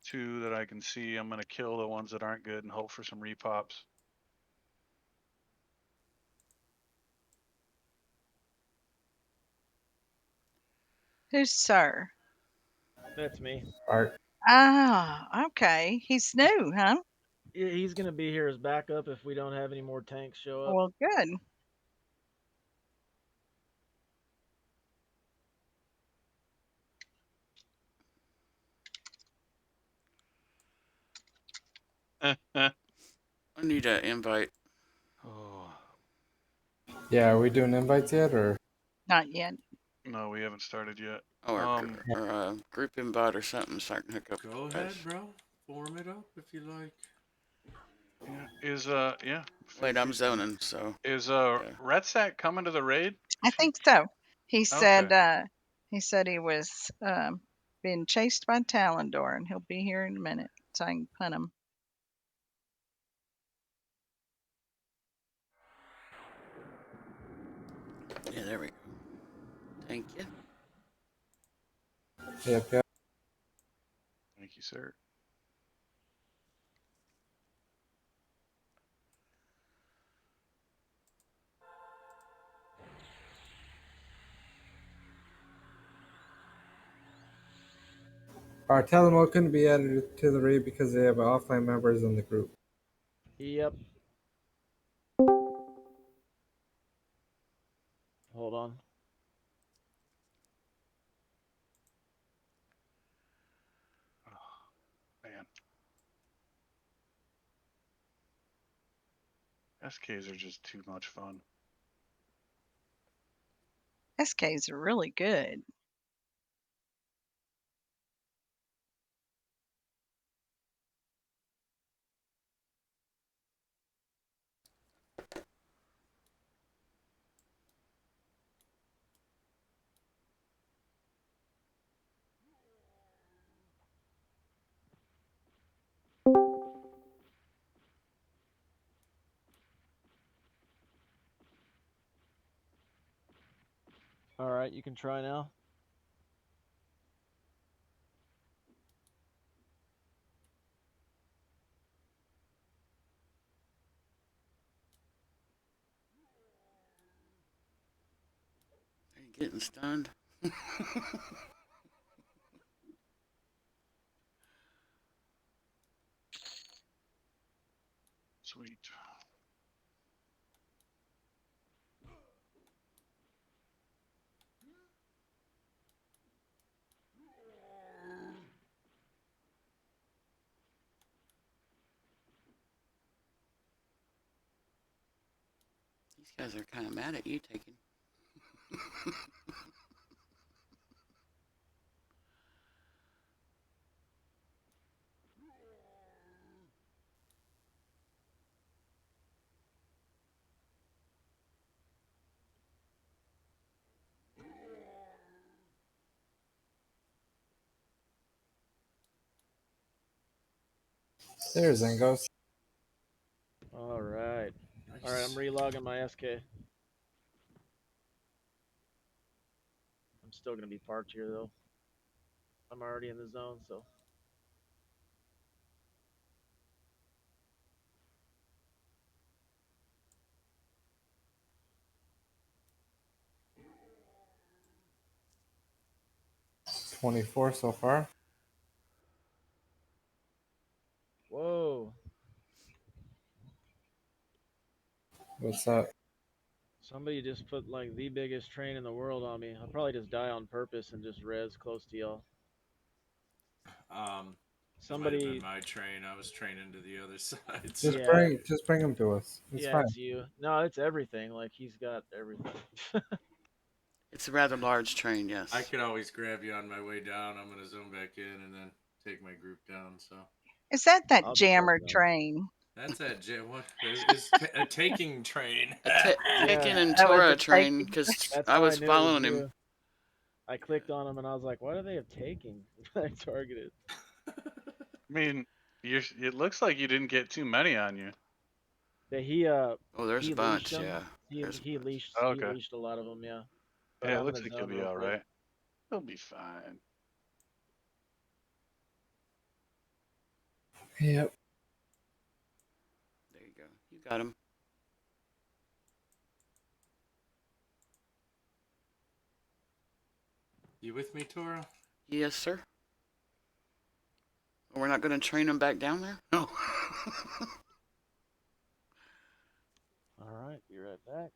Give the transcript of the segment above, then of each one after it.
2 that I can see. I'm gonna kill the ones that aren't good and hope for some repops. Who's Sir? That's me. Art. Ah, okay. He's new, huh? Yeah, he's gonna be here as backup if we don't have any more tanks show up. Well, good. I need an invite. Oh, Yeah, are we doing invites yet, or? Not yet. no, we haven't started yet. Or, Um, or a group invite or something so I can hook up. Go with ahead, guys. bro. Form it up if you like. yeah, yeah. Wait, I'm 50s. zoning, so. Is Yeah. Retsack coming to the raid? I think so. Okay. He said he was being chased by Talendor, and he'll be here in a minute, so I can punt him. Yeah, there we go. Thank you. Yep, yep. Thank you, sir. Telemo couldn't be added to the raid because they have offline members in the group. Yep. Hold on. Oh, man. SKs are just too much fun. SKs are really good. All right, you can try now. Are you getting stunned? Sweet. These guys are kind of mad at you taking. There's Zengos. All right. Nice. All right, I'm relogging my SK. I'm still gonna be parked here though. I'm already in the zone, so. $24 so far. Whoa. What's that? Somebody just put like the biggest train in the world on me. I'll probably just die on purpose and just res close to y'all. It might have been Somebody. my train. I was training to the other side. So. Yeah. Just bring them to us. It's Yeah, fine. it's you. No, it's everything. Like he's got everything. It's a rather large train, yes. I could always grab you on my way down. I'm gonna zoom back in and then take my group down. So Is that I'll just jammer jump down. train? that's that. What is a taking train? Taking Yeah, and Oh, is Tora it train taking? because that's I how I was knew it was following him. you. I clicked on him and I was like, "Why do they have taking?" I targeted. I mean, it looks like you didn't get too many on you. Yeah, Oh, there's a he leashed bunch, them. yeah. There's a bunch. He Okay. leashed a lot of them. Yeah, but Yeah, it I'm looks gonna like you'll zone be real all quick. right. You'll be fine. Yep. There you go. You got him. You with me, Tora? Yes, sir. We're not going to train him back down there? No. All right, be right back.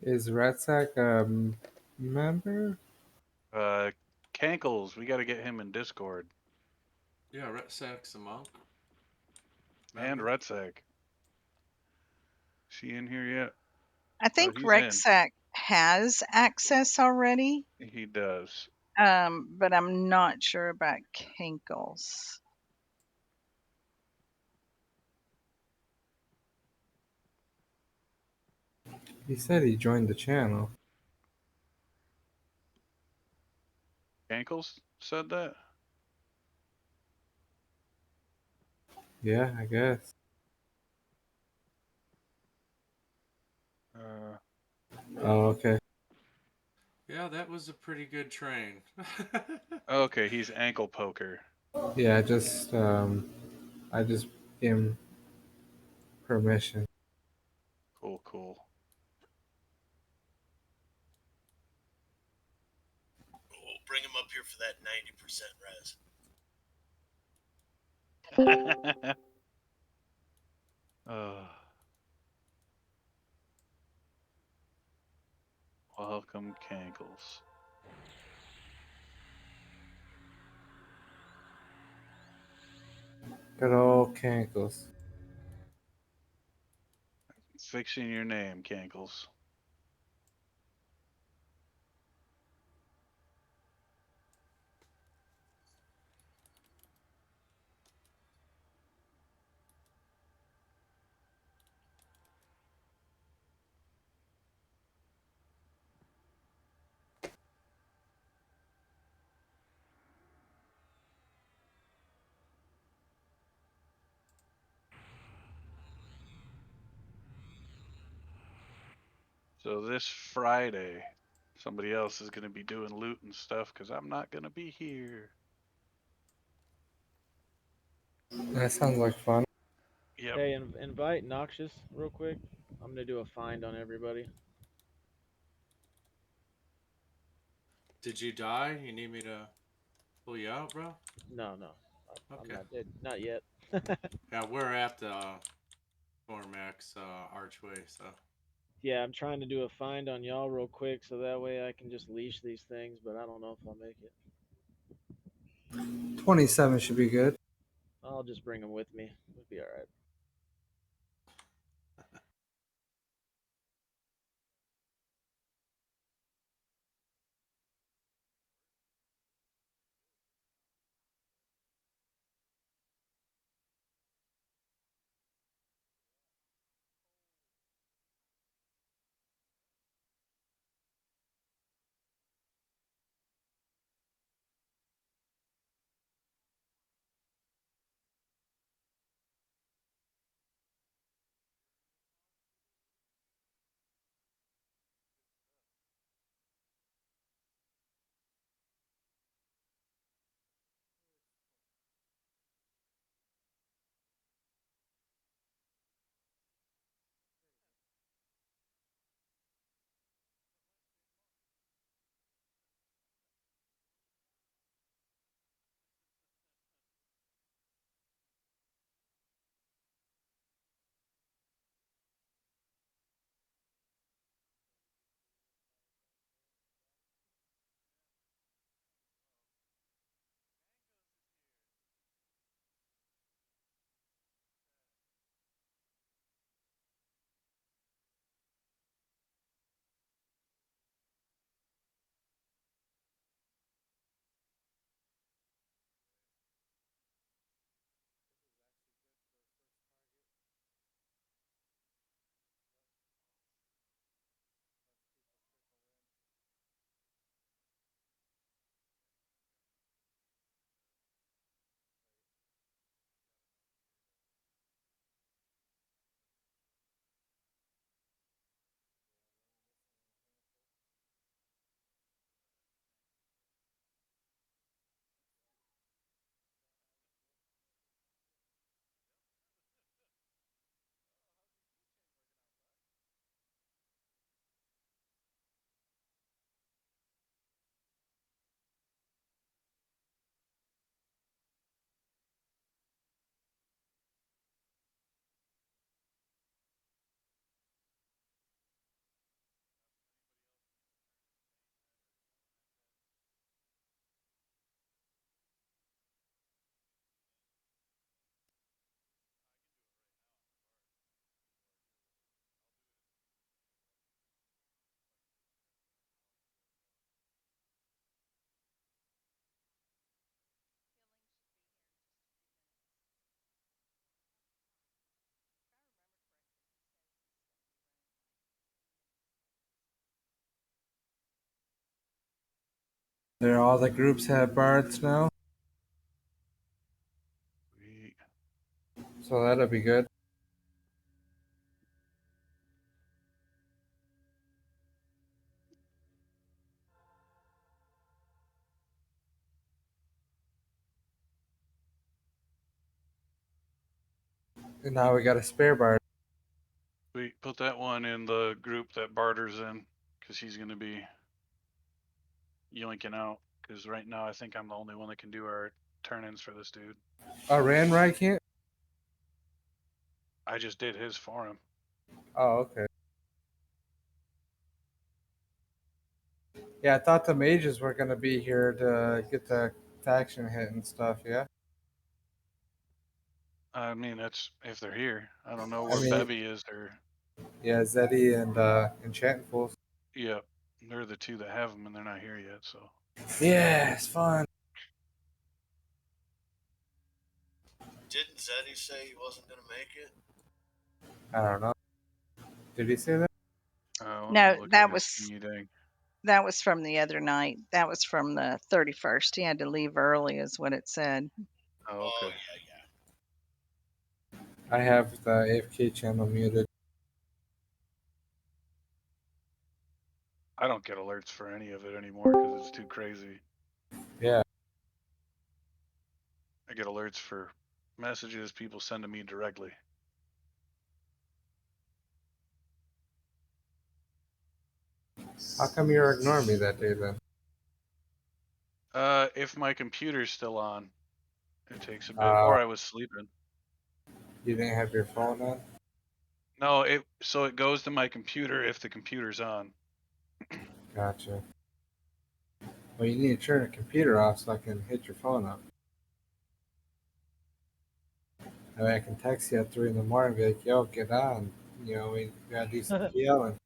Is Ratsack member? Cankles, we got to get him in Discord. Yeah, Retsack's a monk. And Member? Rutsack. She in here yet? I think he's in. Rexac has access already, He does. but I'm not sure about Kinkles. He said he joined the channel. Cankles said that? Yeah, I guess. Uh, Oh, okay. Yeah, that was a pretty good train. okay, he's ankle poker. Yeah, I just gave him permission. Cool, cool. We'll bring him up here for that 90% res. Welcome, Cankles. Good old Cankles. Fixing your name, Cankles. So this Friday, somebody else is going to be doing loot and stuff because I'm not going to be here. That sounds like fun. Yep. Hey, invite Noxious real quick. I'm gonna do a find on everybody. Did you die? You need me to pull you out, bro? No, no, I'm Okay. not dead. Not yet. Yeah, we're at the tormax archway, so. Yeah, I'm trying to do a find on y'all real quick so that way I can just leash these things, but I don't know if I'll make it. 27 should be good. I'll just bring them with me. It'll be all right. There, all the groups have bards now, Sweet. so that'll be good. And now we got a spare bard. Sweet. Put that one in the group that Barter's in, because he's going to be yoinking out. Because right now I think I'm the only one that can do our turn-ins for this dude. Oh, Ranride can't? I just did his for him. Oh, okay. Yeah, I thought the mages were gonna be here to get the faction hit and stuff. Yeah. I mean, that's if they're here. I don't know I where mean, Bevy is. Or yeah, Zeddy and Enchanting Fools. yeah, they're the two that have them, and they're not here yet. So Yeah, it's fun. Didn't Zeddy say he wasn't going to make it? I don't know. Did he say that? No, look that at his was thingy dang. that was from the other night. That was from the 31st. He had to leave early, is what it said. Oh, Oh, okay. yeah. I have the AFK channel muted. I don't get alerts for any of it anymore because it's too crazy. Yeah. I get alerts for messages people send to me directly. How come you're ignoring me that day then? If my computer's still on, it takes a bit, Uh, or I was sleeping. You didn't have your phone on? No, so it goes to my computer if the computer's on. Gotcha. Well, you need to turn the computer off so I can hit your phone up. That way I can text you at 3 in the morning and be like, yo, get on. You know, we gotta do some yelling.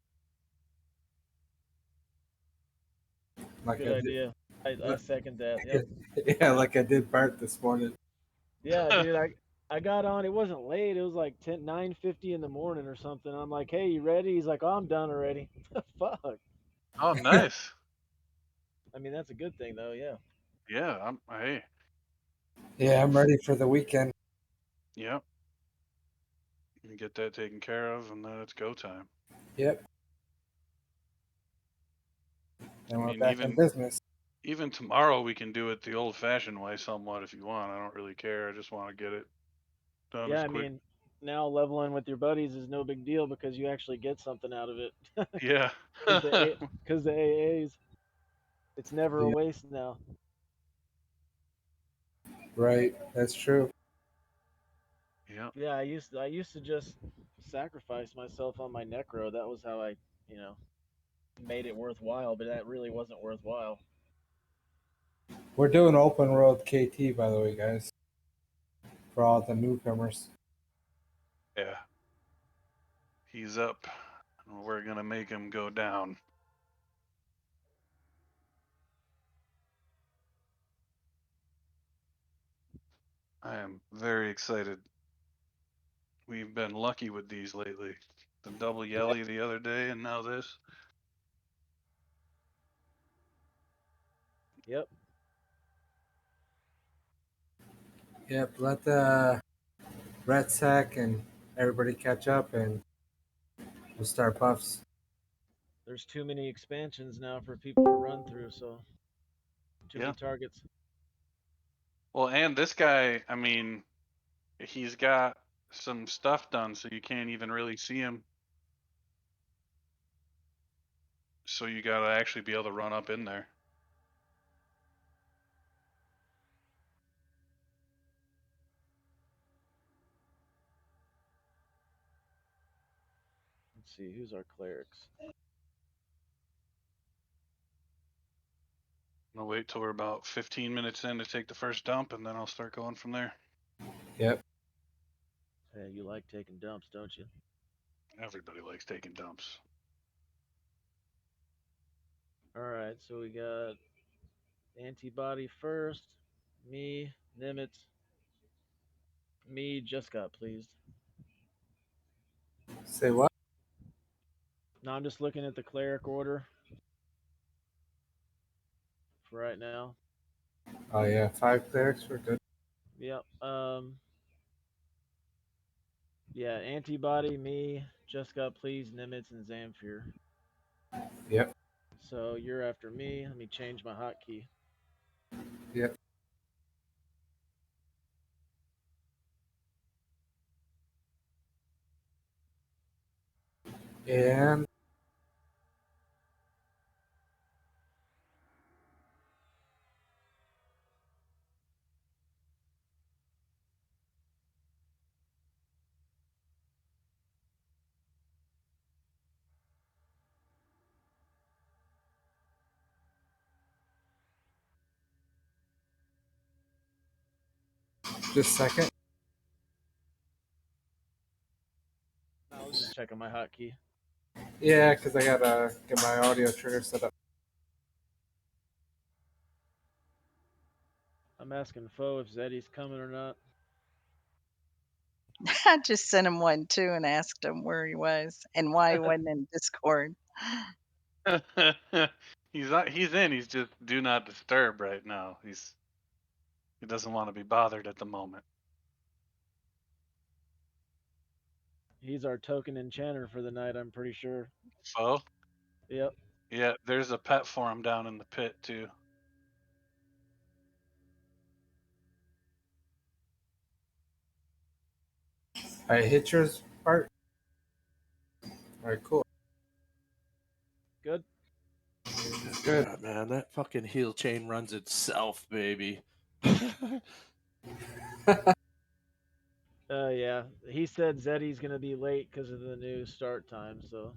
Like Good I idea. I second that. Yep. did. Yeah, like I did Bart this morning. Yeah, dude. I got on. It wasn't late. It was like 9:50 in the morning or something. I'm like, hey, you ready? He's like, oh, I'm done already. Fuck. Oh, nice. I mean, that's a good thing though. Yeah. Yeah, hey, Yeah, I'm ready for the weekend. yep. You get that taken care of, and then it's go time. Yep. And I we're mean, back in business. even tomorrow we can do it the old-fashioned way somewhat if you want. I don't really care. I just want to get it done Yeah. as I quick. mean, now leveling with your buddies is no big deal because you actually get something out of it. Yeah. Because the AAs, it's never a Yeah, waste now. right. That's true. Yeah. Yeah, I used to just sacrifice myself on my necro. That was how I, you know, made it worthwhile. But that really wasn't worthwhile. We're doing open world KT, by the way, guys. For all the newcomers. Yeah. He's up. We're gonna make him go down. I am very excited. We've been lucky with these lately. The double yelly the other day, and now this. Yep. Yep, let the Red Sack and everybody catch up and we'll start buffs. There's too many expansions now for people to run through, so too Yeah. many targets. Well, and this guy, I mean, he's got some stuff done, so you can't even really see him. So you gotta actually be able to run up in there. Let's see, who's our clerics? I'll wait till we're about 15 minutes in to take the first dump, and then I'll start going from there. Yep. Hey, you like taking dumps, don't you? Everybody likes taking dumps. All right, so we got antibody first. Me, Nimitz. Me just got pleased. Say what? No, I'm just looking at the cleric order for right now. Oh yeah, 5 clerics were good. Yep. Yeah, Antibody, me, Just Got Pleased, Nimitz, and Zamfir. Yep. So you're after me. Let me change my hotkey. Yep. And just a second. I was just checking my hotkey. Yeah, because I gotta get my audio trigger set up. I'm asking Foe if Zeddy's coming or not. I just sent him one too and asked him where he was and why he wasn't in Discord. He's in. He's just do not disturb right now. He doesn't want to be bothered at the moment. He's our token enchanter for the night, I'm pretty sure. So Yep. yeah, there's a pet for him down in the pit too. I hit yours part. All right, cool. Good. Good. Yeah, man, that fucking heel chain runs itself, baby. Yeah. He said Zeddy's gonna be late because of the new start time, so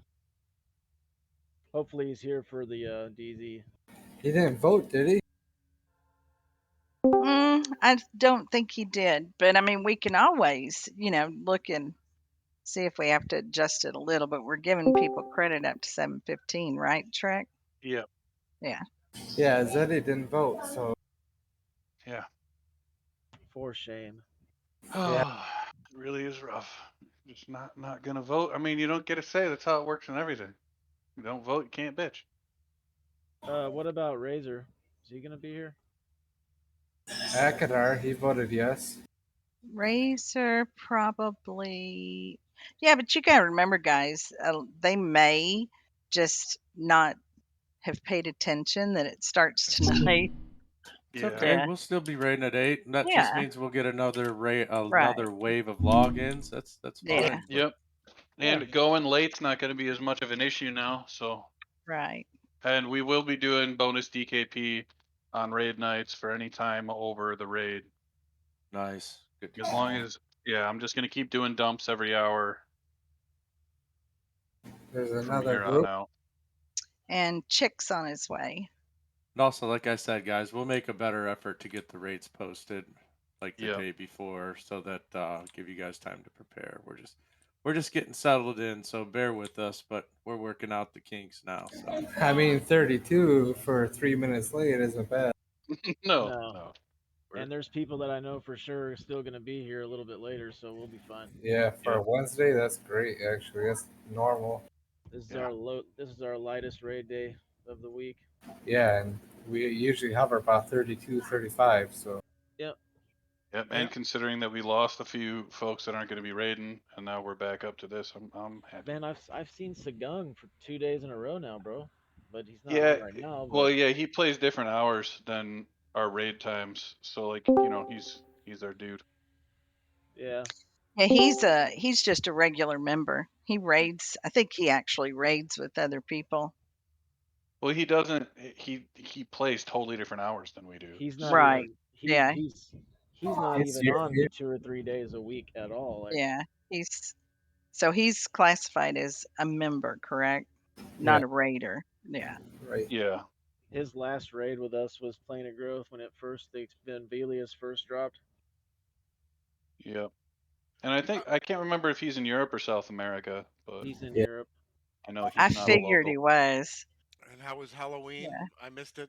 hopefully he's here for the DZ. He didn't vote, did he? I don't think he did, but I mean, we can always, look and see if we have to adjust it a little. But we're giving people credit up to 7:15, right, Trek? Yeah, Yeah. Yeah, Zeddy didn't vote, so yeah. For shame. yeah. It really is rough. Just not gonna vote. I mean, you don't get a say. That's how it works in everything. You don't vote, you can't bitch. What about Razor? Is he gonna be here? Akadar, he voted yes. Razor probably. Yeah, but you gotta remember, guys, they may just not have paid attention that it starts tonight. It's Yeah. okay. Yeah. We'll still be raiding at 8. And that just Yeah. means we'll get another Right. another wave of logins. That's Yeah. fine. But Yep. And Yeah. going late's not going to be as much of an issue now. So, Right. and we will be doing bonus DKP on raid nights for any time over the raid. nice. Good to As see. long as, yeah, I'm just going to keep doing dumps every hour There's from another here on group. out. And Chick's on his way. And also, like I said, guys, we'll make a better effort to get the rates posted like the Yep. day before, so that give you guys time to prepare. We're just getting settled in, so bear with us. But we're working out the kinks now. So I mean, 32 for 3 minutes late isn't bad. No, No. no. And there's people that I know for sure are still gonna be here a little bit later, so we'll be fine. Yeah, for Yep. Wednesday, that's great. Actually, that's normal. This is Yeah. This is our lightest raid day of the week. Yeah, and we usually hover about 32, 35. So Yep. Yep. And considering that we lost a few folks that aren't going to be raiding, and now we're back up to this, I'm happy. Man, I've seen Sagung for 2 days in a row now, bro. But he's not Yeah. on right now. But Well, yeah, he plays different hours than our raid times. So, like, he's our dude. yeah, Yeah, he's just a regular member. He raids. I think he actually raids with other people. Well, he doesn't. He plays totally different hours than we do. he's not So, Right. even Yeah. he's not it's even your, on but 2 or 3 days a week at all. Like Yeah. He's classified as a member, correct? yeah, Not a raider. Yeah. right. yeah. his last raid with us was Planet Growth when Velius first dropped. Yep. And I can't remember if he's in Europe or South America, but He's in Yeah. Europe. I know I he's not a figured local. he was. And how was Halloween? Yeah. I missed it.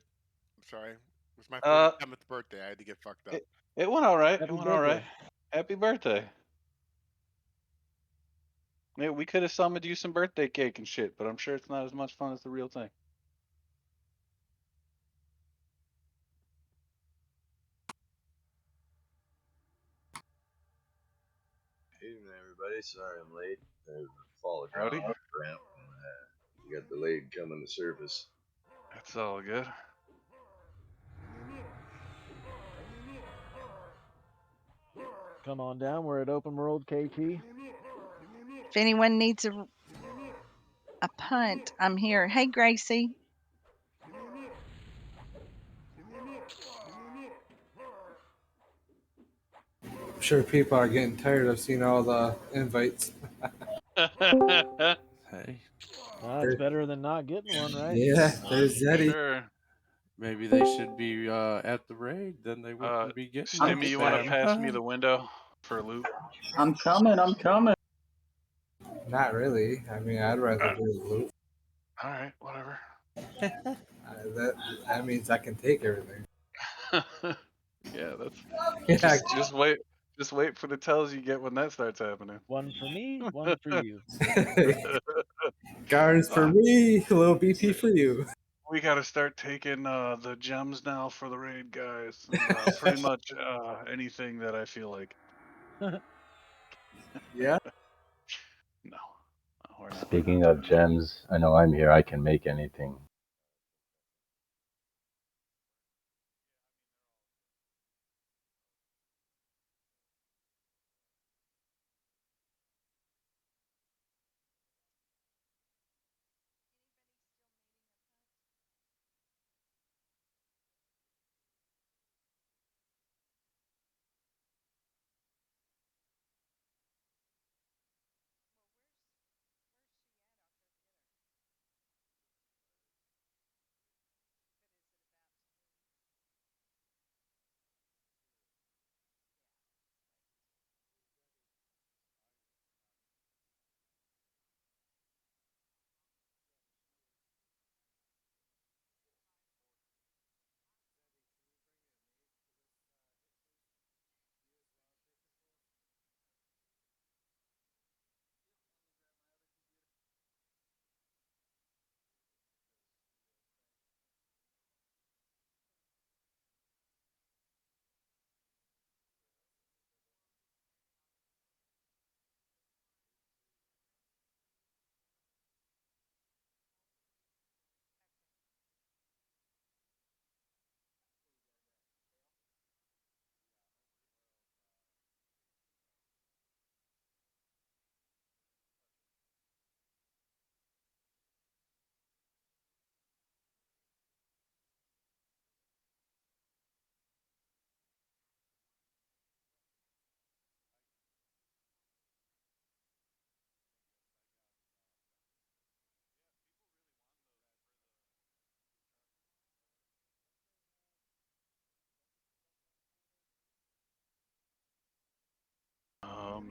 I'm sorry. It was my Uh, 47th birthday. I had to get fucked up. it went all right. It Happy went all right. birthday. Happy birthday. Yeah, we could have summoned you some birthday cake and shit, but I'm sure it's not as much fun as the real thing. everybody. Sorry I'm late. There's a fall of Howdy. ground ramp and got delayed coming to surface. That's all good. Come on down. We're at Open World KT. If anyone needs a punt, I'm here. Hey, Gracie. I'm sure people are getting tired of seeing all the invites. Hey, It's better than not getting one, right? Yeah, there's Zeddy. Sure. maybe they should be at the raid. Then they wouldn't be getting Stimmy, you want to spam. pass me the window for a loop? I'm coming. Not really. I mean, I'd rather do the loop. All right, whatever. That means I can take everything. Yeah, that's Yeah, just wait. Just wait for the tells you get when that starts happening. One for me, one for you. guards for me, a little BP for you. We got to start taking the gems now for the raid guys. And, pretty much anything that I feel like. Yeah. No, we're not. Speaking of gems, I know I'm here. I can make anything.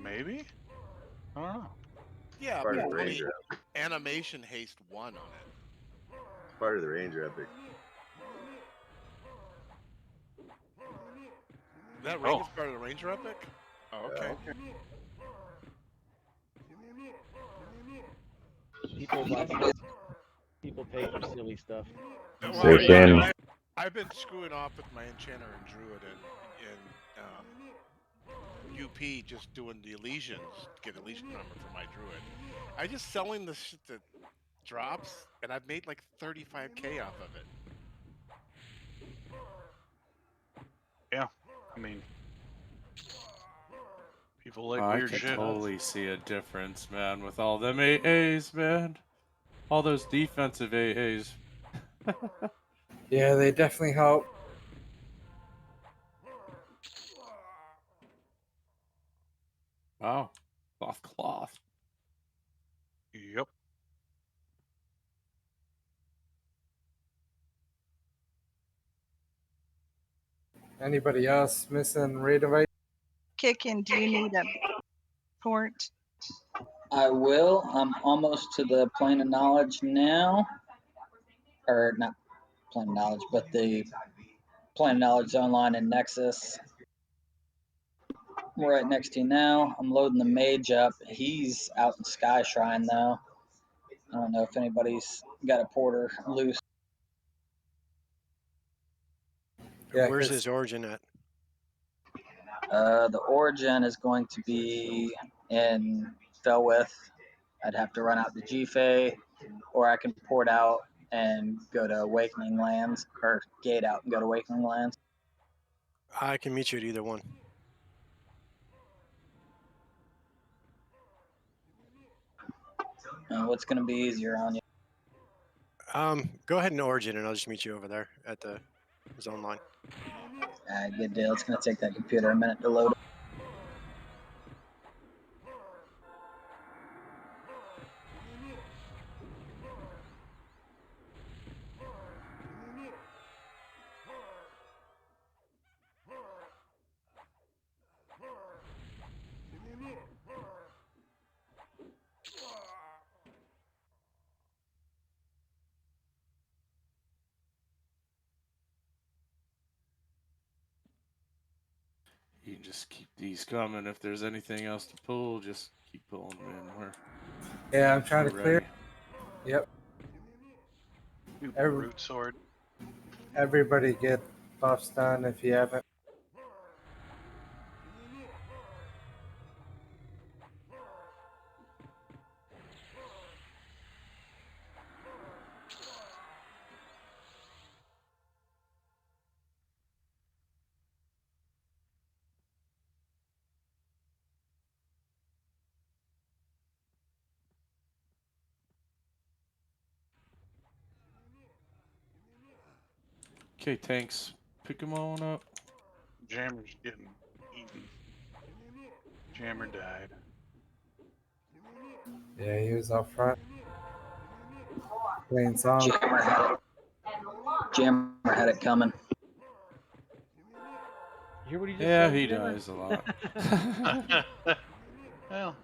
Maybe. I don't know. Yeah, Part but of the only Ranger. animation haste 1 on it. It's part of the Ranger epic. That ring is part of the Ranger epic? Oh, okay. People pay for silly stuff. Well, They've been I've been screwing off with my enchanter and druid and UP just doing the Elysians to get Elysian armor for my druid. I just selling the shit that drops, and I've made like 35K off of it. Yeah, I mean, people like I weird can shit. totally see a difference, man, with all them AAs, man. All those defensive AAs. Yeah, they definitely help. Wow. Cloth. Yep. Anybody else missing raid invite? Kicking, do you need a port? I will. I'm almost to the plane of knowledge now. Or not plane of knowledge, but the plane of knowledge zone line in Nexus. I'm right next to you now. I'm loading the mage up. He's out in Sky Shrine though. I don't know if anybody's got a porter loose. Yeah, Where's his origin at? The origin is going to be in fell with, I'd have to run out to GFA, or I can port out and go to Awakening Lands, or gate out and go to Awakening Lands. I can meet you at either one. What's going to be easier on you? Go ahead and origin, and I'll just meet you over there at the zone line. Good deal. It's going to take that computer a minute to load. You can just keep these coming. If there's anything else to pull, just keep pulling them in. Yeah, I'm trying to We're clear. ready. Yep. You Every- brute sword. Everybody get buffs done if you haven't. Okay, tanks, pick them on up. Jammer's getting eaten. Jammer died. Yeah, he was up front playing songs. Jammer had it coming. You hear what he just Yeah, said? he Jammer? dies a lot. Well,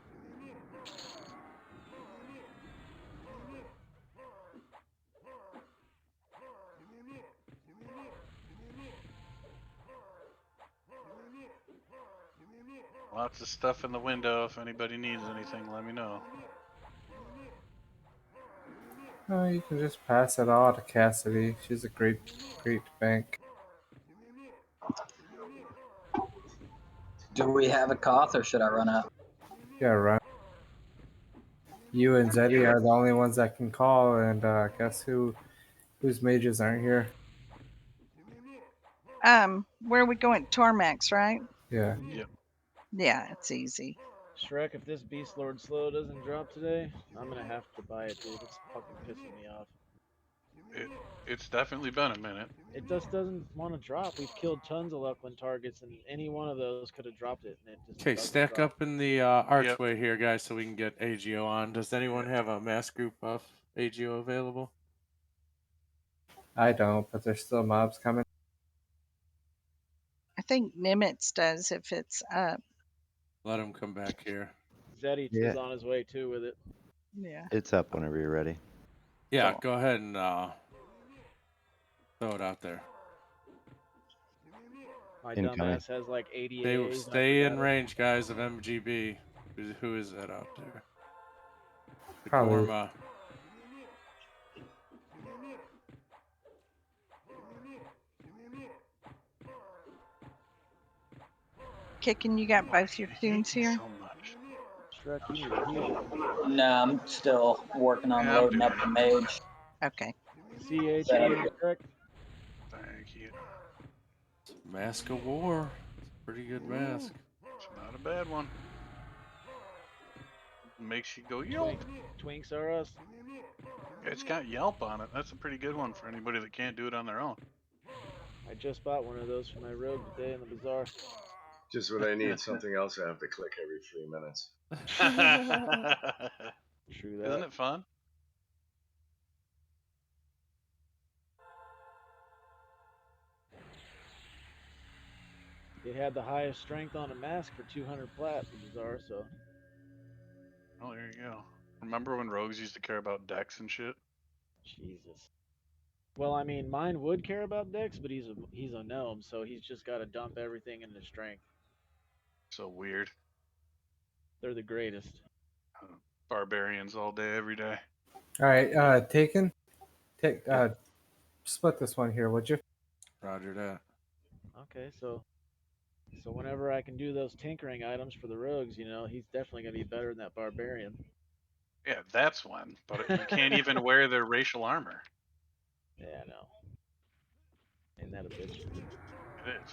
lots of stuff in the window. If anybody needs anything, let me know. Oh, you can just pass it all to Cassidy. She's a great bank. Do we have a Koth, or should I run out? Yeah, right. You and Zeddy are the only ones that can call, and guess whose mages aren't here? Where are we going? Tormax, right? Yeah. Yep. Yeah, it's easy. Shrek, if this Beast Lord slow doesn't drop today, I'm gonna have to buy it, dude. It's fucking pissing me off. It's definitely been a minute. It just doesn't want to drop. We've killed tons of Luckland targets, and any one of those could have dropped it, and it just Okay, doesn't stack drop. up in the archway here, guys, so we can get AGO on. Does anyone have a mass group buff AGO available? I don't, but there's still mobs coming. I think Nimitz does if it's up. Let him come back here. Zeddy Yeah. is on his way too with it. Yeah. It's up whenever you're ready. Yeah, Cool. go ahead and throw it out there. My Incoming. dumbass has like 80 Stay, AAs. stay in range, guys, of MGB. Who is that out there? The Probably. Gorma. Kicking, you got both your I hate tunes you here? so much. Shrek, you need a heal. No, I'm still working on Yeah, I'm loading up doing the it. mage. Okay. CH, That- you need Shrek? Thank you. Mask of War. It's a pretty good mask. It's not a bad one. Makes you go yelp. Twinks are us. It's got yelp on it. That's a pretty good one for anybody that can't do it on their own. I just bought one of those for my road today in the bazaar. Just what I need. Something else I have to click every 3 minutes. True that. Isn't it fun? It had the highest strength on a mask for 200 plat, the bazaar, so. Oh, there you go. Remember when rogues used to care about decks and shit? Jesus. Well, I mean, mine would care about Dex, but he's a gnome, so he's just got to dump everything into strength. So weird. They're the greatest. Barbarians all day, every day. All right, Taken. Split this one here, would you? Roger that. Okay, so So whenever I can do those tinkering items for the rogues, he's definitely gonna be better than that barbarian. Yeah, that's one. But you can't even wear their racial armor. Yeah, I know. Ain't that a bitch? It is.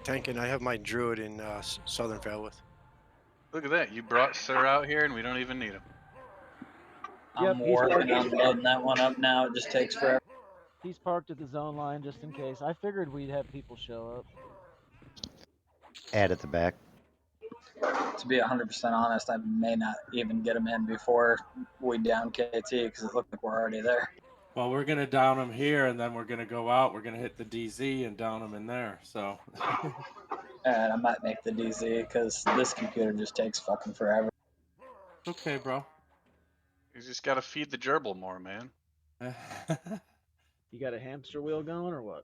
Tankin, I have my druid in Southern Vale with. Look at that. You brought Sir out here and we don't even need him. Yep, I'm he's working parked. on loading that one up now. It just takes forever. He's parked at the zone line just in case. I figured we'd have people show up. Add at the back. To be 100% honest, I may not even get them in before we down KT because it looks like we're already there. Well, we're gonna down them here, and then we're gonna go out. We're gonna hit the DZ and down them in there. So. And I might make the DZ because this computer just takes fucking forever. Okay, bro. You just gotta feed the gerbil more, man. You got a hamster wheel going or what?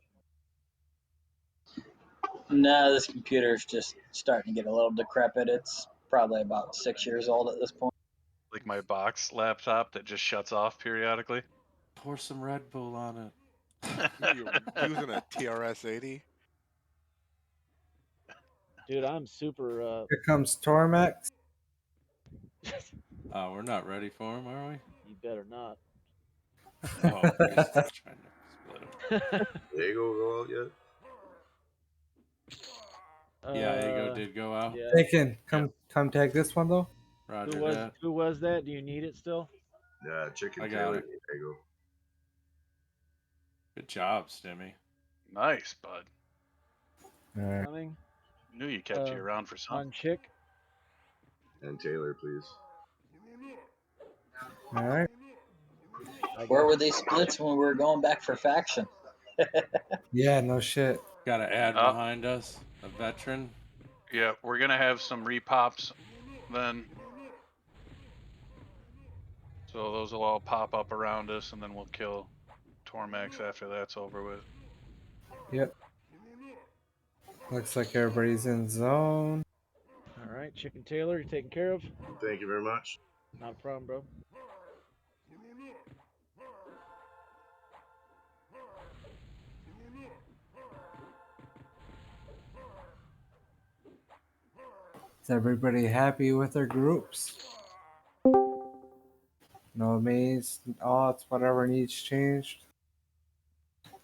No, this computer is just starting to get a little decrepit. It's probably about 6 years old at this point. Like my box laptop that just shuts off periodically. Pour some Red Bull on it. You're using a TRS-80? Dude, I'm super. Here comes Tormax. We're not ready for him, are we? You better not. Oh, he's still trying to split him. Diego go out yet? Yeah, Ego did go out. Yeah. Taken. Come tag this one though. Roger Who was that. who was that? Do you need it still? Yeah, Chicken I got Taylor it. Diego. Good job, Stimmy. Nice, bud. All right. Coming Knew you kept you around for something. on Chick. And Taylor, please. All right. Where were these splits when we were going back for faction? Yeah, no shit. Got to add behind us a veteran. Yeah, we're gonna have some repops then. So those will all pop up around us, and then we'll kill Tormax after that's over with. Yep. Looks like everybody's in zone. All right, Chicken Taylor, you're taken care of. Thank you very much. Not a problem, bro. Is everybody happy with their groups? No maze, odds, whatever needs changed.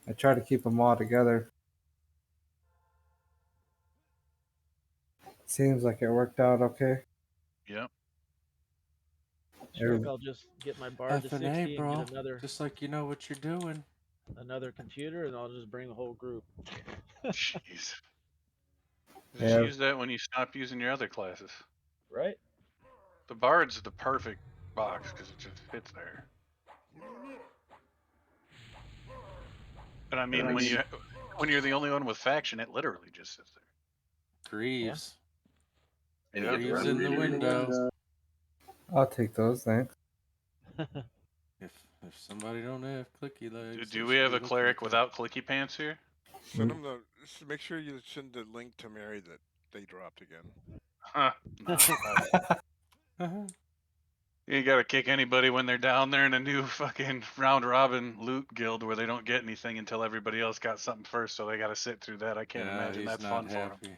I try to keep them all together. Seems like it worked out okay. Yep. Sure, I'll just get my bar to 60 F&A, and bro. get another Just like you know what you're doing. computer, and I'll just bring the whole group. Jeez. Just Yeah. use that when you stop using your other classes. Right? The Bard's the perfect box because it just fits there. And I mean, when you're the only one with faction, it literally just sits there. Greaves. And Yeah. you get Greaves the in the window. I'll take those, thanks. If somebody don't have clicky legs. Do they we should have be a looking cleric at without clicky pants here? Send them the. Just make sure you send the link to Mary that they dropped again. Huh. No. You gotta kick anybody when they're down there in a new fucking round robin loot guild where they don't get anything until everybody else got something first, so they gotta sit through that. I can't imagine that's fun for them.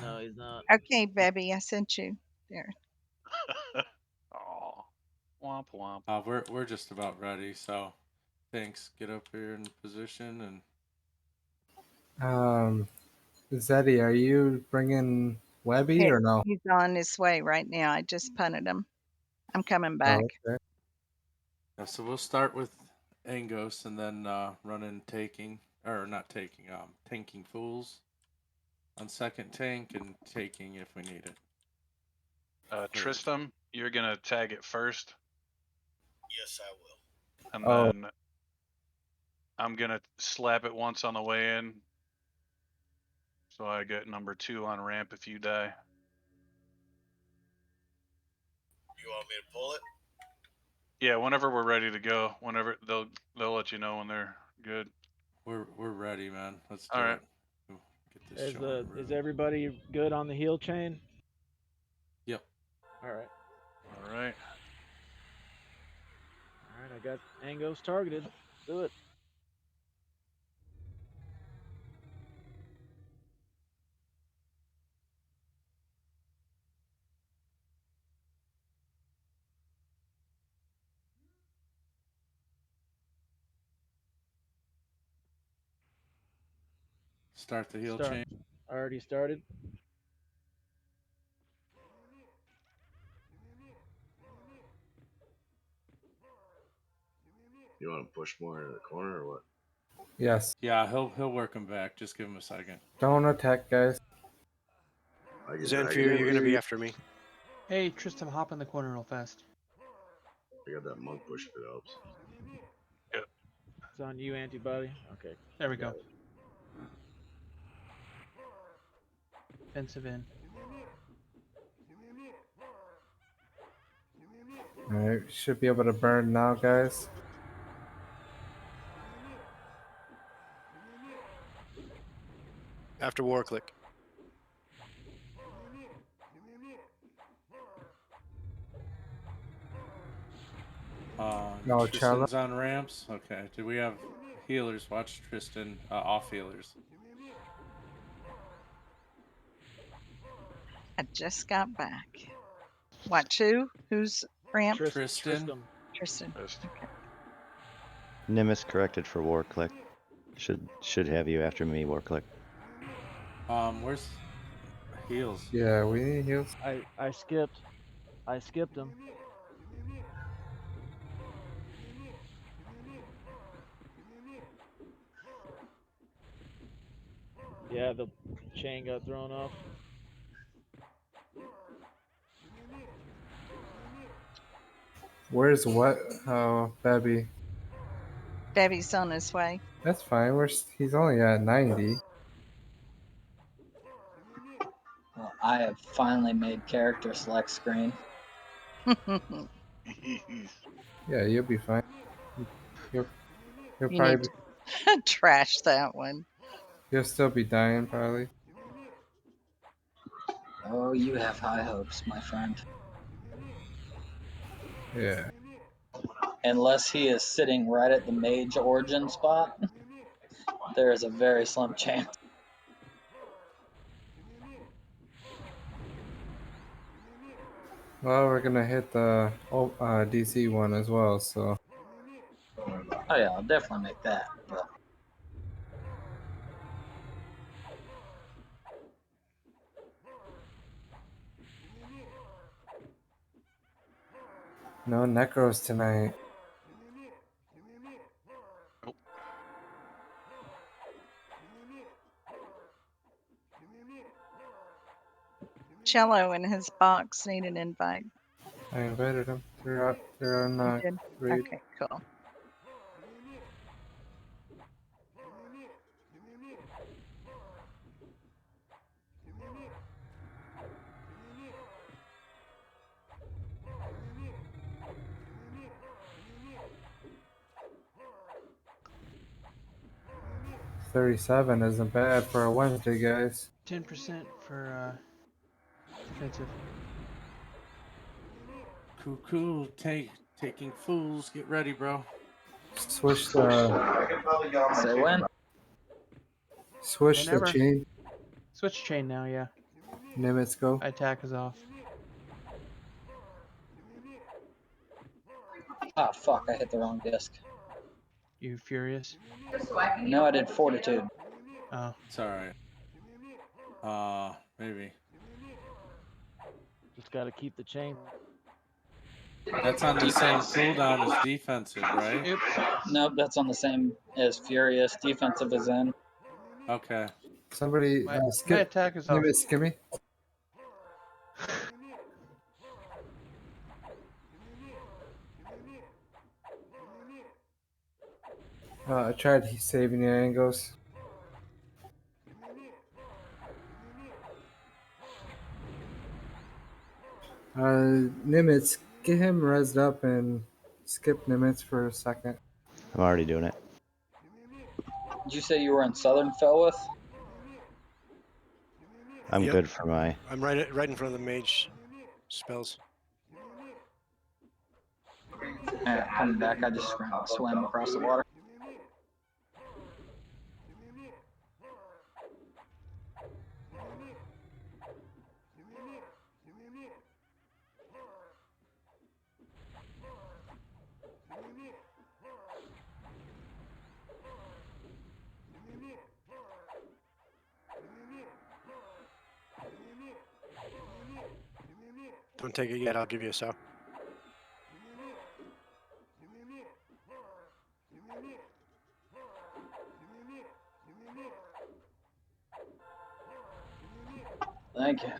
No, he's not. Okay, Bebby, I sent you there. Aw. Womp womp. We're just about ready, so thanks. Get up here in position and Zeddy, are you bringing Webby or no? He's on his way right now. I just punted him. I'm coming back. Oh, okay. yeah, so we'll start with Angos and then run in tanking fools on second tank and taking if we need it. Tristram, you're gonna tag it first. Yes, I will. And then I'm gonna slap it once on the way in. So I get number 2 on ramp if you die. You want me to pull it? Yeah, whenever we're ready to go. Whenever they'll let you know when they're good. We're ready, man. Let's do All right. it. Get this Is everybody good on the heal chain? Yep. All right. All right. All right, I got Angos targeted. Do it. Start the heal Start. chain. Already started. You want to push more into the corner or what? Yes. Yeah, he'll work him back. Just give him a second. Don't attack, guys. Zanfir, you're gonna be after me. Hey, Tristan, hop in the corner real fast. I got that monk push if it helps. It's on you, antibody. Okay. There we got go. it. Defensive in. Alright, should be able to burn now, guys. After war click. No, Tristan's on ramps. Okay. Do we have healers? Watch Tristan. Off healers. I just got back. Watch who? Who's ramp? Tristan. Tristan. Nimbus corrected for war click. Should have you after me, war click. Where's heals? Yeah, we need heals. I skipped. I skipped him. Yeah, the chain got thrown off. Where's what? Oh, Babby. Babby's on his way. That's fine. He's only at 90. Well, I have finally made character select screen. Yeah, you'll be fine. You'll You probably need to trash that one. you'll still be dying probably. Oh, you have high hopes, my friend. Yeah. Unless he is sitting right at the mage origin spot, there is a very slim chance. Well, we're gonna hit the DC one as well, so. Oh yeah, I'll definitely make that. But No necros tonight. Cello and his box need an invite. I invited them. They're on You did? raid. Okay, cool. $37 isn't bad for a Wednesday, guys. 10% for defensive. Cool. Taking fools. Get ready, bro. Switch the. say when? Switch the Whenever. chain. Switch chain now, yeah. Nimitz go. Attack is off. Ah, fuck! I hit the wrong disc. You furious? No, I did fortitude. Oh. It's alright. Maybe. Just gotta keep the chain. That's on the same cooldown as defensive, right? Yep. Nope, that's on the same as furious. Defensive is in. Okay. Somebody My skip. attack is off. Nimitz, skip me. I tried saving your angles. Nimitz, get him rezzed up and skip Nimitz for a second. I'm already doing it. Did you say you were in Southern Felwith? I'm Yep. good for my. I'm right in front of the mage spells. Alright, coming back. I just swam across the water. Don't take it yet. I'll give you a so. Thank you.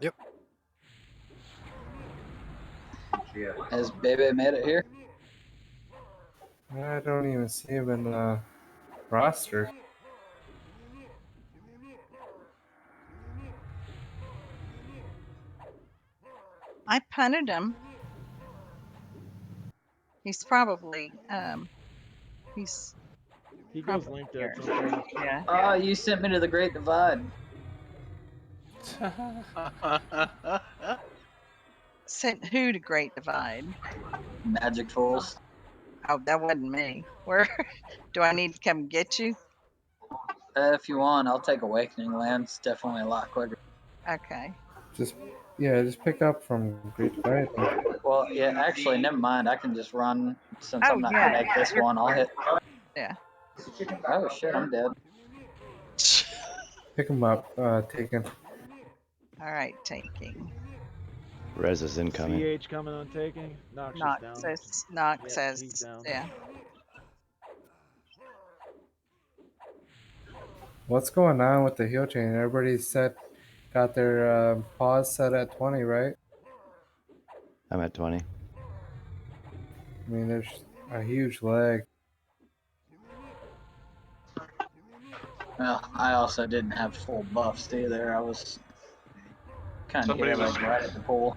Yep. Has Bebe made it here? I don't even see him in the roster. I punted him. He's probably he's He goes probably linked here. at 10:30. Yeah. Oh, you sent me to the Great Divide. Sent who to Great Divide? Magic Fools. Oh, that wasn't me. Where do I need to come get you? If you want, I'll take Awakening Land. It's definitely a lot quicker. Okay. Just pick up from Great Divide. Well, yeah, actually, never mind. I can just run since Oh I'm not yeah. gonna make this You're one. I'll hit. Yeah. Oh shit, I'm dead. Pick him up, taken. All right, taking. Res is incoming. CH coming on taking. Noxious down. Knox Yep, says he's down. yeah. What's going on with the heel chain? Everybody's got their paws set at 20, right? I'm at 20. I mean, there's a huge lag. Well, I also didn't have full buffs either. I was kind of Somebody here was like right at the pool.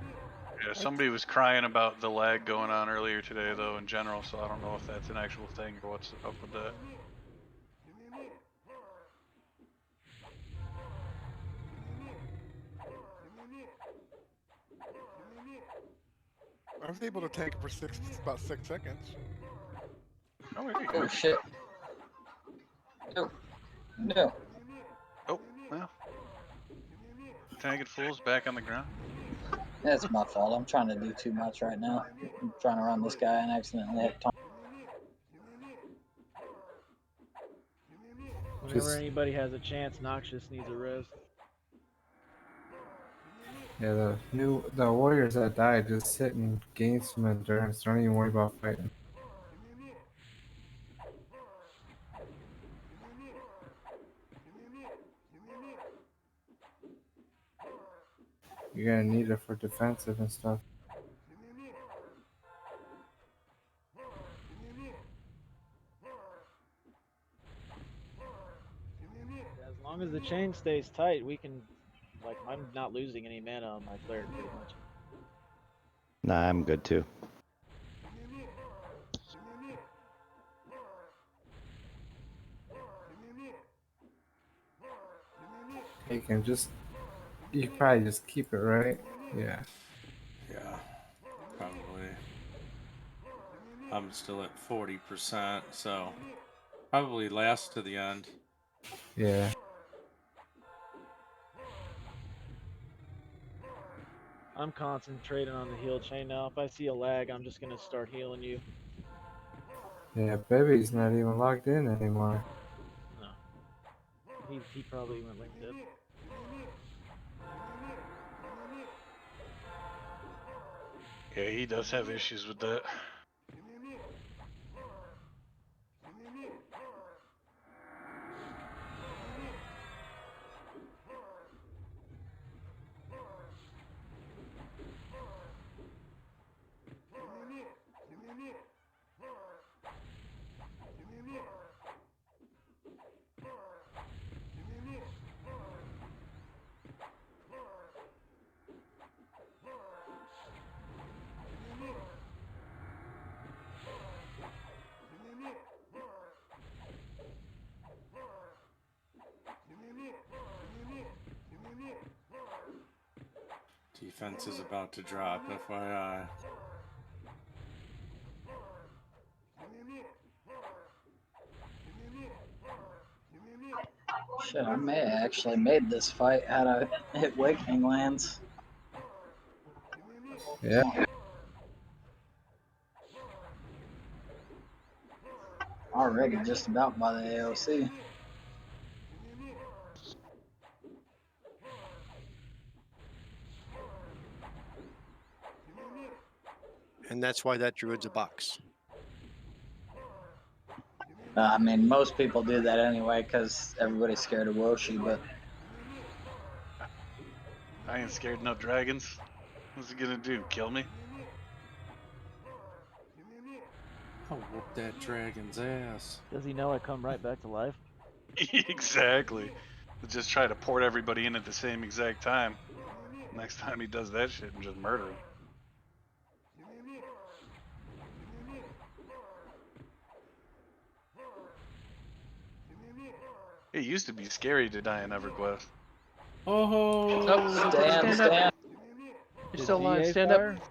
Yeah, somebody was crying about the lag going on earlier today, though, in general. So I don't know if that's an actual thing or what's up with that. I was able to take it for about 6 seconds. Oh, there you Oh go. shit. No. No. Oh, well. Tagged Fool's back on the ground. That's my fault. I'm trying to do too much right now. I'm trying to run this guy and accidentally hit Tom. Whenever anybody has a chance, Noxious needs a res. Yeah, the warriors that died just sit and gain some endurance. Don't even worry about fighting. You're gonna need it for defensive and stuff. As long as the chain stays tight, we can. Like, I'm not losing any mana on my cleric pretty much. Nah, I'm good too. You can you can probably just keep it, right? Yeah. Yeah, probably. I'm still at 40%, so probably last to the end. Yeah. I'm concentrating on the heal chain now. If I see a lag, I'm just gonna start healing you. Yeah, baby's not even logged in anymore. No. He probably went like that. Yeah, he does have issues with that. Defense is about to drop, FYI. Shit, I may have actually made this fight had I hit Awakening Lands. Yeah. Already just about by the AOC. and that's why that druid's a box. I mean, most people do that anyway because everybody's scared of Woshi, but I ain't scared no dragons. What's he gonna do? Kill me? I'll whoop that dragon's ass. Does he know I come right back to life? Exactly. Just try to port everybody in at the same exact time. Next time he does that shit and just murder him. It used to be scary to die in EverQuest. Oh, Stand up. You're still alive. GA Stand fire? up.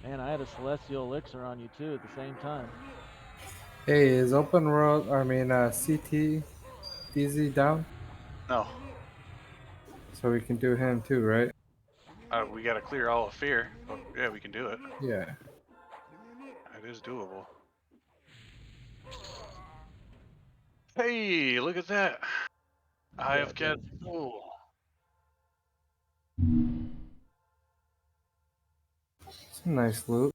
Man, I had a celestial elixir on you too at the same time. Hey, is open world? I mean, CT DZ down, No, so we can do him too, right? we gotta clear all of fear, but yeah, we can do it. Yeah. It is doable. Hey, look at that! I have got Thule. Some nice loot.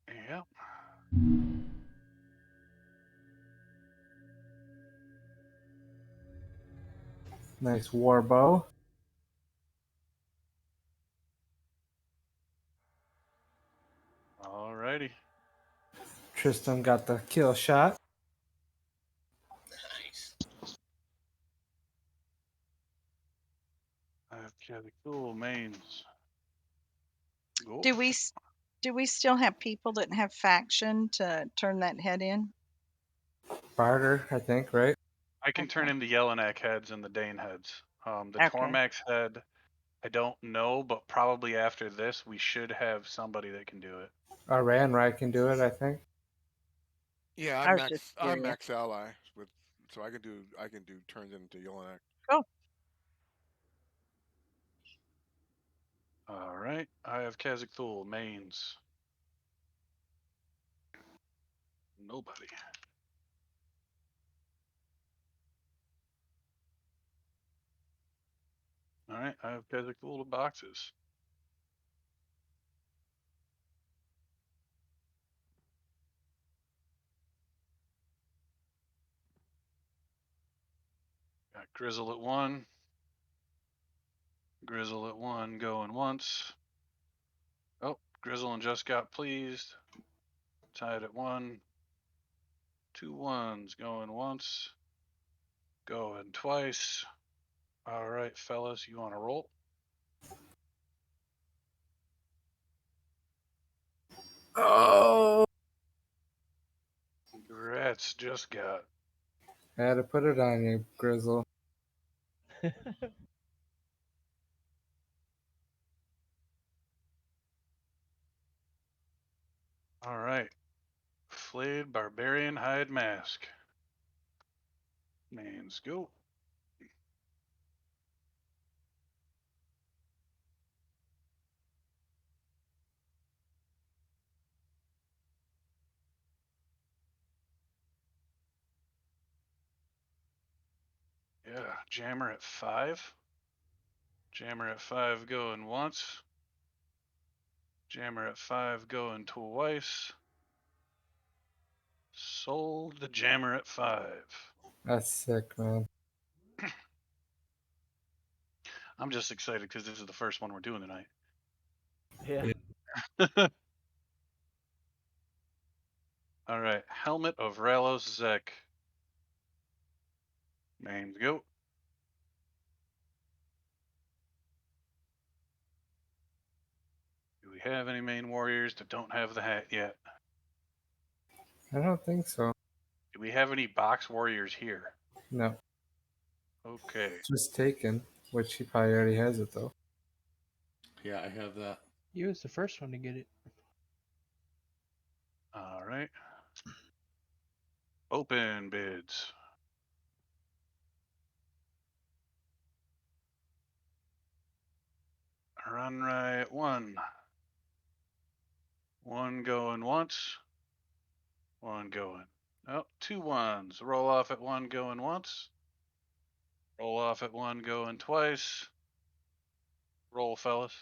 Yeah. Nice war bow. Alrighty. Tristan got the kill shot. I've got the cool mains. Go. Do we still have people that have faction to turn that head in? Barter, I think, right? I can turn in the Yellonak heads and the Dane heads. The Okay. Tormax head, I don't know, but probably after this, we should have somebody that can do it. Ranride can do it, I think. Yeah, I was just I'm curious. max ally with, so I can do turns into Yelanak. Cool. All right, I have Kazakh Thule mains. Nobody. All right, I have Kazakh Thule boxes. Got Grizzle at 1. Grizzle at 1 going once. Oh, Grizzle and just got pleased. Tied at 1. 2 1s going once. Going twice. All right, fellas, you want to roll? Oh! Congrats, just got. I had to put it on you, Grizzle. All right. Flayed Barbarian Hide Mask. Names go. Yeah, Jammer at 5. Jammer at 5 going once. Jammer at 5 going twice. Sold the Jammer at 5. That's sick, man. I'm just excited because this is the first one we're doing tonight. Yeah. All right, Helmet of Ralos Zek. Names go. Do we have any main warriors that don't have the hat yet? I don't think so. Do we have any box warriors here? No. Okay. Just taken, which he probably already has it, though. Yeah, I have that. You was the first one to get it. All right. Open bids. On right one. One going once. One going. Oh, 2 ones. Roll off at one going once. Roll off at one going twice. Roll, fellas.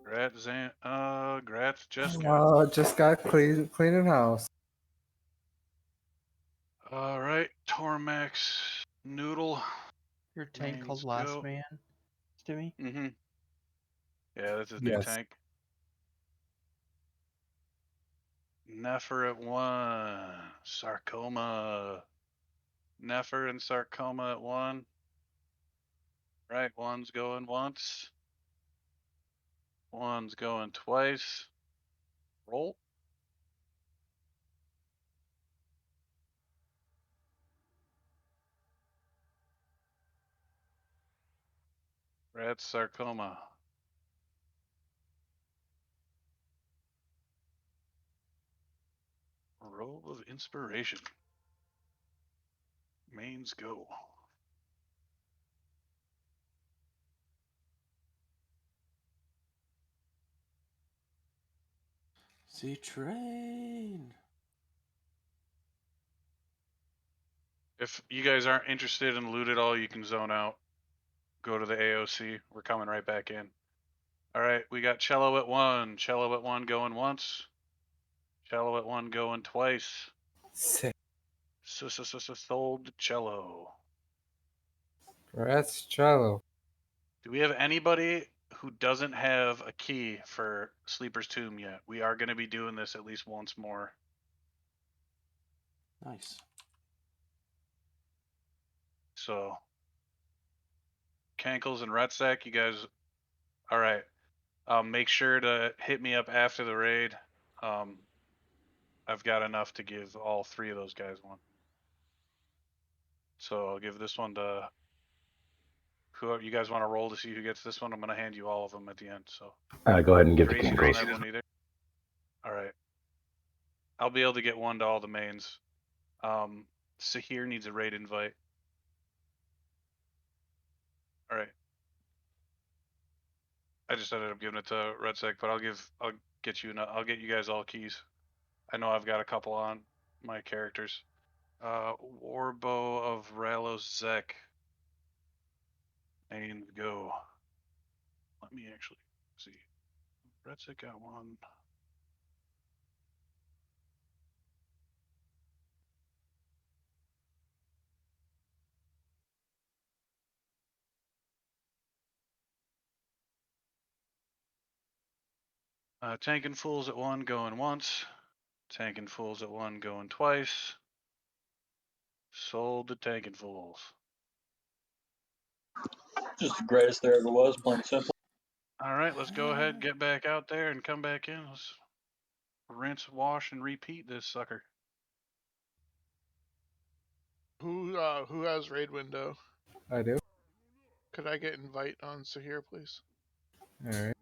Grats just got. Just got cleaning house. All right, Tormax Noodle. Your tank called Mains Last go. Man, Stimmy? Mm-hmm. Yeah, that's his new Yes. tank. Nefer at one. Sarcoma. Nefer and Sarcoma at one. Right, one's going once. One's going twice. Roll. Rat Sarcoma. Roll of Inspiration. Mains go. See train. If you guys aren't interested in loot at all, you can zone out. Go to the AOC. We're coming right back in. All right, we got Cello at one. Cello at one going once. Cello at one going twice. Sick. Sold Cello. That's Jello. Do we have anybody who doesn't have a key for Sleeper's Tomb yet? We are going to be doing this at least once more. Nice. So, Cankles and Retsack, you guys, all right. Make sure to hit me up after the raid. I've got enough to give all 3 of those guys one. So I'll give this one to whoever you guys want to roll to see who gets this one. I'm going to hand you all of them at the end. So Go ahead and give Crazy the doesn't Cankles. have one either. All right. I'll be able to get one to all the mains. Sahir needs a raid invite. All right. I just ended up giving it to Redsec, but I'll get you guys all keys. I know I've got a couple on my characters. Warbow of Ralos Zek. And go. Let me actually see. Redsec got one. Tanking Fools at one, going once. Tanking Fools at one, going twice. Sold the Tanking Fools. Just the greatest there ever was, plain simple. All right, let's go ahead, get back out there, and come back in. Let's rinse, wash, and repeat this sucker. Who has raid window? I do. Could I get invite on Sahir, please? All right.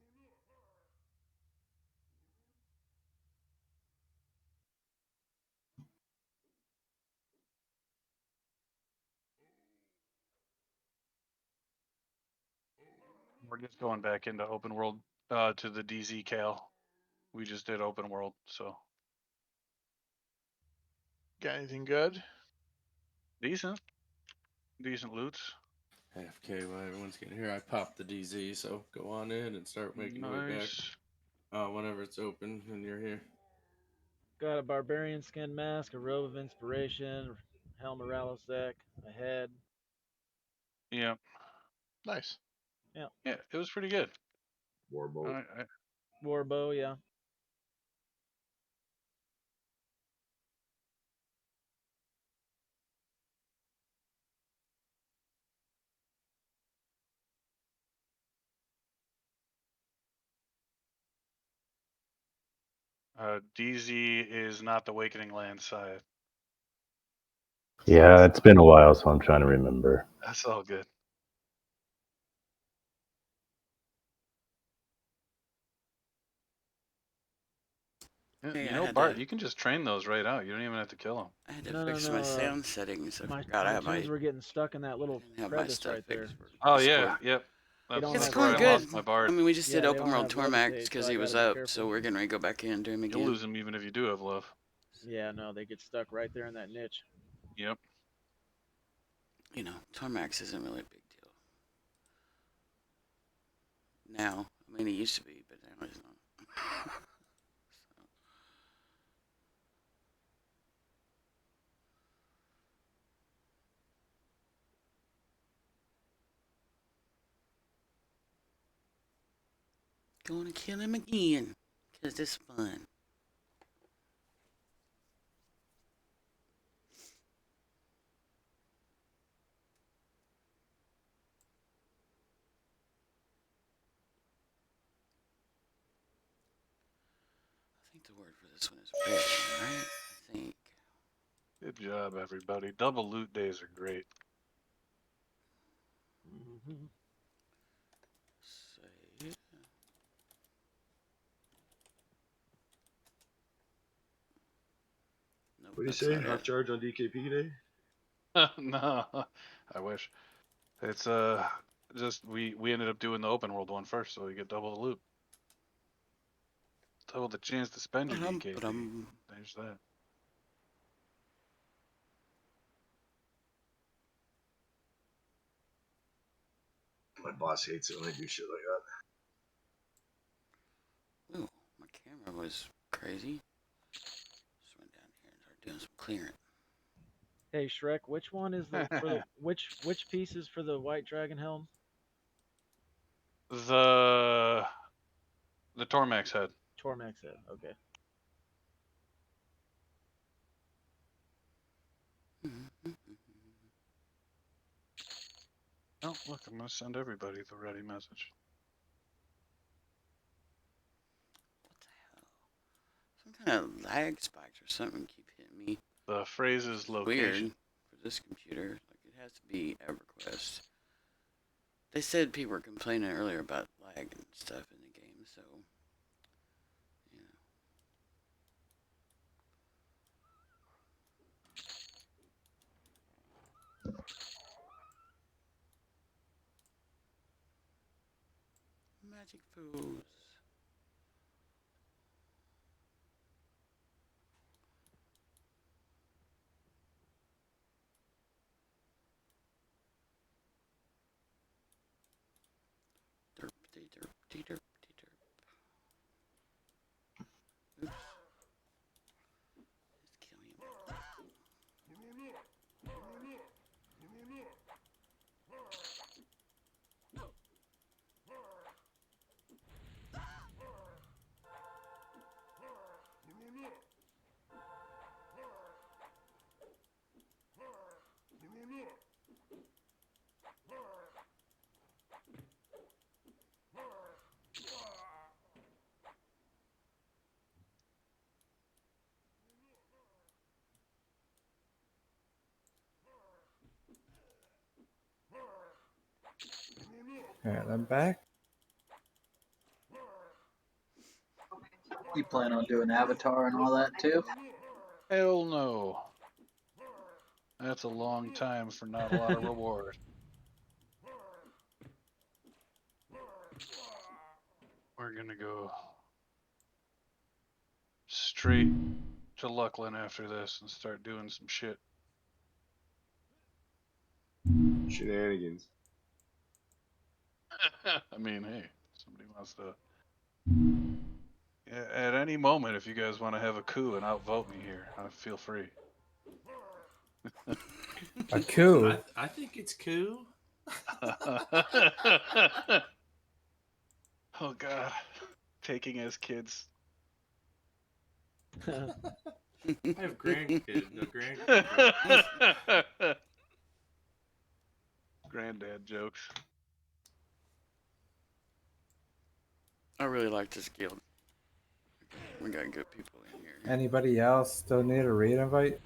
We're just going back into open world to the DZ Cal. We just did open world, so Got anything good? decent loots. AFK while everyone's getting here. I popped the DZ, so go on in and start making your way back. Nice. Whenever it's open and you're here. Got a barbarian skin mask, a robe of inspiration, helm of Ralosek, a head. Yeah. Nice. Yeah. Yeah, it was pretty good. Warbow. Warbow, yeah. DZ is not the Awakening Land side. Yeah, it's been a while, so I'm trying to remember. That's all good. Yeah, Hey, you I know, had Bart, to- you can just train those right out. You don't even have to kill them. I had to No, fix no, my no. sound settings. I My forgot I had tunes my were getting stuck in that little didn't have my crevice stuff right there. fixed for Oh Discord. yeah, yep. They don't It's have That's where I going good. lost my Bard. I mean, we just Yeah, did they open don't world have Tormax levitate, because so I he was gotta be up, careful. so we're getting ready to go back in and do him You'll again. lose them even if you do have love. Yeah, no, they get stuck right there in that niche. Yep. You know, Tormax isn't really a big deal now. I mean, it used to be, but now it's not. Gonna kill him again, cause it's fun. I think the word for this one is ready, right? I think. Good job, everybody. Double loot days are great. Mm-hmm. Save. Nope, What do you that's say? not Half it. charge on DKP day? No, I wish. It's just we ended up doing the open world one first, so you get double the loot. Double the chance to spend your DKP. There's that. My boss hates it when I do shit like that. Ooh, my camera was crazy. Just went down here and started doing some clearing. Hey Shrek, which one is the for the which piece is for the white dragon helm? The Tormax head. Tormax head. Okay. Oh, look, I'm gonna send everybody the ready message. Some kind of lag spikes or something keep hitting me. The phrase's It's location. weird for this computer. Like it has to be EverQuest. They said people were complaining earlier about lag and stuff in the game, so yeah. Magic fools. Derp, de derp, de derp, de derp. Oops. Let's kill him. Alright, I'm back. You plan on doing Avatar and all that too? Hell no. That's a long time for not a lot of reward. We're gonna go straight to Luckland after this and start doing some shit. Shenanigans. I mean, hey, somebody wants to. Yeah, at any moment, if you guys want to have a coup and outvote me here, feel free. A coup? I think it's cool. Oh God, taking as kids. I have grandkids. No grandkids. Granddad jokes. I really like this guild. We got good people in here. Anybody else still need a raid invite?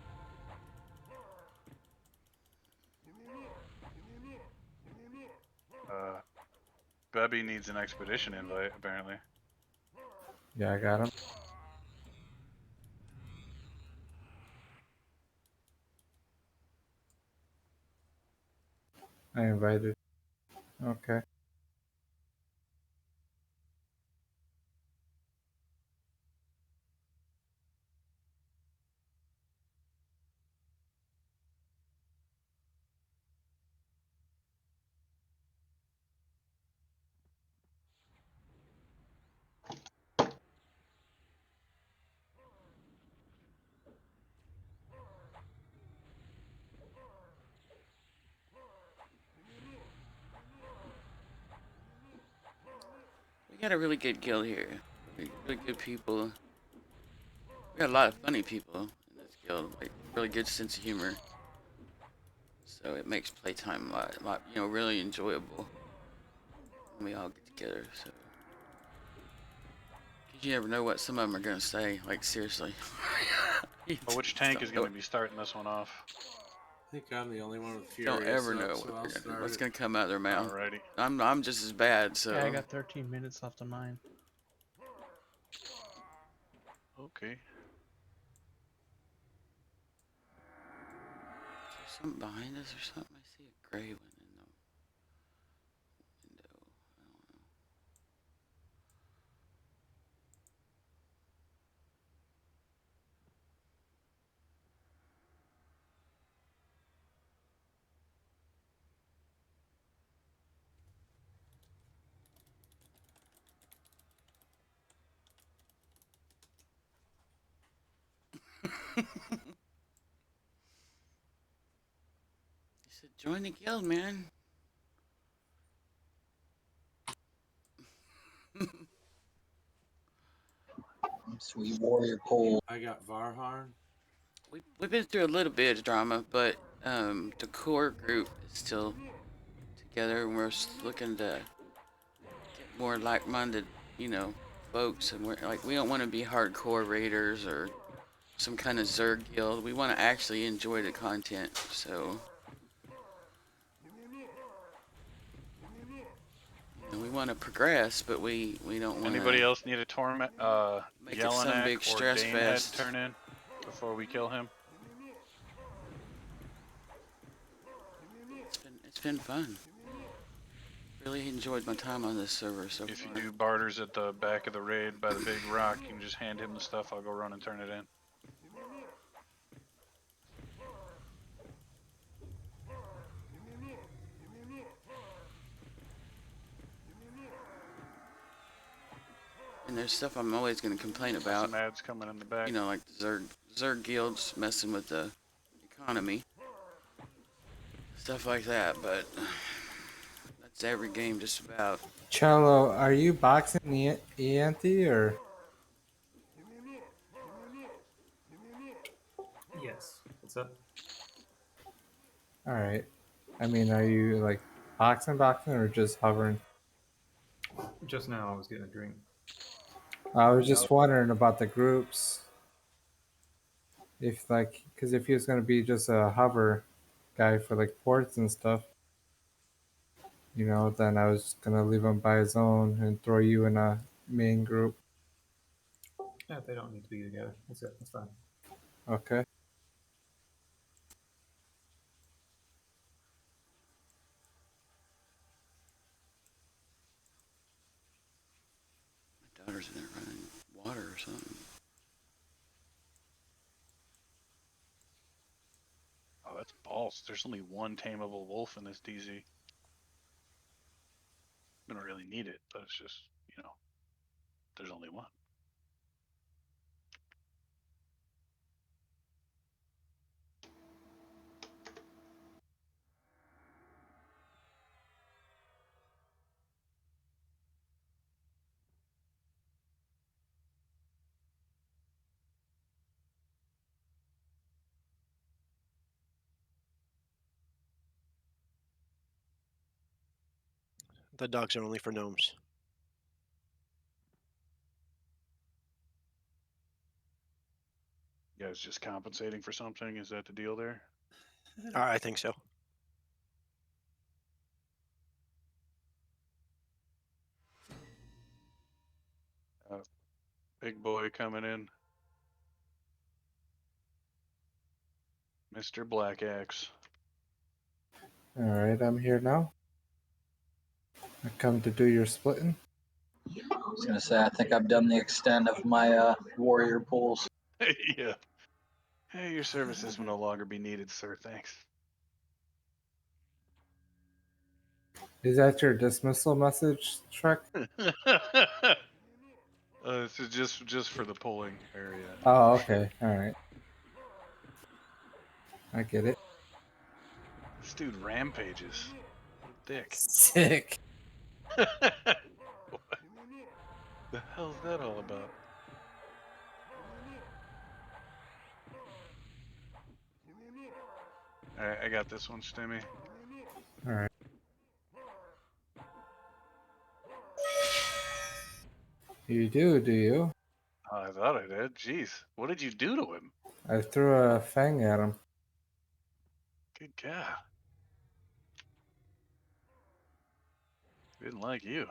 Bebby needs an expedition invite, apparently. Yeah, I got him. I invited. Okay. We got a really good guild here. Really good people. We got a lot of funny people in this guild. Like really good sense of humor. So it makes playtime a lot, really enjoyable when we all get together. So, cause you never know what some of them are gonna say. Like seriously. But which tank is going to be starting this one off? I think I'm the only one with Don't Furious ever know up, so I'll start what's it. gonna come out of their mouth. Alrighty. I'm just as bad. So. Yeah, I got 13 minutes left on mine. Okay. Is there something behind us or something? I see a gray one in the window. I don't know. He said, join the guild, man. Sweet warrior pool. I got Varharn. We've been through a little bit of drama, but the core group is still together, and we're looking to get more like-minded, folks. And we don't want to be hardcore raiders or some kind of Zerg guild. We want to actually enjoy the content. So. We want to progress, but we don't want to. Anybody else need a make it some big Yellonak or stress Danehead fest. turn in before we kill him? It's been fun. Really enjoyed my time on this server so If far. you do barters at the back of the raid by the big rock, you can just hand him the stuff. I'll go run and turn it in. And there's stuff I'm always going to complain about. Some ads coming in the back. Like the Zerg guilds messing with the economy. Stuff like that, but that's every game just about. Cello, are you boxing Eanthi or? Yes. What's up? All right. I mean, are you like boxing or just hovering? Just now I was getting a drink. I was just wondering about the groups. If because if he was gonna be just a hover guy for like ports and stuff, then I was gonna leave him by his own and throw you in a main group. Yeah, they don't need to be together. That's it. That's fine. Okay. My daughter's in there running water or something. Oh, that's balls. There's only one tameable wolf in this DZ. We don't really need it, but it's just, there's only one. The dogs are only for gnomes. You guys just compensating for something? Is that the deal there? I think so. Big boy coming in. Mr. Black Axe. All right, I'm here now. I come to do your splitting. I was gonna say I think I've done the extent of my warrior pools. Yeah. Hey, your services will no longer be needed, sir. Thanks. Is that your dismissal message, Shrek? This is just for the polling area. Oh, okay. All right. I get it. This dude rampages. Dick. Sick. What the hell's that all about? Alright, I got this one, Stimmy. All right. You do you? Oh, I thought I did. Jeez. What did you do to him? I threw a fang at him. Good God. Didn't like you.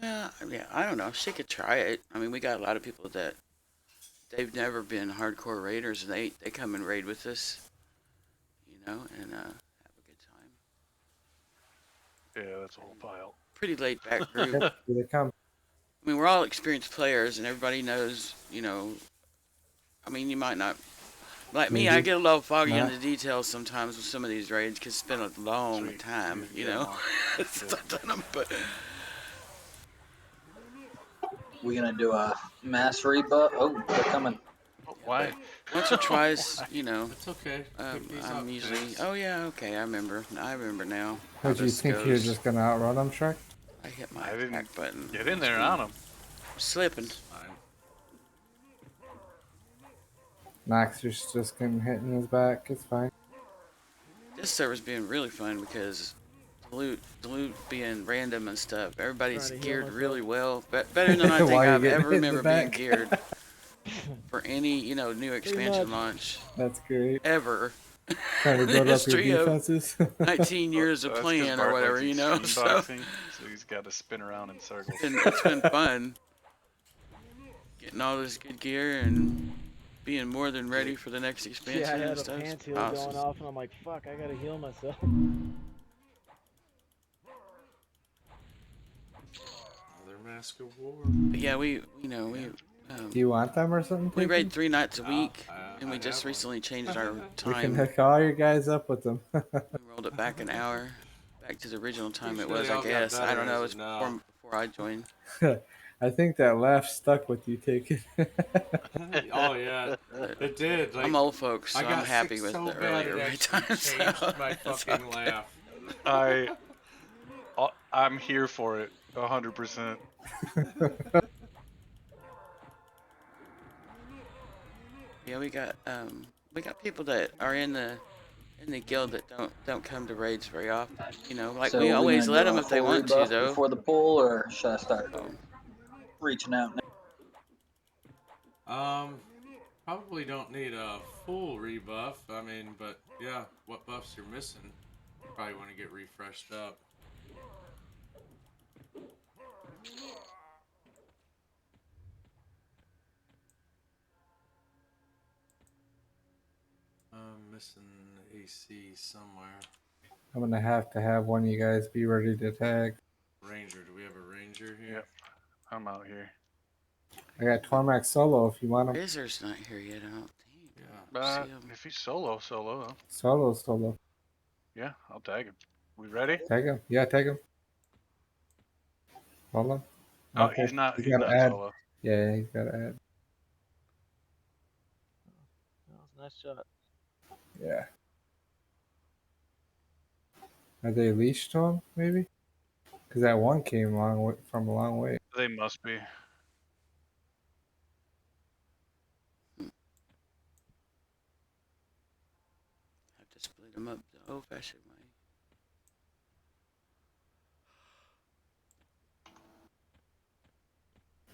Well, yeah, I don't know. She could try it. I mean, we got a lot of people that they've never been hardcore raiders, and they come and raid with us, you know, and have a good time. Yeah, that's a whole pile. Pretty laid back group. Yep, here they come. I mean, we're all experienced players, and everybody knows, you know. I mean, you might not. Like me, I Maybe. get a little foggy Nah. on the details sometimes with some of these raids because it's been a long Sweet. time, you Yeah, know. no. Since I've done them, but We gonna do a mass rebuff? Oh, they're coming. Oh, why? once or twice, you know, It's okay. Pick these I'm up, usually. James. Oh yeah, okay, I remember now. How What, do you this think goes. you're just gonna outrun them, Shrek? I hit my I didn't attack button. get in there on him. Slipping. Fine. Max, you're just getting hit in his back. It's fine. This server's being really fun because the loot being random and stuff. Everybody's Trying to heal geared myself. really well, better than I think While you're I've getting ever hit in the remember being back. geared for any, you know, new expansion much. launch That's great. ever. Trying to In the build up your history of defenses. 19 years of That's 'cause playing or Bart whatever, likes you know. extreme So boxing, so he's got to spin around in circles. it's been fun getting all this good gear and being more than ready for the next expansion Yeah, I had and a stuff. It's pants heal awesome. going off, and I'm like, fuck, I gotta heal myself. Another Mask of War. But yeah, we Do you want them or something? we Taken? raid 3 nights a No, week, I and we just have one. recently changed our We time. can hook all your guys up with them. We rolled it back an hour, back to the original time it Pretty sure was. they I all got guess I better don't know. as It's of now. before I joined. I think that laugh stuck with you, Taken. Oh yeah, it did. Like, I'm old folks, so I got I'm happy sick with so the bad earlier it raid actually times. changed so my it's fucking okay. laugh. I'm here for it, 100%. Yeah, we got people that are in the guild that don't come to raids very often. You know, like So we are always gonna let do them a if they full want to, rebuff though. before the pool, or should I start So, reaching out now? Probably don't need a full rebuff. I mean, but yeah, what buffs you're missing? Probably want to get refreshed up. I'm missing AC somewhere. I'm gonna have to have one of you guys be ready to tag. Ranger, do we have a ranger here? Yep, I'm out here. I got Tormax solo if you want him. Razor's not here yet, I don't think. Yeah. See him. If he's solo, though. Solo. Yeah, I'll tag him. We ready? Tag him. Yeah, tag him. Hold on. Oh, Okay. he's not gotta add. solo. Yeah, he's gotta add. That was a nice shot. Yeah. Are they leashed to him, maybe? Because that one came from a long way. They must be. Have to split them up the old-fashioned way.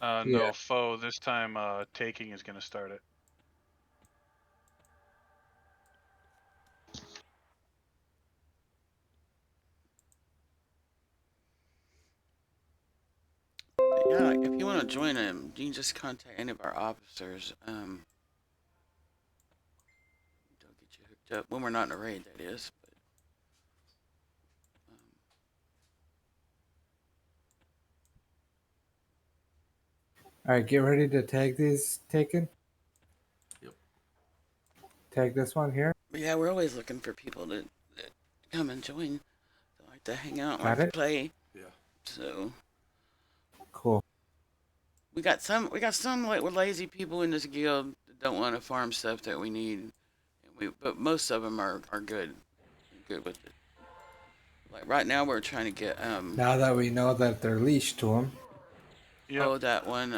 Yeah. No, foe. This time, taking is going to start it. if you want to join them, you can just contact any of our officers. They'll get you hooked up when we're not in a raid, that is. But, All right, get ready to tag these taken. Yep. Tag this one here. but yeah, we're always looking for people that come and join. They like to hang out, Got like to it? play. Yeah. So Cool. we got some like lazy people in this guild that don't want to farm stuff that we need. But most of them are good with it. Like right now, we're trying to get Now that we know that they're leashed to them. Yep. oh, that one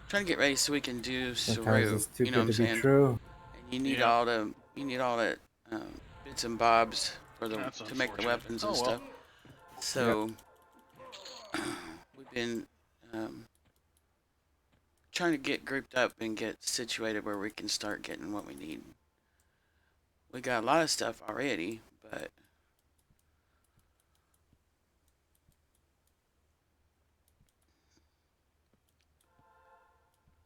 trying to get ready so we can do Sometimes Saru. it's too You know what I'm good to be saying? true. And you need Yeah. all that bits and bobs for That's to make the unfortunate. weapons and Oh, well. stuff. So we've been trying to get grouped up and get situated where we can start getting what we need. We got a lot of stuff already, but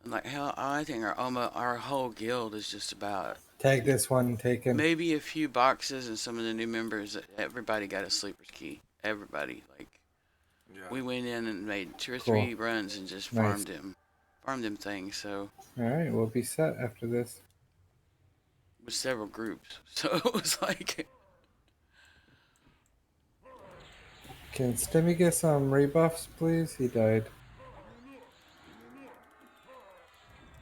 like hell, I think our whole guild is just about Tag this one taken. maybe a few boxes and some of the new members. Everybody got a sleeper's key. Everybody, like, Yeah. we went in and made 2 or Cool. 3 runs and just Nice. farmed them things. So All right, we'll be set after this. with several groups, so it was like Can Stimmy get some rebuffs, please? He died.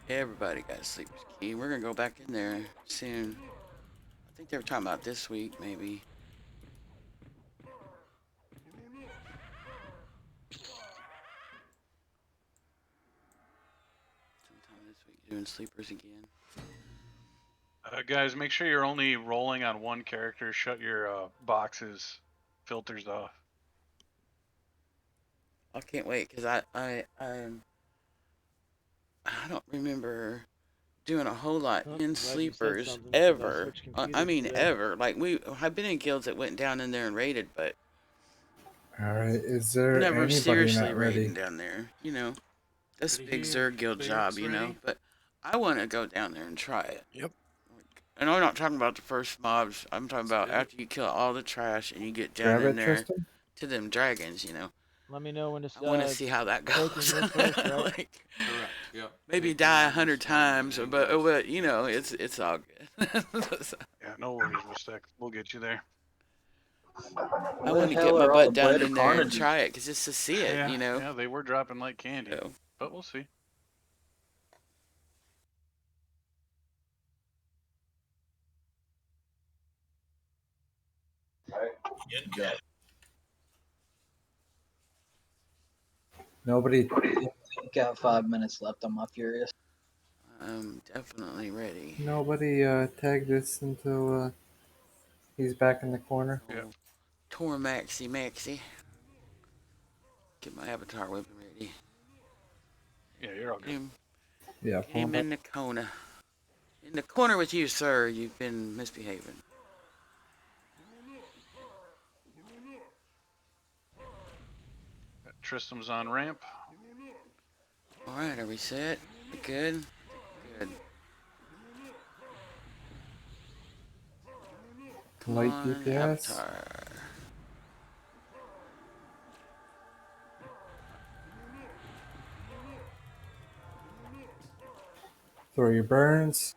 everybody got a sleeper's key. We're gonna go back in there soon. I think they were talking about this week, maybe. Sometime this week, doing sleepers again. Guys, make sure you're only rolling on one character. Shut your boxes filters off. I can't wait because I don't remember doing a whole lot Oh, in glad you said sleepers something, 'cause I ever. switched I computers mean today. ever. Like I've been in guilds that went down in there and raided, but All right, is there never anybody seriously not ready? raiding down there. You know, that's Ready big here. Zerg guild Big's job. You know, ready. but I want to go down there and try it. Yep. And I'm not talking about the first mobs. I'm talking about Let's do it. after you kill all the trash and you get down Grab in it, there Tristan. to them dragons. You know, Let me know when it's I want to see how that taking goes. your first, right? Like, Correct. Yep. maybe Taking die is 100 fine, times, everything but goes. you know, it's all good. Yeah, no worries, Respect. We'll get you there. I Where want the to get hell my are all the butt down Blade of in there and Carnages? try it, cause just to see it, Yeah, you know. yeah, they were dropping like candy, So, but we'll see. Nobody. Got 5 minutes left on my Furious. I'm definitely ready. Nobody tag this until he's back in the corner. Yeah. Oh, tormaxy maxy. Get my avatar weapon ready. Yeah, you're all Get good. him, Yeah, get him in the corner. In the corner with you, sir. You've been misbehaving. Tristram's on ramp. All right, are we set? We good? Good. Come Light on, DPS. avatar. Throw your burns.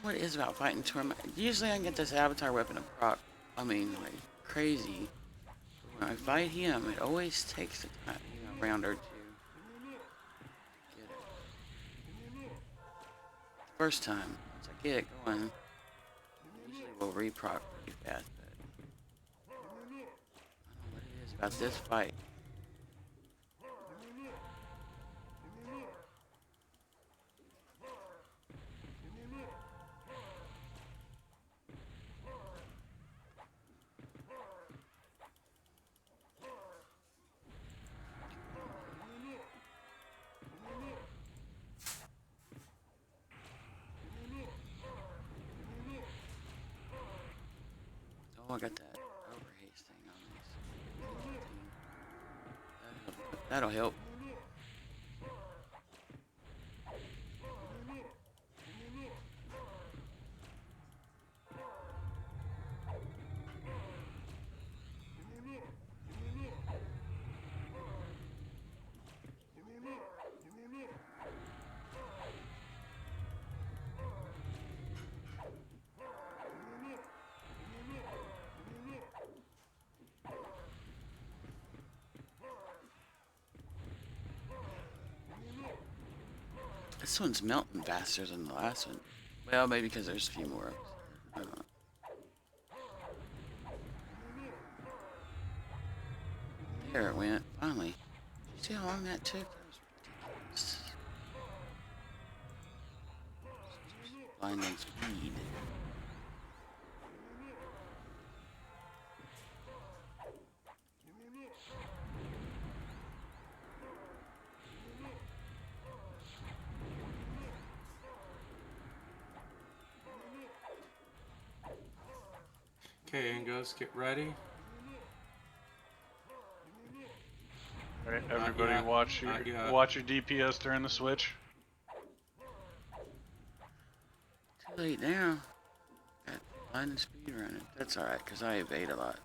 What it is about fighting Tormax? Usually I can get this avatar weapon to proc. I mean, like, crazy. When I fight him, it always takes a round or two to get it. First time, once I get it going, usually we'll reproc pretty fast, but I don't know what it is about this fight. Oh, I got that. biggest thing on this. That'll help. This one's melting faster than the last one. Well, maybe because there's a few more of us. I don't know. There it went, finally. Did you see how long that took? That was ridiculous. Blinding speed. Okay, Angos, get ready. All right, everybody, yet, watch not your yet. watch your DPS during the switch. Too late now. Got blinding speed running. That's alright, because I evade a lot.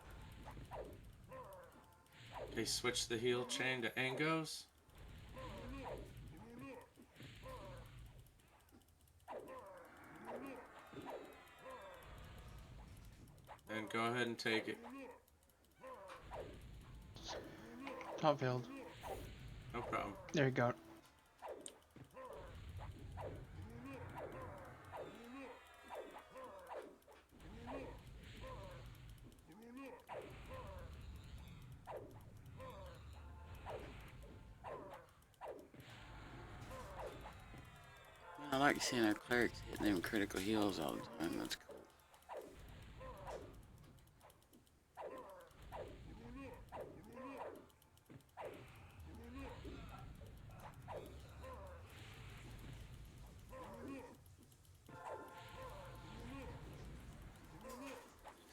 Okay, switch the heal chain to Angos. And go ahead and take it. Top failed. No problem. There you go. I like seeing our clerics hitting them critical heals all the time. That's cool.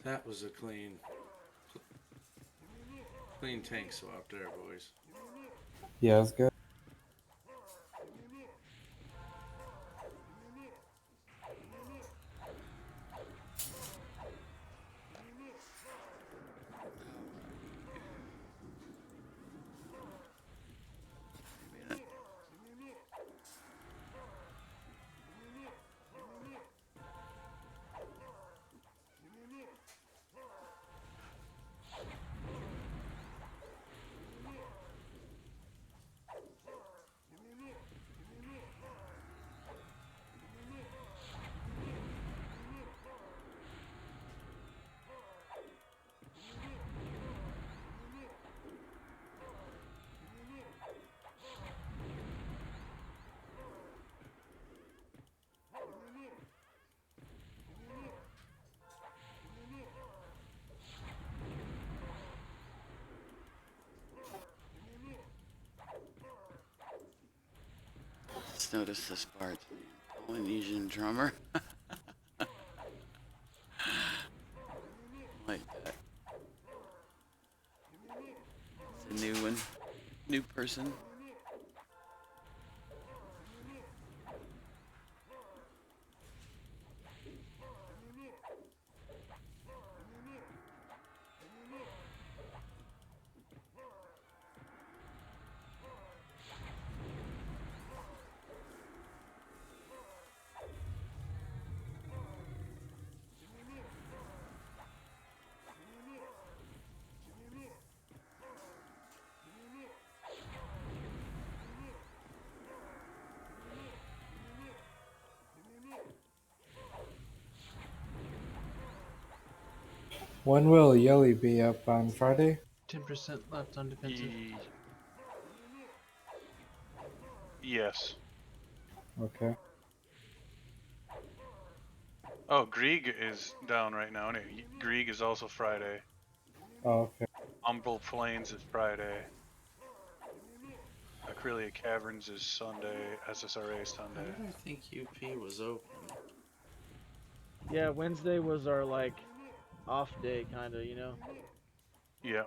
That was a clean tank swap there, boys. Yeah, it's good. Just noticed this part. Polynesian drummer. Like that. It's a new one. New person. When will Yelly be up on Friday? 10% left on defensive. Yes. Okay. Oh, Grieg is down right now. Grieg is also Friday. Oh, okay. Umbral Plains is Friday. Acrylia Caverns is Sunday. SSRA Sunday. Why did I think UP was open? Yeah, Wednesday was our like off day, kind of, you know. Yeah.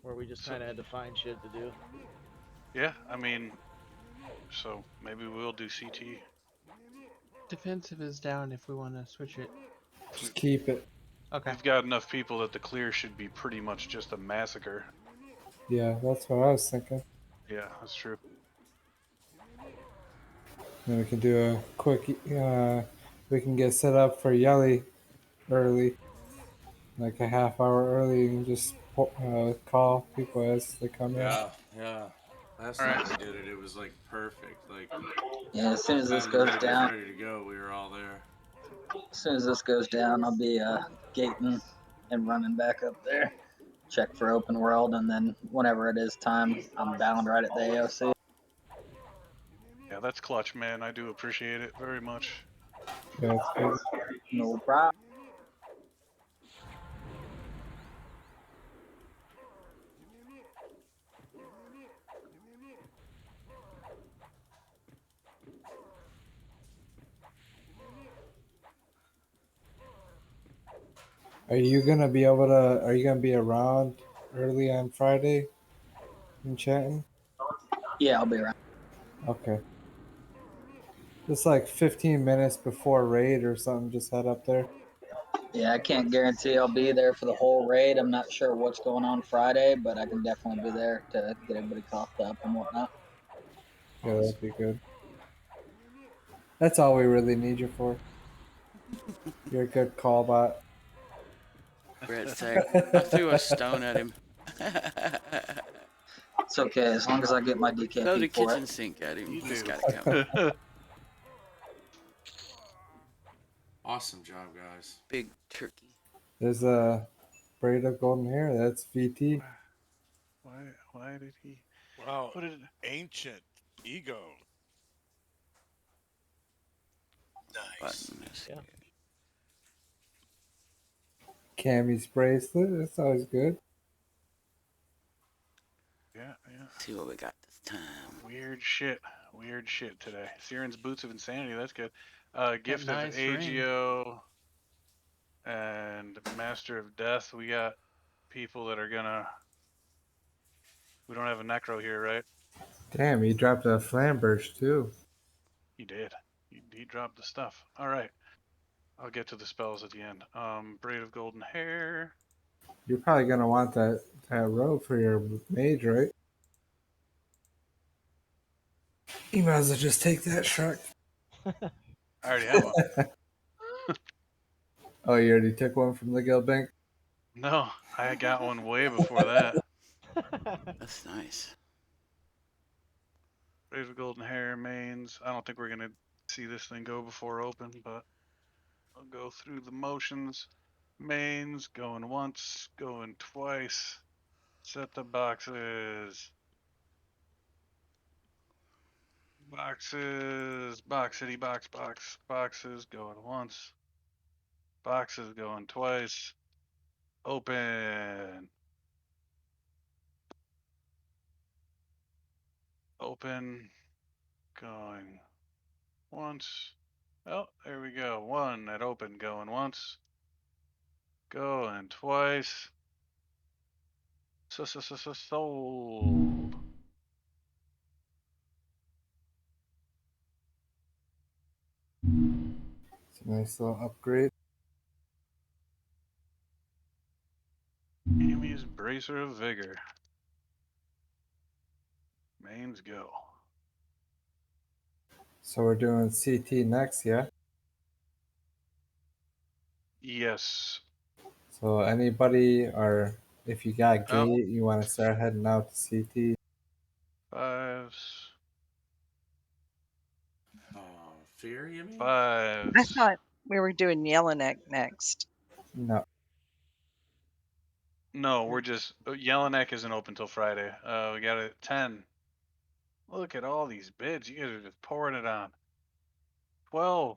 where we just So- kind of had to find shit to do. Yeah, I mean, so maybe we'll do CT. Defensive is down if we want to switch it. Just keep it. Okay. We've got enough people that the clear should be pretty much just a massacre. Yeah, that's what I was thinking. Yeah, that's true. Then we can do a quick. We can get set up for Yelly early, like a half hour early, and just call people as they come in. Yeah. Last All time right. we did it, it was like perfect. Like, Yeah, as soon as this time goes everybody was down, ready to go, we were all there. as soon as this goes down, I'll be gating and running back up there. Check for open world, and then whenever it is time, I'm bound right at the AOC. Yeah, that's clutch, man. I do appreciate it very much. Yeah, it's good. No problem. Are you gonna be able to? Are you gonna be around early on Friday in chatting? Yeah, I'll be around. Okay. Just like 15 minutes before raid or something. Just head up there. Yeah, I can't guarantee I'll be there for the whole raid. I'm not sure what's going on Friday, but I can definitely be there to get everybody coughed up and whatnot. Yeah, that'd be good. That's all we really need you for. You're a good call bot. Brett said, I threw a stone at him. It's okay as long as I get my Throw the DKP for kitchen it. sink at him. You He's do. got it coming. Awesome job, guys. Big turkey. There's a braid of golden hair. That's VT. Why did he? Wow, What did? ancient ego. Button is Yeah. Cammy's bracelet. That's always good. Yeah. see what we got this time. Weird shit today. Siren's Boots of Insanity. That's good. Gift nice of Agio and Master of Death. We got people that are gonna. We don't have a necro here, right? Damn, he dropped a flamberge too. He did. He dropped the stuff. All right. I'll get to the spells at the end. Braid of Golden Hair. You're probably gonna want that robe for your mage, right? You might as well just take that, Shark. I already have one. Oh, you already took one from the guild bank? No, I got one way before that. That's nice. Braid of Golden Hair, mains. I don't think we're gonna see this thing go before open, but I'll go through the motions. Mains, going once, going twice. Set the boxes. Boxes, box city, boxes, going once. Boxes going twice. Open. Open. Going once. Oh, there we go. One at open going once. Going twice. Sold. It's a nice little upgrade. Amy's Bracer of Vigor. Mains go. So we're doing CT next, yeah? Yes. So anybody, or if you got Oh. gate, you want to start heading out to CT. Fives. Fear, you mean? I Fives. thought we were doing Yellowneck next. No. No, we're just Yellowneck isn't open till Friday. We got it at 10. Look at all these bids. You guys are just pouring it on. 12.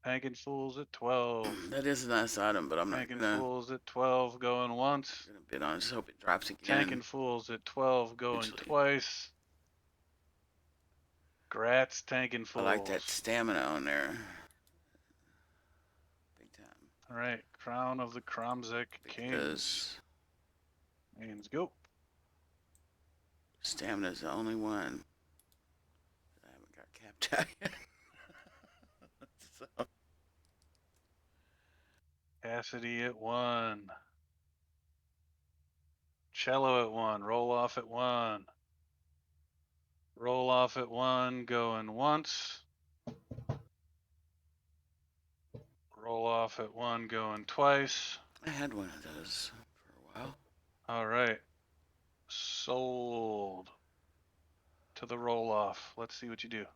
Tanking Fools at 12. That is a nice item, but I'm not Tanking gonna Fools at 12 going once. bid on. Just hope it drops again. Tanking Fools at 12 going Eventually. twice. Grats Tanking Fools. I like that stamina on there. Big time. All right. Crown of the Kromzek Kings. Because Names go. stamina is the only one that I haven't got capped out yet. So, Cassidy at 1. Cello at 1. Roll off at 1. Roll off at 1. Going once. Roll off at 1. Going twice. I had one of those for a while. All right. Sold to the roll off. Let's see what you do.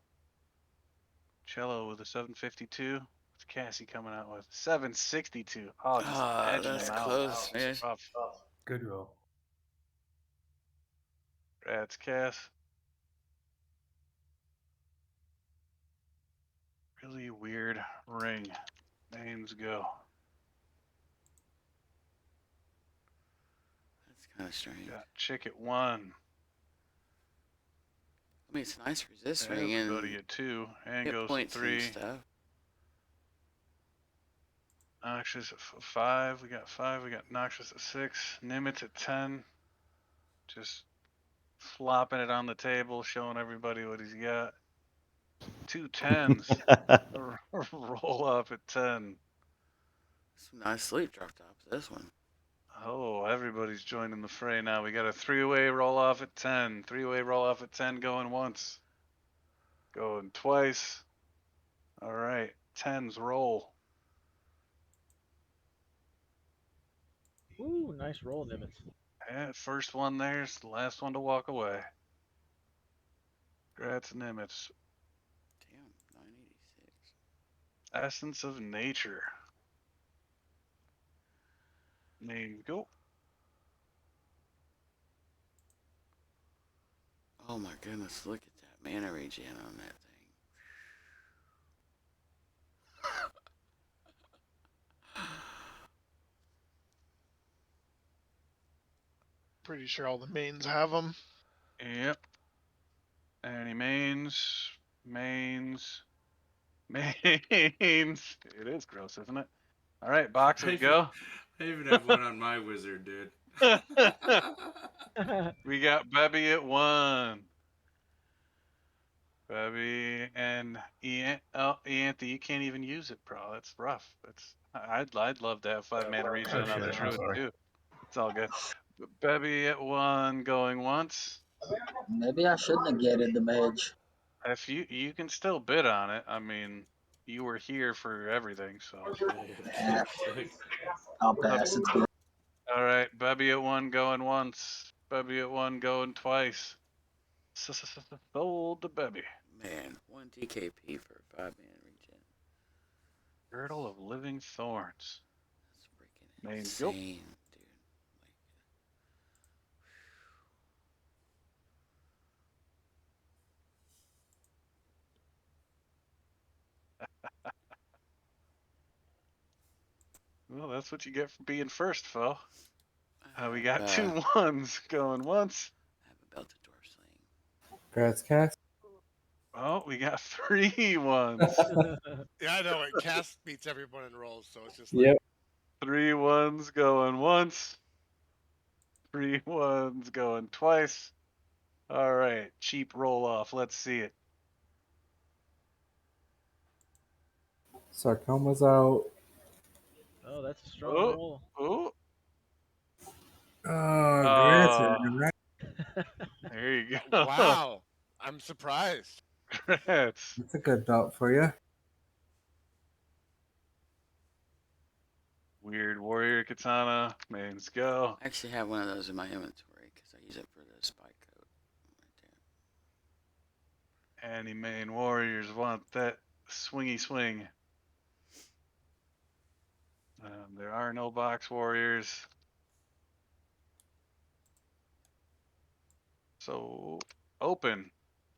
Cello with a 752. What's Cassie coming out with? 762. Oh, just edging That's him out. close, man. Rough. Good roll. Congrats, Cass. Really weird ring. Names go. That's kind of strange. Got chick at 1. I mean, it's a nice resist ring Everybody and at 2. And hit goes to points 3. and stuff. Noxious at 5. We got 5. We got Noxious at 6. Nimitz at 10. Just flopping it on the table, showing everybody what he's got. 2 10s. Roll up at 10. Some nice sleep dropped off this one. Oh, everybody's joining the fray now. We got a 3-way roll off at 10. 3-way roll off at 10 going once. Going twice. All right. 10s roll. Ooh, nice roll, Nimitz. Yeah, first one there's the last one to walk away. Congrats, Nimitz. Damn, 986. Essence of Nature. Name go. Oh my goodness, look at that mana regen on that thing. Pretty sure all the mains have them. Yep. Any mains? Mains. Mains. It is gross, isn't it? All right, boxes go. I even have one on my wizard, dude. We got Bebby at 1. Bebby and Ianthe, you can't even use it, bro. That's rough. I'd love to have 5 mana regen on the shit, I'm druid sorry. too. It's all good. Bebby at 1 going once. Maybe I should negated the mage. If you can still bid on it. I mean, you were here for everything, so. Yeah, I'll pass. It's good. All right, Bebby at 1 going once. Bebby at 1 going twice. Sold to Bebby. Man, 1 TKP for 5 mana regen. Girdle of Living Thorns. That's freaking Names go. insane, dude. Well, that's what you get for being first, Phil. We I got have, 2 1s going once. I have a belted dwarf sling. Congrats, Cass. Oh, we got 3 1s. Yeah, I know. Cass beats everyone in rolls, so it's just like. Yep. 3 1s going once. 3 1s going twice. All right, cheap roll off. Let's see it. Sarcoma's out. Oh, that's a strong Oh, roll. oh. Oh, congrats. Right. There you go. Wow, I'm surprised. Congrats. That's a good belt for you. Weird Warrior Katana. Mains go. I actually have one of those in my inventory because I use it for the spike coat right there. Any main warriors want that swingy swing. There are no box warriors. So, open.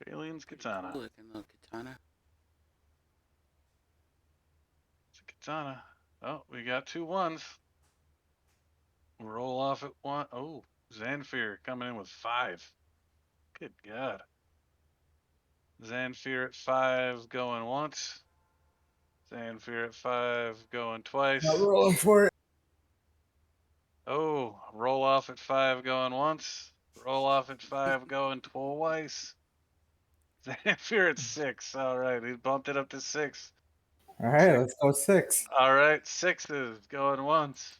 Alien's Katana. Cool looking little katana. It's a katana. Oh, we got 2 1s. Roll off at 1. Oh, Zanfir coming in with 5. Good God. Zanfir at 5 going once. Zanfir at 5 going twice. Not rolling for it. Oh, roll off at 5 going once. Roll off at 5 going twice. Fear at 6. All right, he bumped it up to 6. All right, Six. let's go 6. All right, 6s going once.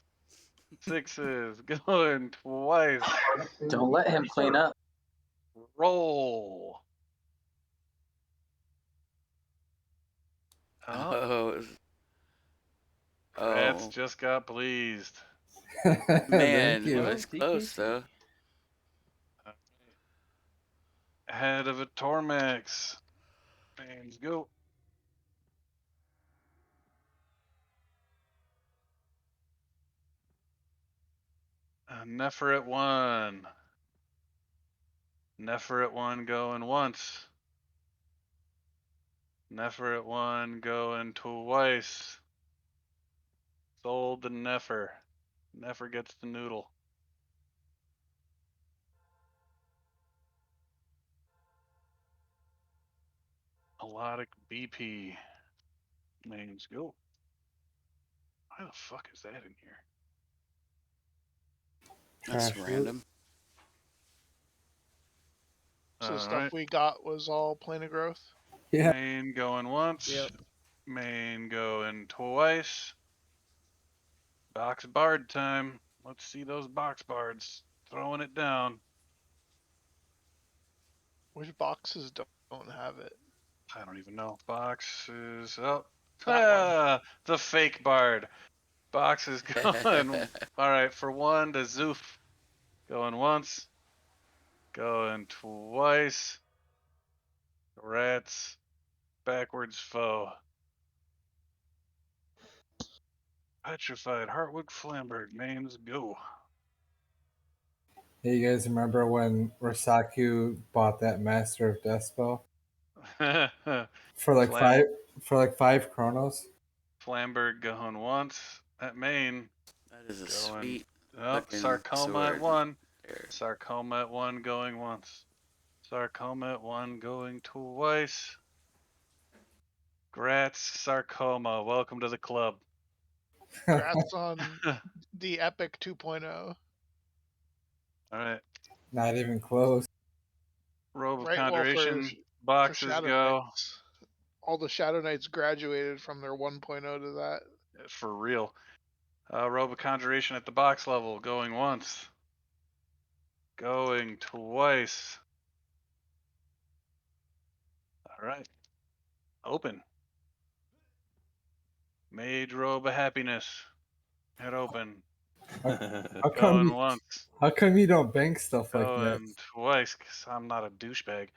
6s going twice. Don't let him clean up. Roll. Oh, Rats oh just got pleased. man, Thank it you. was close though. Head of a tormax. Fans go. Nefer at 1. Nefer at 1 going once. Nefer at 1 going twice. Sold the Nefer. Nefer gets the noodle. Melodic BP. Names go. Why the fuck is that in here? That's Trash root. random. So the All stuff right. we got was all plane of growth. Yeah. Main going once. Yep. Main going twice. Box bard time. Let's see those box bards. Throwing it down. Which boxes don't have it? I don't even know. Boxes up. That one. The fake bard. Boxes going. All right, for 1 to Zoof. Going once. Going twice. Rats. Backwards foe. Petrified Heartwood Flamberg. Names go. Hey, you guys remember when Rasaku bought that Master of Death spell for like Flam- 5 chronos? Flamberg going once. At main. That is a Going. sweet Oh, looking Sarcoma at sword. 1. There. Sarcoma at 1 going once. Sarcoma at 1 going twice. Grats Sarcoma. Welcome to the club. Congrats on the Epic 2.0. All right. Not even close. Robe of Right, well, Conjuration. for Boxes Shadow go. Knights, all the Shadow Knights graduated from their 1.0 to that. For real. Robe of Conjuration at the box level. Going once. Going twice. All right. Open. Mage Robe of Happiness. Head open. How Going come once. How come you don't bank stuff like that? Going twice, because I'm not a douchebag.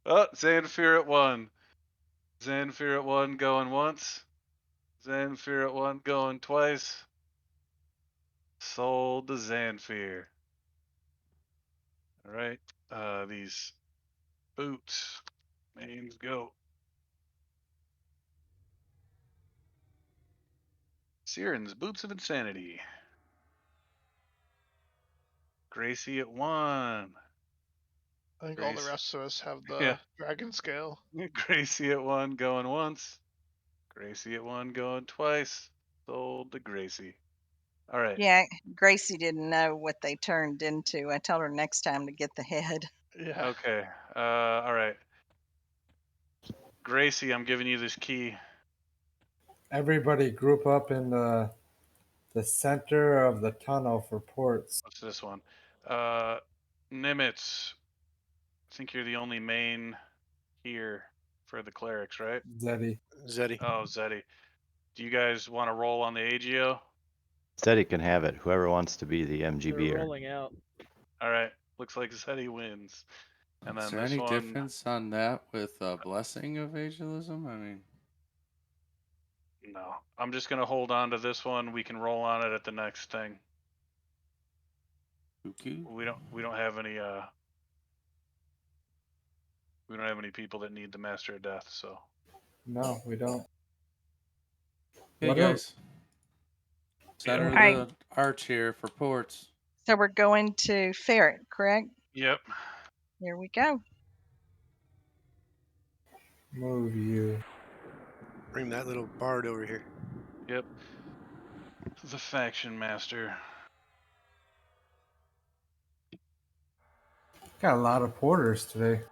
Oh, Xanfear at 1. Xanfear at 1 going once. Xanfear at 1 going twice. Sold the Xanfear. All right. These boots. Mains go. Siren's Boots of Insanity. Gracie at 1. I think all the rest of us have the Yeah. Dragon Scale. Gracie at 1 going once. Gracie at 1 going twice. Sold to Gracie. All right. Yeah, Gracie didn't know what they turned into. I told her next time to get the head. Yeah. Okay. All right. Gracie, I'm giving you this key. Everybody group up in the center of the tunnel for ports. What's this one? Nimitz. I think you're the only main here for the clerics, right? Zeddy. Zeddy. Oh, Zeddy. Do you guys want to roll on the AGO? Zeddy can have it. Whoever wants to be the They're MGBer. rolling out. All right. Looks like Zeddy wins. And Is then there this any one. difference on that with Blessing of Ageism? I mean, No. I'm just gonna hold on to this one. We can roll on it at the next thing. cuckoo. We don't have any we don't have any people that need the Master of Death, so No, we don't. Hey What are- guys, center of Alright. the arch here for ports. So we're going to Ferret, correct? Yep. Here we go. Move you. Bring that little bard over here. Yep. The faction master. Got a lot of porters today.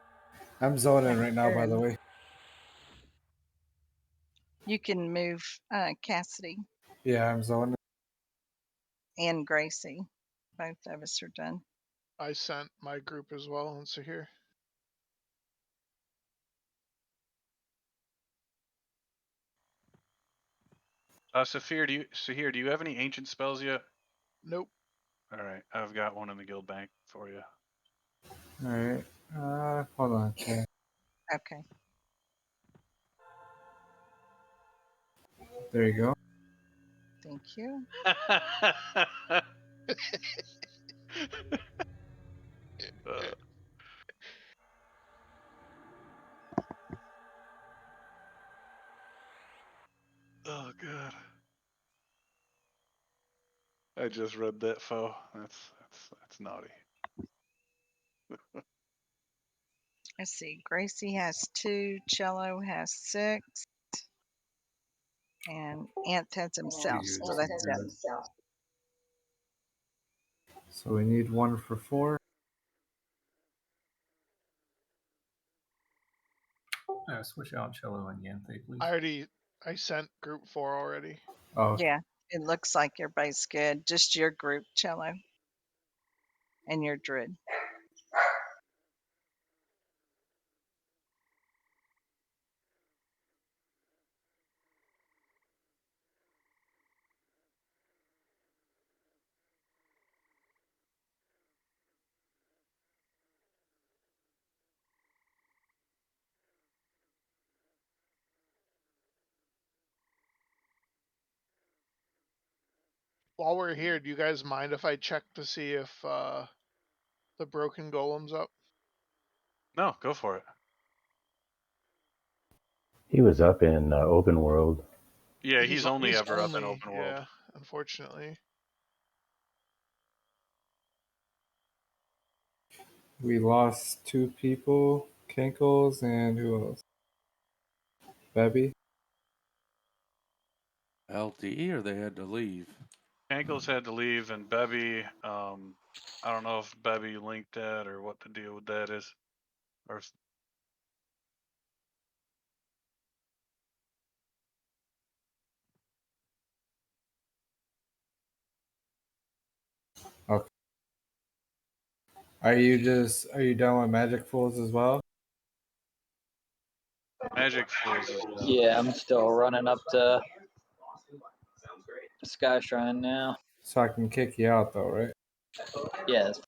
I'm zoning right now, by the way. You can move Cassidy Yeah, I'm zoning. and Gracie. Both of us are done. I sent my group as well. Let's see here. Saphir, do you have any ancient spells yet? Nope. All right, I've got one in the guild bank for you. All right. Hold on. Okay. Okay. There you go. Thank you. Oh god. I just read that foe. That's naughty. Let's see. Gracie has 2. Cello has 6. And Ant has himself. So that's it. So we need 1 for 4. Switch out cello and Yanthe, please. I sent group 4 already. Oh. Yeah. It looks like everybody's good. Just your group, Cello. And your Druid. While we're here, do you guys mind if I check to see if the broken golem's up? No, go for it. He was up in open world. Yeah, he's only ever up in only, open world. Yeah, unfortunately. We lost 2 people. Kinkles and who else? Bebby. LD or they had to leave? Ankles had to leave, and Bebby, I don't know if Bebby linked that or what the deal with that is. Or if... Okay. Are you done with Magic Fools as well? Magic Fools is done. Yeah, I'm still running up to Sky Shrine now. So I can kick you out though, right? Yes.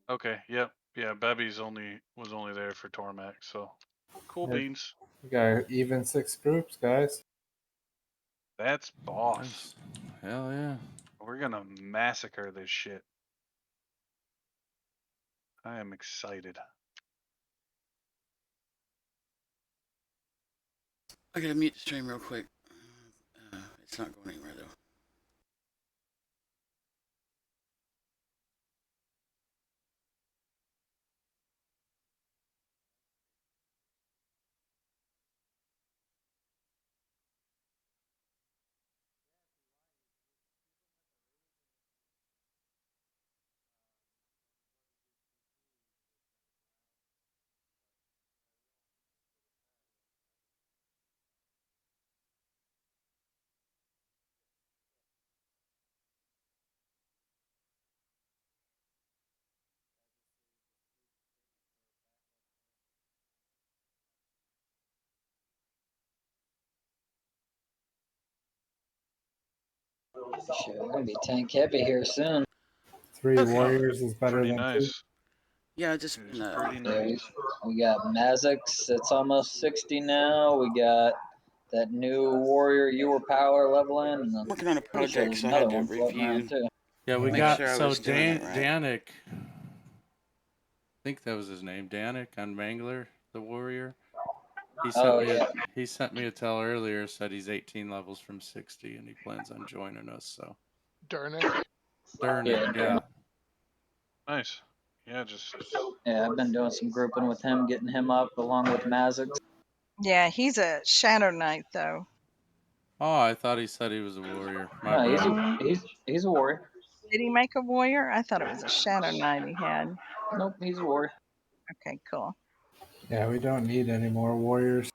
Okay, yep. Yeah, Bebby's was only there for tormax, so cool Yeah. beans. We got even 6 groups, guys. That's boss. Nice. Hell yeah. We're gonna massacre this shit. I am excited. I gotta mute the stream real quick. It's not going anywhere though. Shit, we're gonna be tank heavy here soon. 3 Okay. warriors is better Pretty than nice. Yeah, just It's pretty Yeah, nice. we got Mazix, it's almost 60 now. We got that new warrior you were power leveling. And I'm working on a pretty sure project, there's so I another had to one floating review. around too. Yeah, we Make got sure I so was doing it right. Danik. I think that was his name, Danik on Mangler, the warrior. He sent me a tell earlier, said he's 18 levels from 60 and he plans on joining us, so. Durnick. Durnick, yeah. Nice. Yeah, just Yeah, I've been doing some grouping with him, getting him up along with Mazix. Yeah, he's a Shadow Knight though. Oh, I thought he said he was a warrior. My No, bad. he's a warrior. Did he make a warrior? I thought it was a Shadow Knight he had. Nope, he's a warrior. Okay, cool. Yeah, we don't need any more warriors.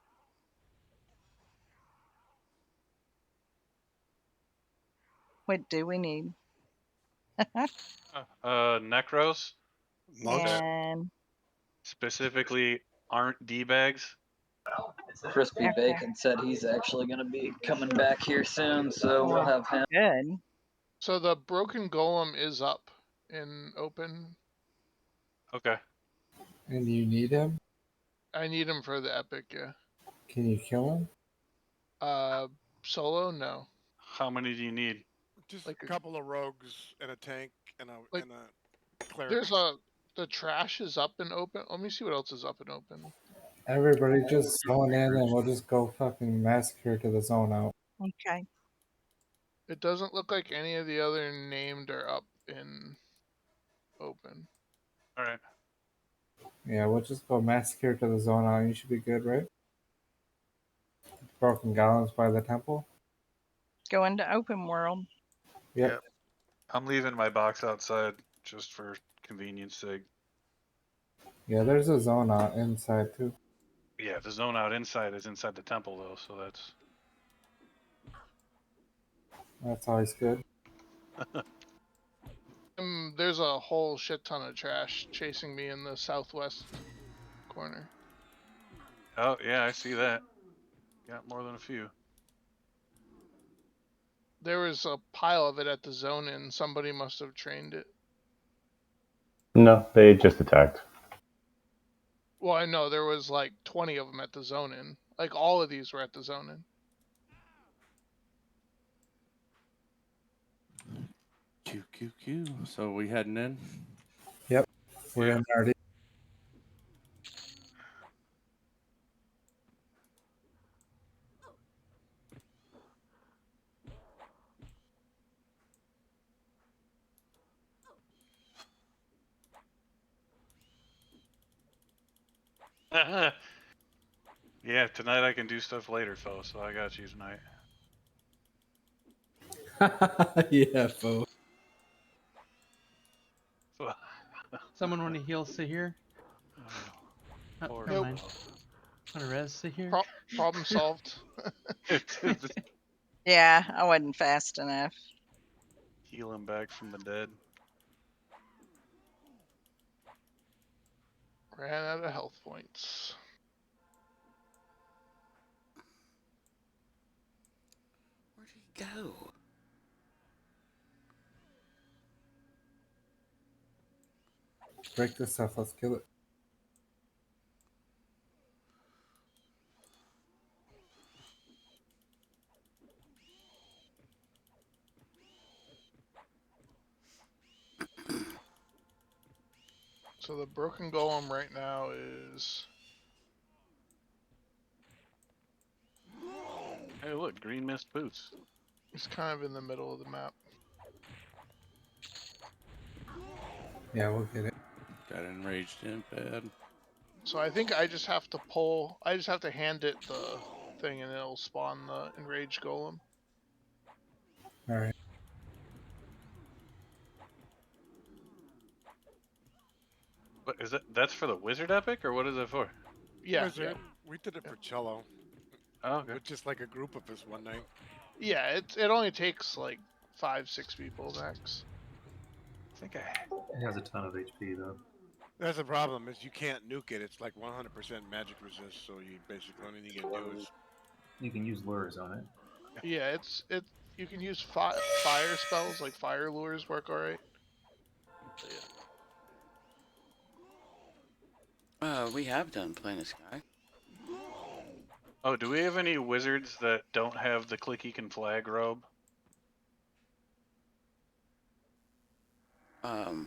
What do we need? Necros Monks. that And specifically aren't D-bags. Crispy okay. Bacon said he's actually going to be coming back here soon, so we'll have him. Good. So the broken golem is up in open. Okay. And you need him? I need him for the epic, yeah. Can you kill him? Solo, no. How many do you need? Just Like a couple of rogues and a tank and Like, a cleric. There's the trash is up and open. Let me see what else is up and open. Everybody just zone in and we'll just go fucking massacre to the zone out. Okay. It doesn't look like any of the other named are up in open. All right. Yeah, we'll just go massacre to the zone out. You should be good, right? Broken Golems by the temple? Go into open world. Yep. I'm leaving my box outside just for convenience sake. Yeah, there's a zone out inside too. Yeah, the zone out inside is inside the temple though, so That's always good. There's a whole shit ton of trash chasing me in the southwest corner. Oh yeah, I see that. Got more than a few. There was a pile of it at the zone in. Somebody must have trained it. No, they just attacked. Well, I know there was like 20 of them at the zone in. Like all of these were at the zone in. Q. So we heading in? Yep. We're in already. Yeah, tonight I can do stuff later, fellas, so I got you tonight. Yeah, fool. Someone want to heal Sahir? Poor Never Nope. mind. Want to res Sahir? Problem solved. Yeah, I wasn't fast enough. Heal him back from the dead. Ran out of health points. Where'd he go? Break this stuff. Let's kill it. So the broken golem right now is... Hey, look, green mist boots. It's kind of in the middle of the map. Yeah, we'll get it. Got enraged in bad. So I think I just have to pull... I just have to hand it the thing and it'll spawn the enraged golem. Alright. What is that? That's for the wizard epic, or what is it for? Yeah. Wizard. Yeah. We did it for cello. Oh, okay. With just like a group of us one night. Yeah, it only takes like 5-6 people max. I think It has a ton of HP though. That's the problem is you can't nuke it. It's like 100% magic resist. So you basically only you can do is You can use lures on it. Yeah, you can use fire spells like fire lures work alright. Yeah. We have done Plain of Sky. Oh, do we have any wizards that don't have the clicky can flag robe? Oh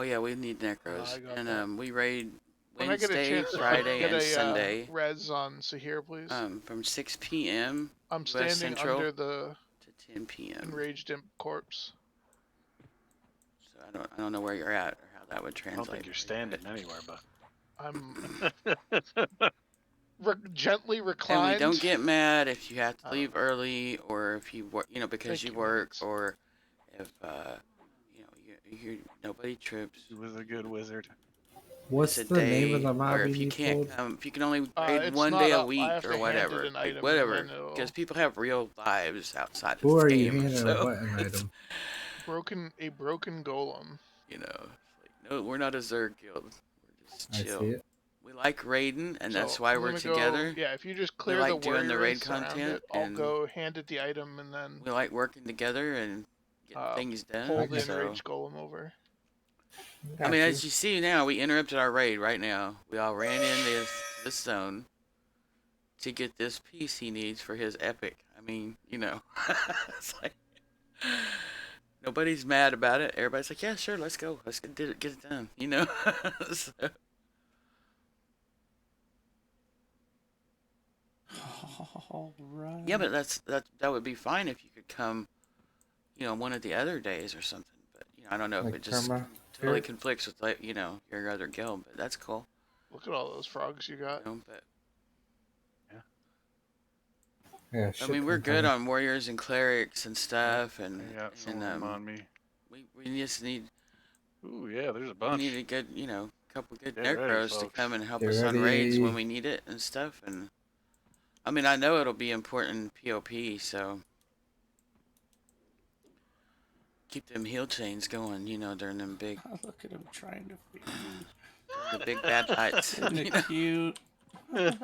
yeah, we need necros, I got and that. we raid When I get a Wednesday, chance, Friday, get and a Sunday. res on Sahir, please. From 6 p.m. I'm US standing Central under the to 10 p.m. enraged imp corpse. So I don't know where you're at or how that would I translate. don't think you're standing anywhere, but I'm gently And reclined. we don't get mad if you have to leave early, or if you work, because Thank you you, work, Max. or if you nobody trips. He was a good wizard. What's It's a the name of day, the or mob you if you need can't pulled? come, if you can only grade It's one not day a up. I week have or to hand whatever, it an like item, whatever, and then it'll... because people have real lives outside of Who this are you game, handing so what an it's, item? A broken golem. it's like, no, we're not a Zerg guild. We're just I chill. see it. We like raiding, and that's So why I'm we're gonna together. go. Yeah, if you just We clear the like doing the warrior raid wraiths around content, it, I'll and go hand it the item, and then we like working together and getting things pull done. the So, enraged golem over. I mean, as you see now, we interrupted our raid right now. We all ran in this zone to get this piece he needs for his epic. I mean, it's like nobody's mad about it. Everybody's like, yeah, sure, let's go. Let's get it done. So, All right. yeah, but that would be fine if you could come, one of the other days or something. But I don't know if Like it just Terma totally Spirit? conflicts with your other guild. But that's cool. Look at all those frogs you got. But Yeah, I mean, we're good on warriors and clerics and stuff, and I got some of them on me. we just need. Ooh, yeah, there's a We bunch. need a good, couple good Get ready, necros to folks. come and help Get us on raids ready. when we need it and stuff. And I mean, I know it'll be important in POP, so keep them heal chains going, during them big, Look at him trying to feed me. the big bad fights. Isn't it cute? So.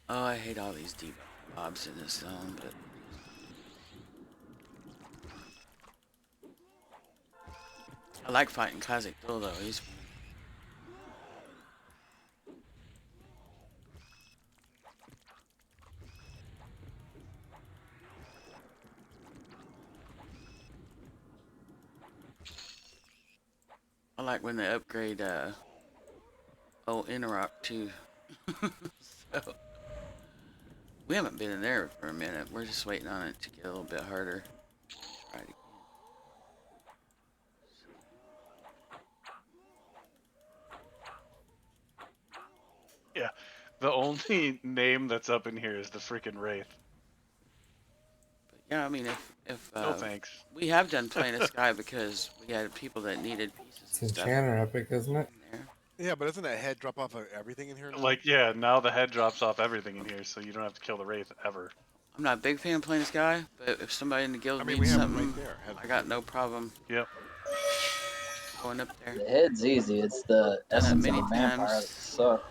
Oh, I hate all these debuff mobs in this zone, but I like fighting Classic Thule though. He's I like when they upgrade old Interrock too. So we haven't been in there for a minute. We're just waiting on it to get a little bit harder. Try it again. Yeah, the only name that's up in here is the freaking Wraith. But yeah, I mean, if No thanks. we have done Plane of Sky because we had people that needed pieces It's and stuff Enchanter Epic, isn't it? in there. Yeah, but doesn't that head drop off of everything in here now? Like, yeah, now the head drops off everything in here, so you don't have to kill the Wraith ever. I'm not a big fan of Plane of Sky, but if somebody in the guild I mean, needs we have it something, right there. I got no problem Yep. going up there. The head's easy. It's the Done it essence of many the vampire that times. sucks.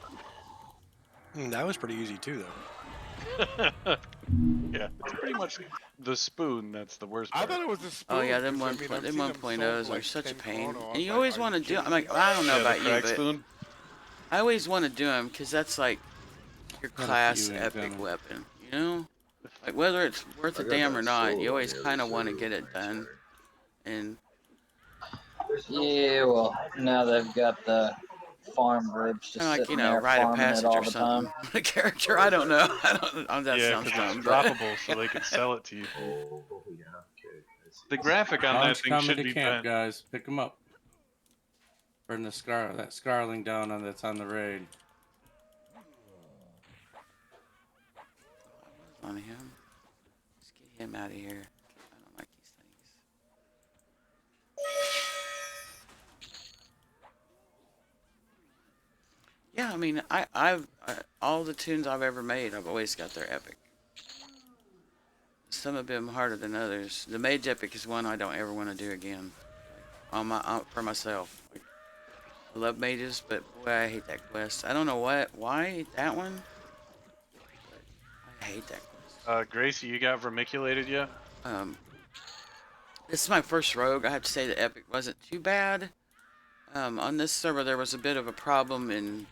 That was pretty easy too, though. Yeah, it's pretty much the spoon that's the worst I part. thought it was the spoon. Oh yeah, them 'cause, I mean, I've them seen them 1.0s sold for are like such a 10 pain, chrono. I and was you like, always are want to you do. I'm kidding like, me? I don't know Yeah, about the you, crack but spoon. I always want to do them because that's like your Got a class few epic incoming. weapon, Like whether it's worth I a got damn that or not, soul you on always the other kind of side want to of get the it done. And Yeah, well, now they've got the farm groups just kind of like sitting there rite of farming it passage all or the time. something. The character, I don't know. That Yeah, sounds because dumb, it's but droppable, so they can sell it to you. Oh, yeah, okay. I see. The graphic on that Launch thing coming should to be camp, bent. guys. Pick them up. Burn that Scarling down that's on the raid. on him. Let's get him out of here. I don't like these things. Yeah, I mean, I've all the tunes I've ever made, I've always got their epic. Some have been harder than others. The mage epic is one I don't ever want to do again, for myself. Like, I love mages, but boy, I hate that quest. I don't know why that one. But I hate that quest. Gracie, you got vermiculated yet? This is my first rogue. I have to say the epic wasn't too bad. On this server, there was a bit of a problem in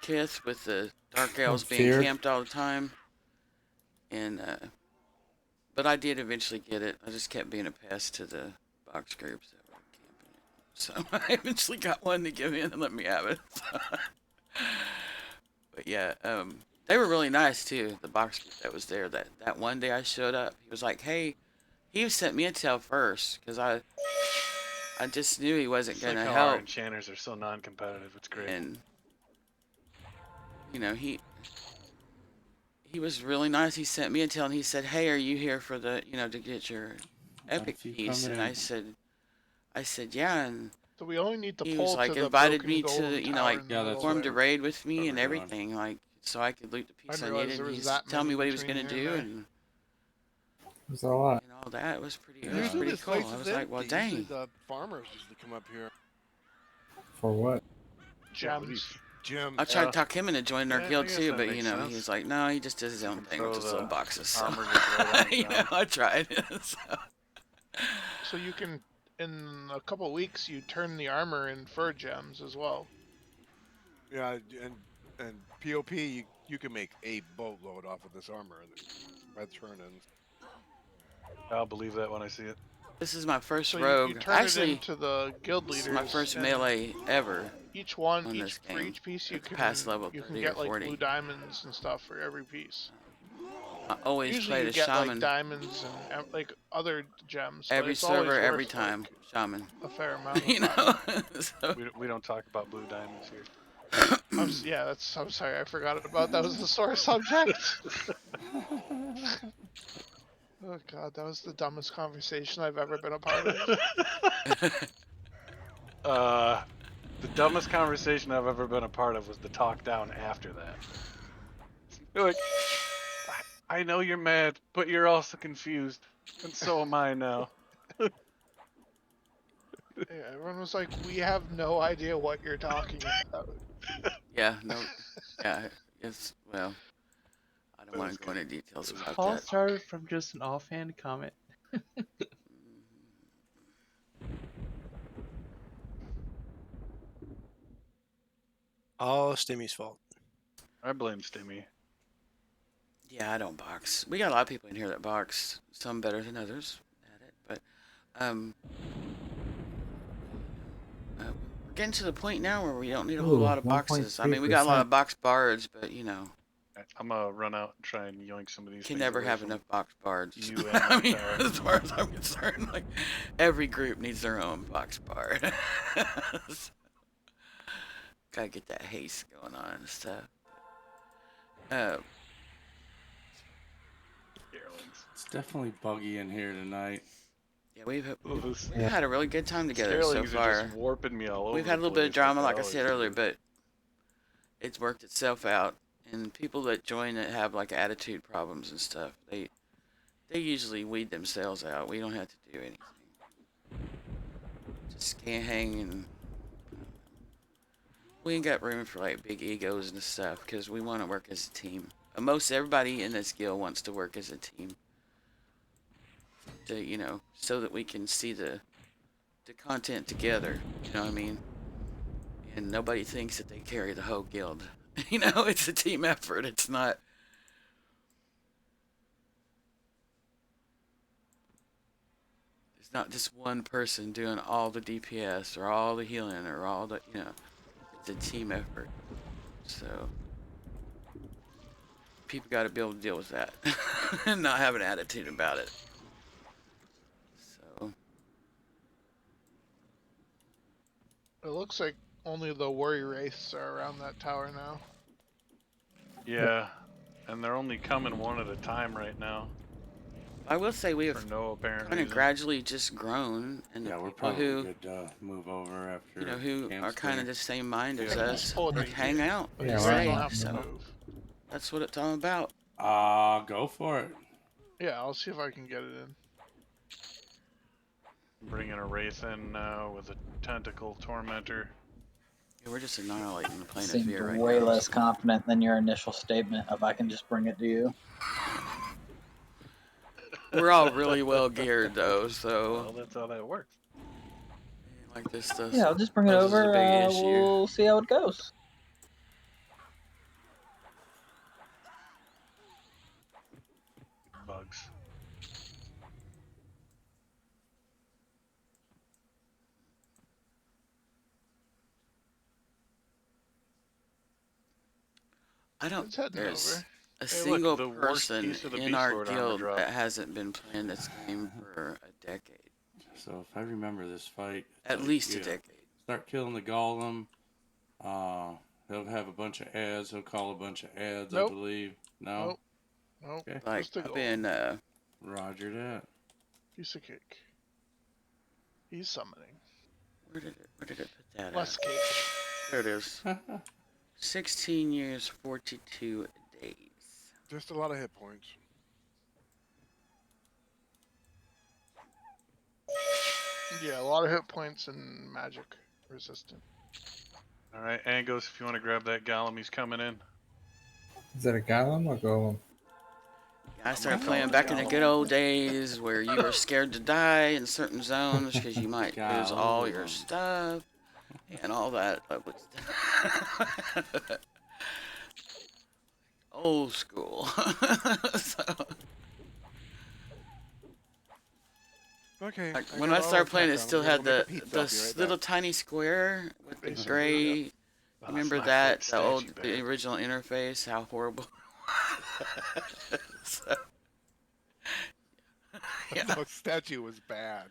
Kith with the Dark Elves being Feared. camped all the time. And but I did eventually get it. I just kept being a pest to the box groups that were camping it. So I eventually got one to give in and let me have it. But yeah, they were really nice too. The box group that was there that one day I showed up, he was like, "Hey," he sent me a tell first because I I just knew he wasn't It's going like to how our help. enchanters are so non-competitive. It's great. And, he was really nice. He sent me a tell and he said, "Hey, are you here for the, to get your epic piece?" And I said, "Yeah." And So we only need to he was pull like to the invited broken me golem to, tower in the middle formed a there. raid with me What and we're doing. everything, like, so I could loot the I piece I didn't realize needed. there And was he's that telling me many what he was between going to here do, and there. and There's a lot. all that. It was pretty Usually this cool. place I is was like, well, empty. Usually dang. the farmers usually come up here. For what? Gems. Gems. I tried to talk him into joining our Yeah, I guild guess too, that but makes he sense. was like, no, he just does his own can thing throw with his little the boxes. So. armor goods right on You know, down. I tried. So. So you can, in a couple of weeks, you turn the armor in for gems as well. Yeah, and POP, you can make a boatload off of this armor by turn-ins. I'll believe that when I see it. This is my first So rogue. you turn Actually, it into the guild this leaders. is my first and melee ever. Each one, on this for game. each piece, you It's can past level you can 30 get or 40. like blue diamonds and stuff for every piece. I always Usually played you a get shaman. like diamonds and like other gems. But Every it's always server, every worth, time, like, shaman. a fair amount of You know. time. So, We don't talk about blue diamonds here. Yeah, I'm sorry, I forgot about that. Was the sore subject. Oh god, that was the dumbest conversation I've ever been a part of. The dumbest conversation I've ever been a part of was the talk down after that. You're like, I know you're mad, but you're also confused, and so am I now. Yeah, everyone was like, "We have no idea what you're talking about." yeah, no, yeah, it's well. I don't want to go into details about All that. started from just an offhand comment. All Stimmy's fault. I blame Stimmy. Yeah, I don't box. We got a lot of people in here that box. Some better than others at it, but we're getting to the point now where we don't need a whole lot of boxes. I mean, we got a lot of box bards, but I'm gonna run out and try and yoink some of these. can things never away have from enough box bards. You and I mean, Tower. as far as I'm concerned, like every group needs their own box bard. Gotta get that haste going on and stuff. It's definitely buggy in here tonight. Yeah, we've had a really good time together so Scarelings far. are just warping me all over. We've had a the little bit of place drama, like like I said earlier, but it's worked itself out. And people that join that have like attitude problems and stuff, they usually weed themselves out. We don't have to do anything. Just can't hang, and we ain't got room for like big egos and stuff because we want to work as a team. Most everybody in this guild wants to work as a team. To, so that we can see the content together. You know what I mean? And nobody thinks that they carry the whole guild. It's a team effort. It's not. It's not just one person doing all the DPS or all the healing or all the, it's a team effort. So people got to be able to deal with that and not have an attitude about it. So It looks like only the warrior wraiths are around that tower now. Yeah, and they're only coming one at a time right now. I will say we have for no apparent kind of reason. gradually just grown, and Yeah, the we're people probably who good to move over after. who camp's are kind of done. the same mind as Yeah. us, Oh, like, hang out, Yeah, play. right. So that's what it's all about. Go for it. Yeah, I'll see if I can get it in. Bringing a wraith in now with a tentacle tormentor. Yeah, we're just annihilating the plane of Seemed fear right way now. less confident than your initial statement of I can just bring it to you. We're all really well geared though, Well, so that's how that works. like this stuff. Yeah, I'll just bring it poses a over. big issue. We'll see how it goes. Bugs. I don't It's think heading there's over. a Hey, look, single the worst person piece of the in Beast our Lord armor guild drop. that hasn't been playing this game for a decade. So if I remember this fight, At least a decade. Start killing the golem. He'll have a bunch of ads. He'll call a bunch of ads, Nope. I believe. No? Nope. Nope. Okay. Like, Just a I've golem. been, Roger that. Piece of cake. He's summoning. where did it put that Less at? cake. There it is. 16 years, 42 days. Just a lot of hit points. Yeah, a lot of hit points and magic resistant. All right, Angos, if you want to grab that golem, he's coming in. Is it a golem or golem? I started playing back in the good old days where you were scared to die in certain zones because you might lose all your stuff and all that. Old school. So, Okay. like, when I started playing, it still had the little tiny square with the gray. Remember that the original interface? How horrible. So, yeah. The statue was bad.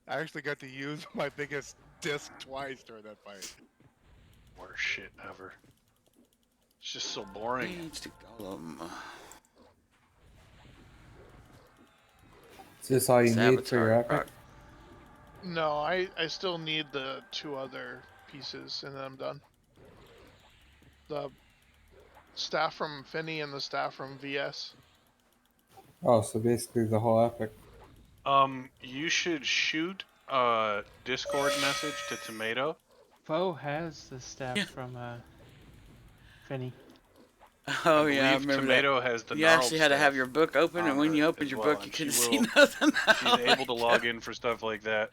I actually got to use my biggest disc twice during that fight. Worst shit ever. It's just so boring. Needs to golem. Is this all you need for your epic? No, I still need the 2 other pieces, and then I'm done. The staff from Finney and the staff from VS. Oh, so basically the whole epic. You should shoot a Discord message to Tomato. Foe has the staff from Finney. Oh yeah, I remember Tomato that. has the You actually had to have your book open, and when you opened your book, you couldn't see nothing She's able to log in for stuff like that.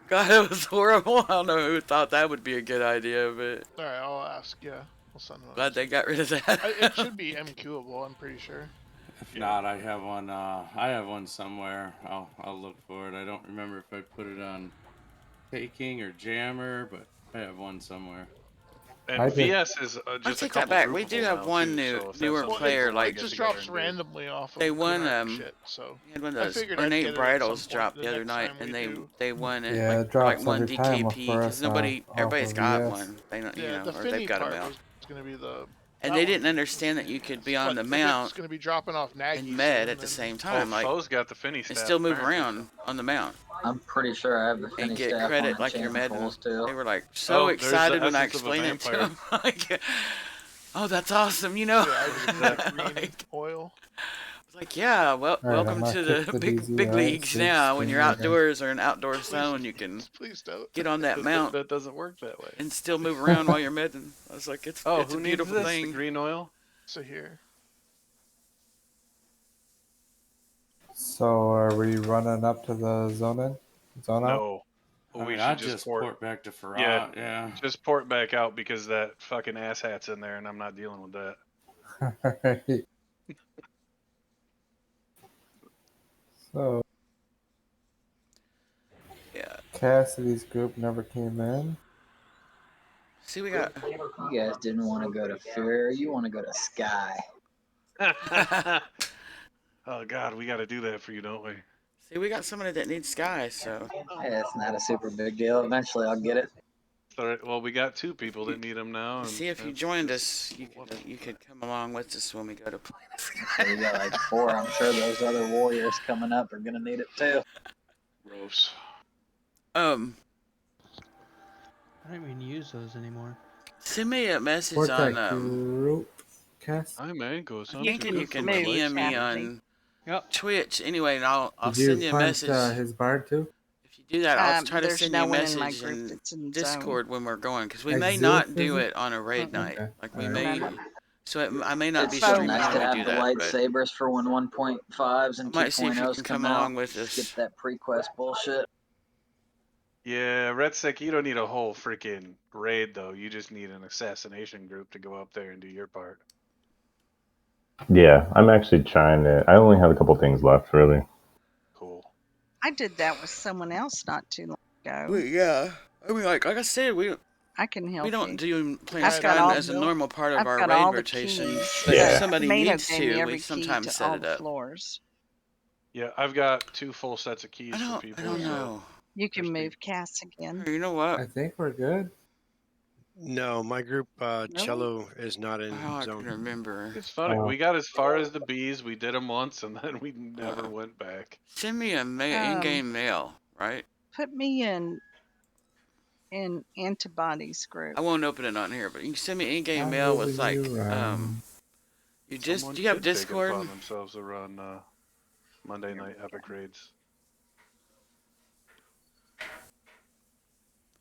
God, it was horrible. I don't know who thought that would be a good idea, but Alright, I'll ask, yeah. I'll send them. glad they got rid of that. It should be MQable, I'm pretty sure. If not, I have one. I have one somewhere. I'll look for it. I don't remember if I put it on Taking or Jammer, but I have one somewhere. And VS is I just a take couple that back. We groupable do have now, one too, new so if newer that's player. Like it just drops randomly off of they won shit, so we had one of I those figured I'd ornate get it at bridles some point dropped the the other next night, time and we they won it. Yeah, like, it drops one every time DKP for us because nobody, off everybody's of got VS. one. They don't, yeah, the or Finney they've got them part out. was gonna be the And they didn't understand that you could be on the mount It's gonna be dropping off Nagy and med soon, at the and- same time, like Foe's got the Finney and staff, still move apparently. around on the mount. I'm pretty sure I have the And Finney get staff credit on like your med. tools too. They were like so there's the excited when I essence of a explained it to vampire. them. Like, oh, that's awesome, you know. Yeah, I just got green Like, oil. it's like, yeah, well, Alright, welcome I'm to gonna kick the the big DZ leagues out, now. so When it's you're been like- outdoors or an outdoor zone, you can Please don't. get on that mount That doesn't work that way. and still move around while you're medding. I was like, it's Oh, it's who a needs beautiful this? thing. The green oil? So here. So are we running up to the zone out? No. I We mean, should I just just port back to Farah. Yeah, Yeah. just port back out because that fucking asshat's in there and I'm not dealing with that. Alright. So Yeah. Cassidy's group never came in. See, we got. You guys didn't want to go to Fear. You want to go to Sky. Oh God, we got to do that for you, don't we? See, we got somebody that needs Sky, so. Hey, it's not a super big deal. Eventually, I'll get it. All right, well, we got 2 people that need them now. And See, if you that's- joined us, you could come along with us when we go to play this So we got like 4. I'm sure those other warriors coming up are gonna need it too. Gross. I don't even use those anymore. Send me a message Port on that group, Cass. Hi, man. Goes I think you can DM me on Twitch anyway, and I'll Did send you you a punch message. his bard too? If you do that, I'll try to There's send no you a one in my message group in that's in Discord when we're going, because we Like may Zeus, not is do it? it on a raid night. Okay. Like we Alright. may, so I may not be It's so streaming nice when to we have do the that. But lightsabers for when 1.5s and I might see if you 2.0s can come come along out. with us. Get that pre-quest bullshit. Yeah, Redsec, you don't need a whole freaking raid, though. You just need an assassination group to go up there and do your part. Yeah, I'm actually trying to. I only have a couple things left, really. Cool. I did that with someone else not too long ago. Yeah, I mean, like I said, I can help we don't you. do playing I've got Skyrim all as a normal part of I've our got raid all the rotation. keys. But Yeah. if somebody Tomato needs gave me to, we every key sometimes to all set it the up. floors. Yeah, I've got 2 full sets of keys for people. I don't so- know. You can move Cass again. You know what? I think we're good. No, my group No? cello is not in Oh, I zone. can remember. It's funny. Oh. We got as far as the bees. We did them once, and then we never went back. Send me a in-game mail, right? Put me in antibodies group. I won't open it on here, but you can send me in-game How mail will with like you run? you just Someone do you have should take it Discord? upon themselves to run Monday night epic raids.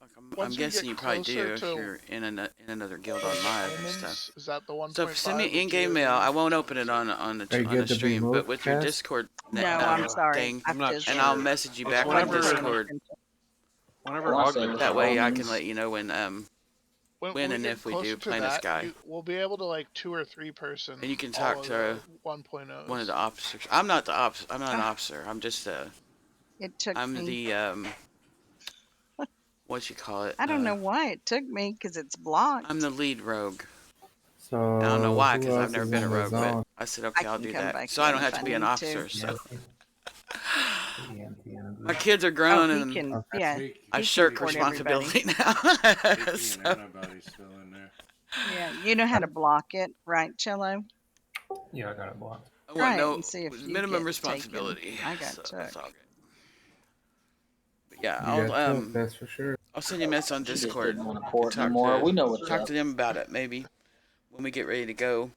Like, I'm Once we guessing get you probably do closer if to you're in another guild on live and stuff. Is that the 1.5? So send me that you in-game mail. I won't open it on Are you the good to be stream, but moved, with your Cass? Discord No, I'm sorry. thing, I'm not just and sure. I'll message you It's back on whenever- Discord. Whenever Well, so Ogden's That way I running. can let you know when when and get if we closer do to plan this that, guy. we'll be able to like 2 or 3 person. And you can all talk of to the 1.0s. one of the officers. I'm not an officer. I'm just It took I'm me. the what you call it? I don't know why it took me because it's blocked. I'm the lead rogue. So I don't know why who because I've else never is been a in the rogue, but zone? I said okay, I I'll can do come that, back so I in don't have if to I be an need to. officer. So Yeah, my kids are grown he and can. Yeah. I he can shirk report everybody. responsibility now. Safety So- and antibodies still in there. Yeah. You know how to block it, right, Cello? Yeah, I got it blocked. I want Try it no and see if you minimum get responsibility. taken. I got so took. it's all good. But yeah, You got I'll took, that's for sure. I'll send you a message on She just Discord. didn't want to and port talk anymore. to We know what's talk up. to them about it maybe when we get ready to go.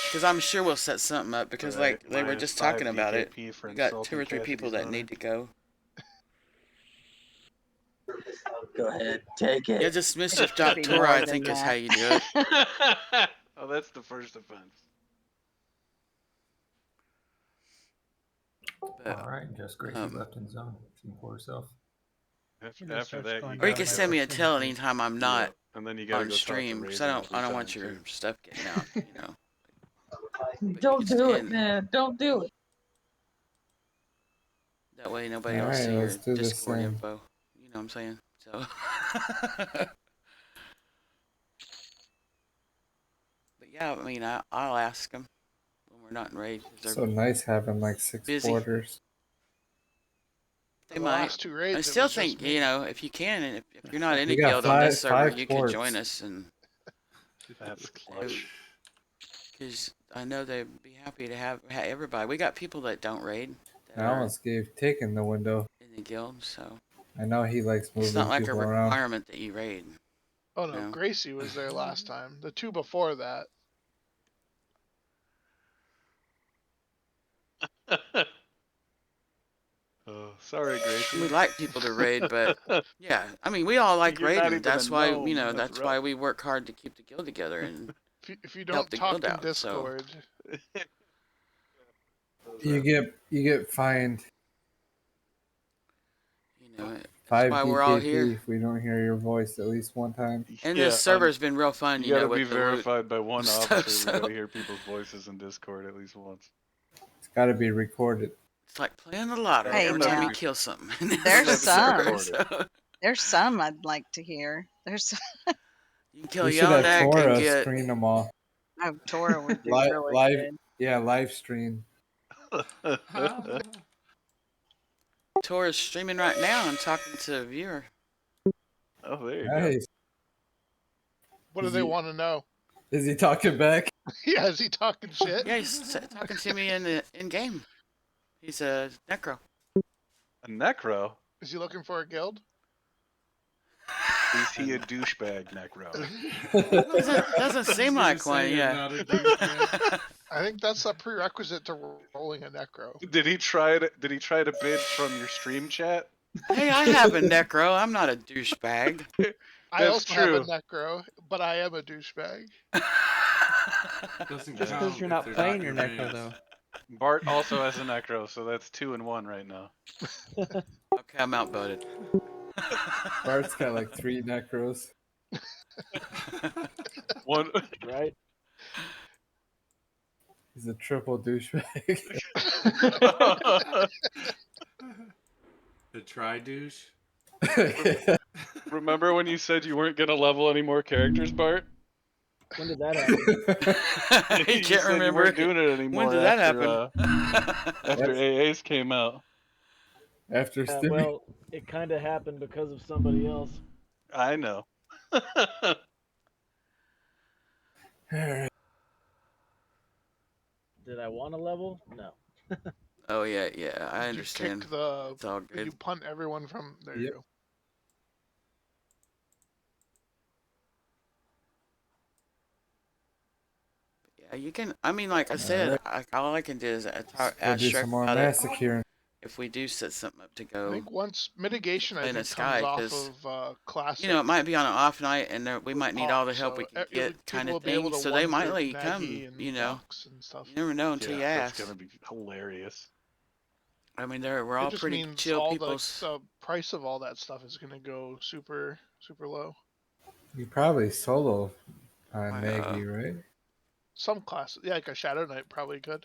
Because I'm sure we'll set something up because Right, like they were minus just 5 talking about it. DKP for We got 2 insulting or 3 people Cassidy's that need owner. to go. Go ahead, take it. Yeah, just Could be Mischief.Tora, more I than think is that. how you do it. Oh, that's the first offense. But, All right, just Gracie left in zone. She can pour herself. After that, you or you gotta can send me a tell go- anytime I'm not and then you gotta on go talk to stream because Raven I every don't want time, your too. stuff getting out. You know. But Don't you can do it, stand- man. Don't do it. That way nobody All else right, see your let's do this Discord thing. info. You know what I'm saying? So. But yeah, I mean, I'll ask them when we're not in raid. 'Cause they're So nice having like 6 busy. quarters. They The might. last 2 raids, I it still was just think me. you know if you can, and if you're not in a You got guild on this server, 5 you quarts. could join us and That's clutch. because I know they'd be happy to have everybody. We got people that don't raid that I are almost gave Taken the window. in the guild, so I know he likes it's moving not like a people around. requirement that you raid. Oh no, No. Gracie was there last time. The 2 before that. Oh, sorry, Gracie. We like people to raid, but yeah, I mean we all like You're not raiding. even That's a why gnome, that's that's why we work hard to keep the guild together and If you help don't the talk guild in out. So Discord, You get fined you know that's 5 why we're all DKP here. if we don't hear your voice at least one time. And Yeah, this server's been real fun, You you know, gotta be with the loot verified by one stuff, officer. We so- gotta hear people's voices in Discord at least once. It's got to be recorded. It's like playing the lottery Hey, every time now, you kill something. there's That's the server, some. so There's some I'd like to hear. There's you can kill We should have Yellow and Tora get screen them all. oh, Tora would do Live, really live, good. yeah, live stream. Tora's streaming right now and talking to a viewer. Oh, there you Nice. what do Is they he- want to know? Is he talking back? Yeah, is he talking shit? Yeah, he's talking to me in game. He's a necro. go. A necro? Is he looking for a guild? Is he a douchebag necro? Doesn't seem You're like just one, saying yeah. not a douchebag. I think that's a prerequisite to rolling a necro. Did he try to bid from your stream chat? Hey, I have a necro. I'm not a douchebag. I That's also true. have a necro, but I am a douchebage. Doesn't That's count because you're if not they're playing your mates. necro though. Bart also has a necro, so that's 2 and 1 right now. Okay, I'm outvoted. Bart's got like 3 necros. One. Right? He's a triple douchebag. The tri-douche? Remember when you said you weren't gonna level any more characters, Bart? When did that happen? He You can't said remember. You weren't doing it anymore. When did that after, happen? after AAs came out. After Yeah, Stimmy. well, it kind of happened because of somebody else. I know. Alright. Did I want to level? No. Oh yeah, yeah. I You understand. kick the. It's all You good. punt everyone from. There you Yep. go. Yeah, you can. I mean, like I said, all I can do is Let's go ask do Shrek some more about it massacring. if we do set something up to I go think once mitigation, I play in the think comes sky, off because of classic. you know it might be on an off night, and we might need all the help we so can get, kind people of will be able thing. to So they one might group let you come. Nagy and You know, Ducks and stuff. you never know until Yeah, you that's ask. gonna be hilarious. I mean, we're It all just pretty means chill all people. the price of all that stuff is gonna go super low. You probably solo on My, Maggie, right? Some classes, yeah, like a Shadow Knight probably could.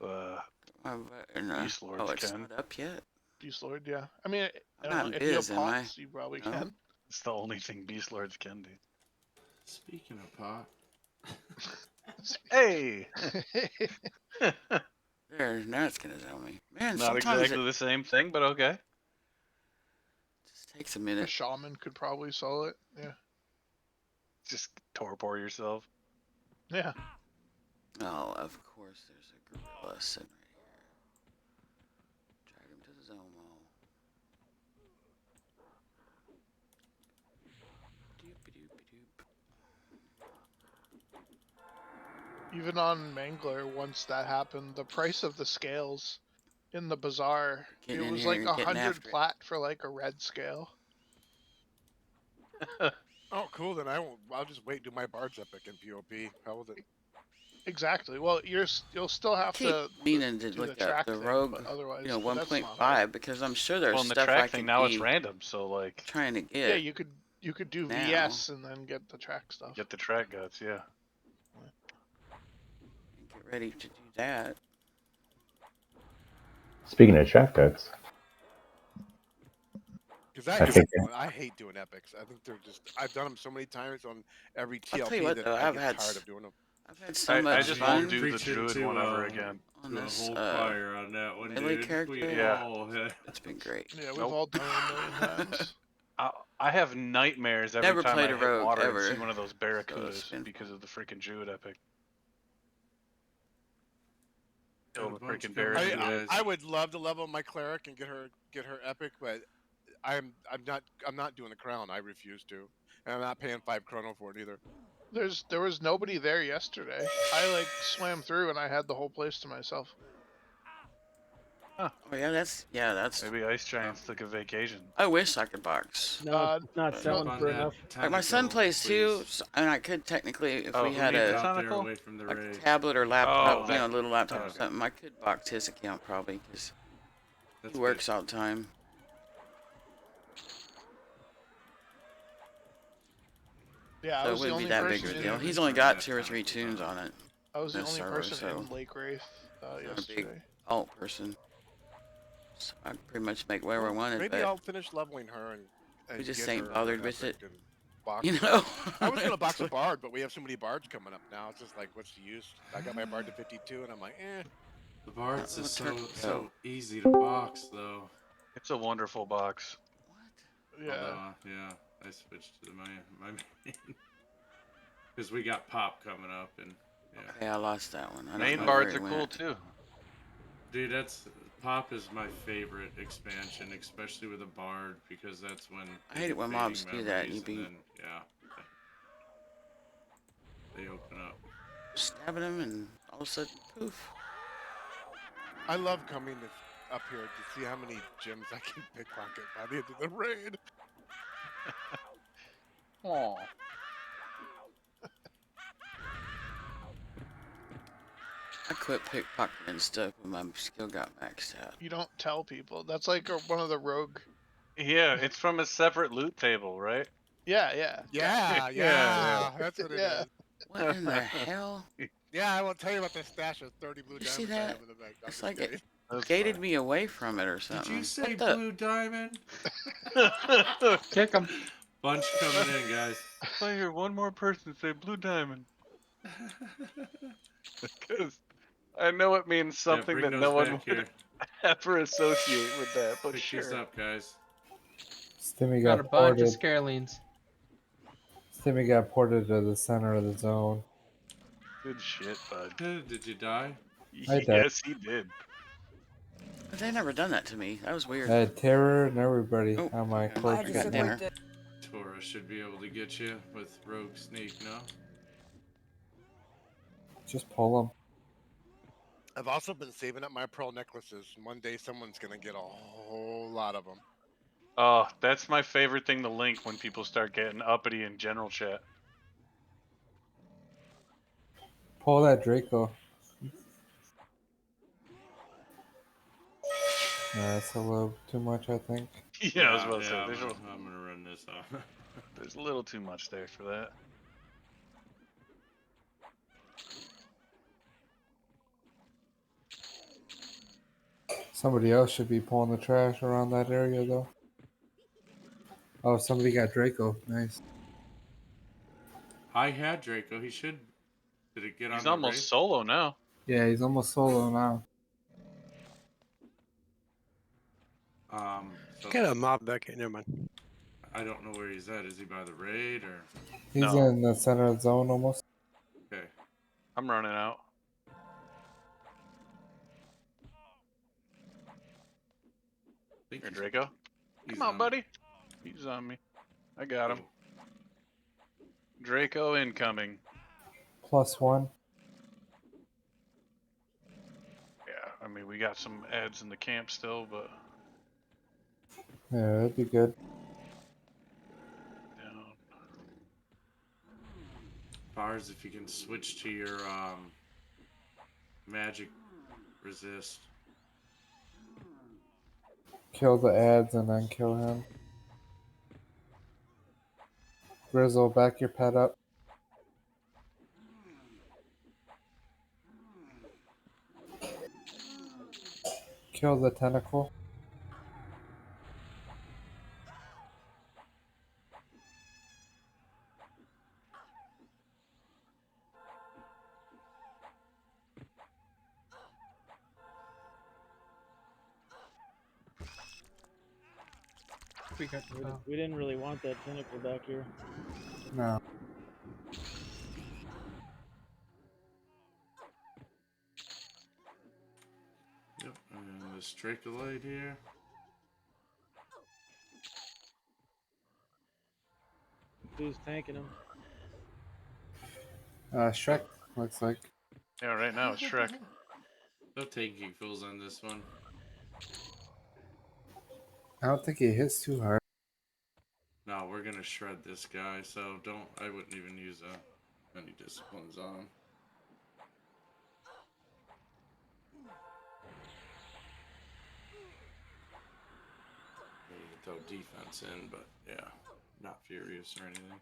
Beast Lords oh, it's can. not up yet. Beast Lord, yeah. I mean, I I'm don't not know. in If you have biz, am I? pots, you probably No. can. It's the only thing Beast Lords can do. Speaking of pot. Hey! There, now it's gonna tell me. Man, Not sometimes exactly the same thing, but okay. just takes a A minute. shaman could probably sell it. Yeah. Just torpor yourself. Yeah. Oh, of course, there's a gorilla sitting right here. Drag him to the Zomo. Doop-a-doop-a-doop. Even on Mangler, once that happened, the price of the scales in the bazaar, Getting it in was here like and getting 100 after it. plat for like a red scale. Oh, cool. Then I'll just wait. Do my Bard's Epic in POP. How will it? Exactly. Well, you'll still I have keep to meaning to do the look up track the thing, Rogue, but otherwise, you know, but that's not hard. 1.5, because I'm sure there's Well, in the stuff track I thing, could now it's be random, so like trying to Yeah, get you could do now. VS and then get the track stuff. get the track guts, yeah. And get ready to do that. Speaking of track cuts, Because I hate doing epics. I think they're just. I've done them so many times on every I'll tell you TLP what, that though, I I've get had tired of doing them. I've had so I much just fun won't do the Preaching druid to, one ever again. on to a this whole choir on that one, melee dude. character. We Yeah. all had. It's been great. Yeah, we've Nope. all done it a million times. I have nightmares every Never time played I a hit rogue water ever, and see one of those so barracudas it's been because fun. of the freaking druid epic. Got a Kill the bunch freaking coming, barracuda. I would love to level my cleric and get her epic, but I'm not doing the crown. I refuse to, and I'm not paying 5 chrono for it either. There was nobody there yesterday. I like swam through and I had the whole place to myself. Oh yeah, that's. Maybe Ice Giants took a vacation. I wish I could box. No, it's not but- selling for enough. Like my son Tentacle, plays too, please. so, and I could technically, if Oh, we who had needs a the Out there tentacle? away from the like raid. tablet or laptop, Oh, you know, a that- little laptop or okay. something, I could box his account probably because That's he works all the time. Yeah, So I it was the wouldn't be only that big person of a deal. in. He's only got 2 or 3 tunes on it. I was the this only server, person so in Lake Wraith not a big yesterday. alt person. So I pretty much make whatever I wanted, Maybe but I'll finish leveling her and we just get ain't her bothered with it. epic and box You her. know? I was gonna box a bard, but we have so many bards coming up now. It's just like, what's the use? I got my bard to 52, and I'm like, eh. The Bards Oh, is turn it so go. easy to box, though. It's a wonderful box. Yeah. Although, yeah, I switched to my main. Because we got Pop coming up, and yeah. Okay, I lost that one. I don't Main know bards where are it cool went. too. Dude, Pop is my favorite expansion, especially with a Bard, because that's when I hate it when fading mobs do that. You memories, and be then, yeah, they open up. stabbing him, and all of a sudden, poof. I love coming up here to see how many gems I can pickpocket by the end of the raid. Aw. I quit pickpocketing stuff when my skill got maxed out. You don't tell people. That's like one of the rogue. Yeah, it's from a separate loot table, right? Yeah, yeah. Yeah, that's what it Yeah. is. What in the hell? Yeah, I will tell you about the stash of 30 blue You see diamonds I that? have in the back. I'm It's just like kidding. it That's gated fine. me away from it or something. Did you say What the? Blue Diamond? Kick him. Bunch coming in, guys. If I hear one more person say blue diamond, because I know it means something bring that those no one back would. here. ever associate with that, but Pick these sure. up, guys. Stimmy Got a got bunch of ported. Scarelines. Stimmy got ported to the center of the zone. Good shit, bud. Did you die? I died. Yes, he did. They never done that to me. That was weird. I had terror and everybody Oh, on my okay. core. I got dinner. Tora should be able to get you with Rogue Sneak, no? Just pull them. I've also been saving up my pearl necklaces. And one day someone's gonna get a whole lot of them. Oh, that's my favorite thing to link when people start getting uppity in general chat. Pull that Draco. That's a little too much, I think. Yeah, I was about to say, I'm gonna run this off. There's a little too much there for that. Somebody else should be pulling the trash around that area, though. Oh, somebody got Draco. Nice. I had Draco. He should. Did it get He's on the almost race? solo now. Yeah, he's almost solo now. So Got a mob back here. Never mind. I don't know where he's at. Is he by the raid or? He's in the center of the zone almost. Okay. I'm running out. Here, Draco. Come on, buddy. He's on me. I got him. Draco incoming. +1. Yeah, I mean, we got some ads in the camp still, but Yeah, that'd be good. Bars, if you can switch to your magic resist. Kill the ads and then kill him. Grizzle, back your pet up. Kill the tentacle. We didn't really want that tentacle back here. No. Yep, and the Stracolite here. Who's tanking him? Shrek, looks like. yeah, right now it's Shrek. No taking fools on this one. I don't think he hits too hard. No, we're gonna shred this guy, so I wouldn't even use any disciplines on him. Maybe throw defense in, but yeah, not furious or anything.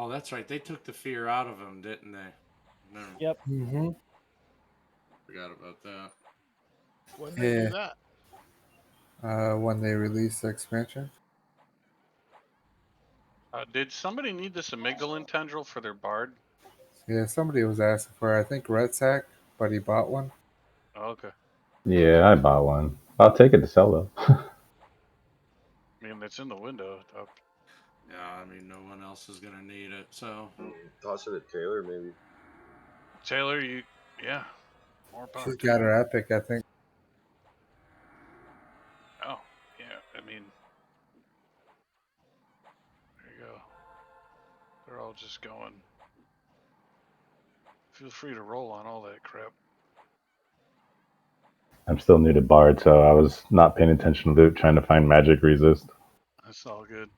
Oh, that's right. They took the fear out of him, didn't they? No. Yep. Mm-hmm. Forgot about that. When they do that? When they release the expansion. Did somebody need this amygdalin tendril for their bard? Yeah, somebody was asking for it. I think Red Sack, but he bought one. Oh, okay. Yeah, I bought one. I'll take it to sell though. I mean, it's in the window. Yeah, I mean, no one else is gonna need it, so. Toss it at Taylor, maybe. Taylor, yeah. More power. She's got her epic, I think. Oh, yeah. I mean, there you go. They're all just going. Feel free to roll on all that crap. I'm still new to Bard, so I was not paying attention to loot, trying to find magic resist. That's all good.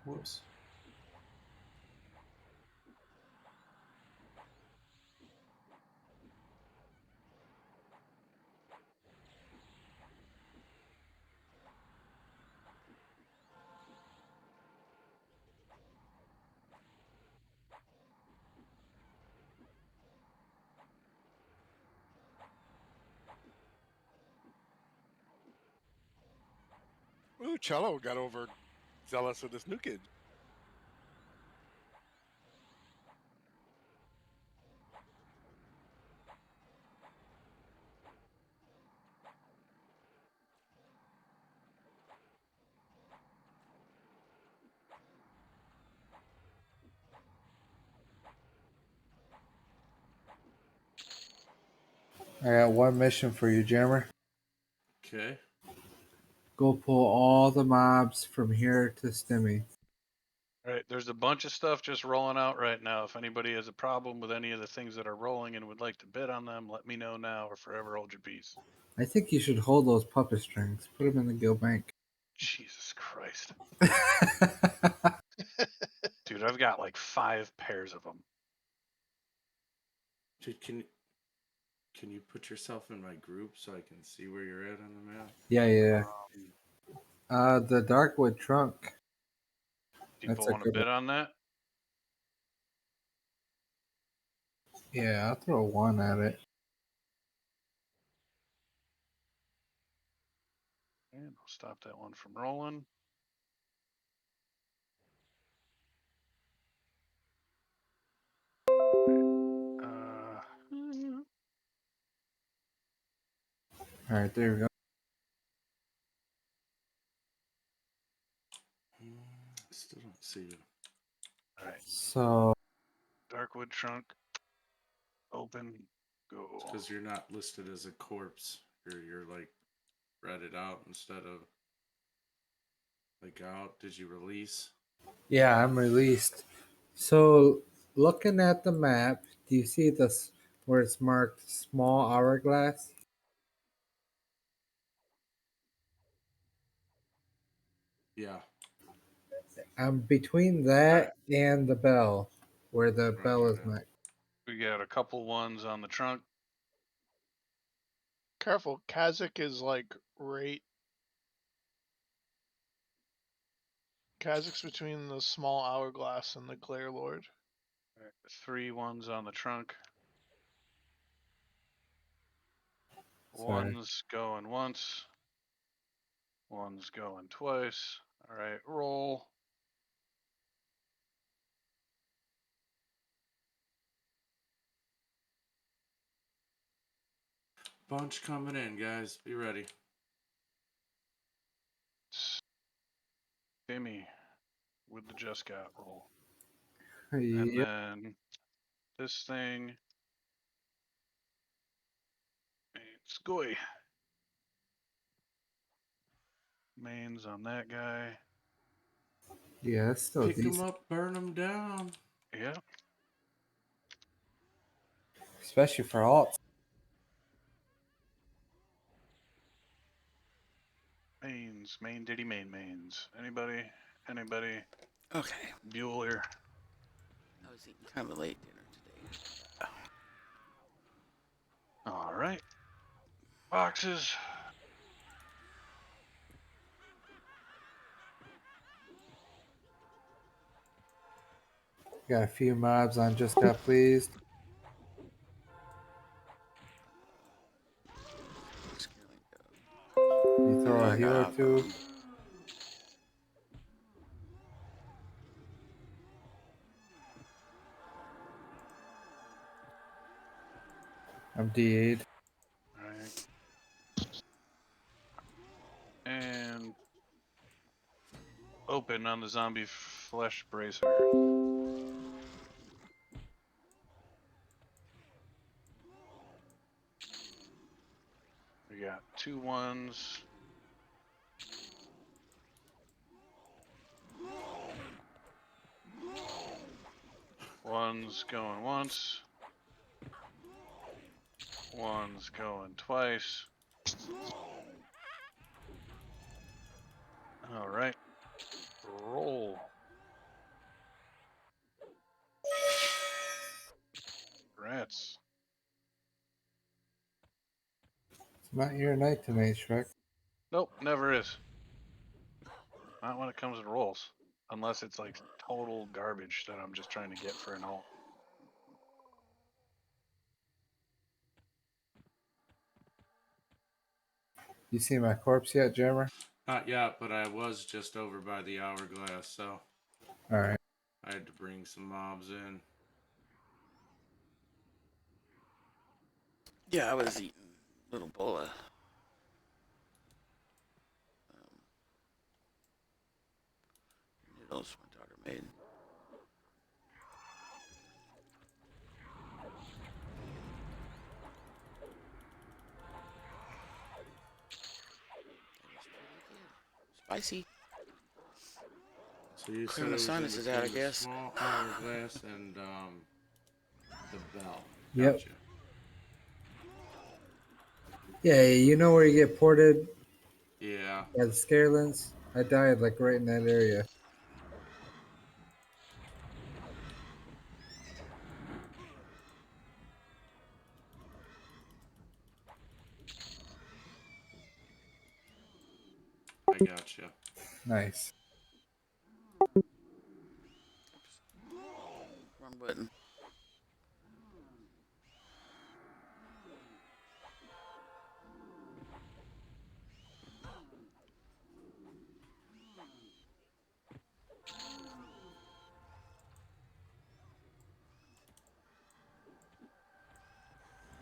Whoops. Ooh, Cello got over zealous with this new kid. I got one mission for you, Jammer. Okay. Go pull all the mobs from here to Stimmy. All right, there's a bunch of stuff just rolling out right now. If anybody has a problem with any of the things that are rolling and would like to bid on them, let me know now or forever hold your peace. I think you should hold those puppet strings. Put them in the guild bank. Jesus Christ. Dude, I've got like 5 pairs of them. Dude, can you put yourself in my group so I can see where you're at on the map? Yeah. The Darkwood trunk. People That's a want to good bid one. on that? Yeah, I'll throw one at it. And I'll stop that one from rolling. All right, there we go. Still don't see you. All right. So Darkwood trunk. Open. Go. Because you're not listed as a corpse. You're like redded out instead of like out. Did you release? yeah, I'm released. So looking at the map, do you see this where it's marked small hourglass? Yeah. I'm between that and the bell, where the bell is marked. We got a couple ones on the trunk. Careful, Kazakh is like right. Kazakh's between the small hourglass and the Glare Lord. All right, 3 ones on the trunk. Sorry. One's going once. One's going twice. All right, roll. Bunch coming in, guys. Be ready. Timmy with the just got roll. Yep. And then this thing. It's Goy. Mains on that guy. Yeah, that's still Pick them decent. up, burn them down. Yeah. Especially for alts. Mains. Main Diddy mains. Anybody? Okay. Bueller. I was eating kind of a late dinner today. All right. Boxes. Got a few mobs on just got pleased. You throw a heal or two. I'm DA'd. All right. And open on the zombie flesh bracer. We got 2 ones. One's going once. One's going twice. All right. Roll. Not your night tonight, Shrek. Nope, never is. Not when it comes to rolls. Unless it's like total garbage that I'm just trying to get for an alt. You see my corpse yet, Jammer? Not yet, but I was just over by the hourglass, so Alright. I had to bring some mobs in. Yeah, I was eating a little bowl of noodles my daughter made. Spicy. So you Clear said my it was in sinuses out, I between the guess. small hourglass and the bell. Yep. Gotcha. Yeah, you know where you get ported Yeah. by the Scarelands? I died like right in that area. I gotcha. Nice. Wrong button.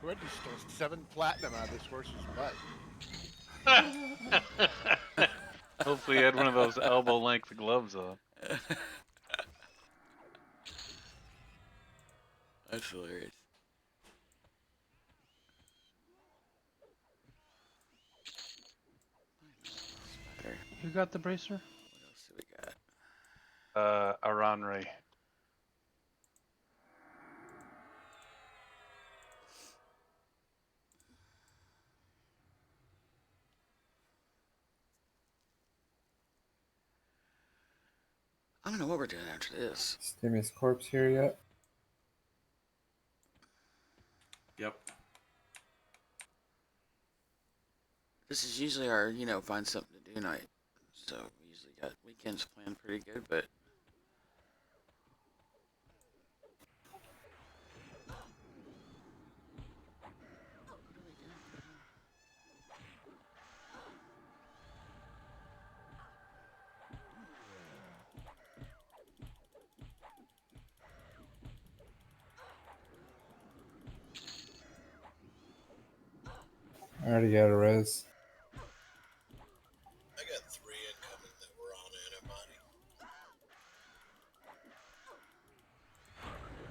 Who just stole 7 platinum out of this horse's butt? Hopefully, he had one of those elbow length gloves on. That's hilarious. Spider. Who got the bracer? What else do we got? Aranray. I don't know what we're doing after this. Stimmy's corpse here yet? Yep. This is usually our, find something to do night. So we usually got weekends planned pretty good, but I already got a res. I got 3 incoming that were on antibody.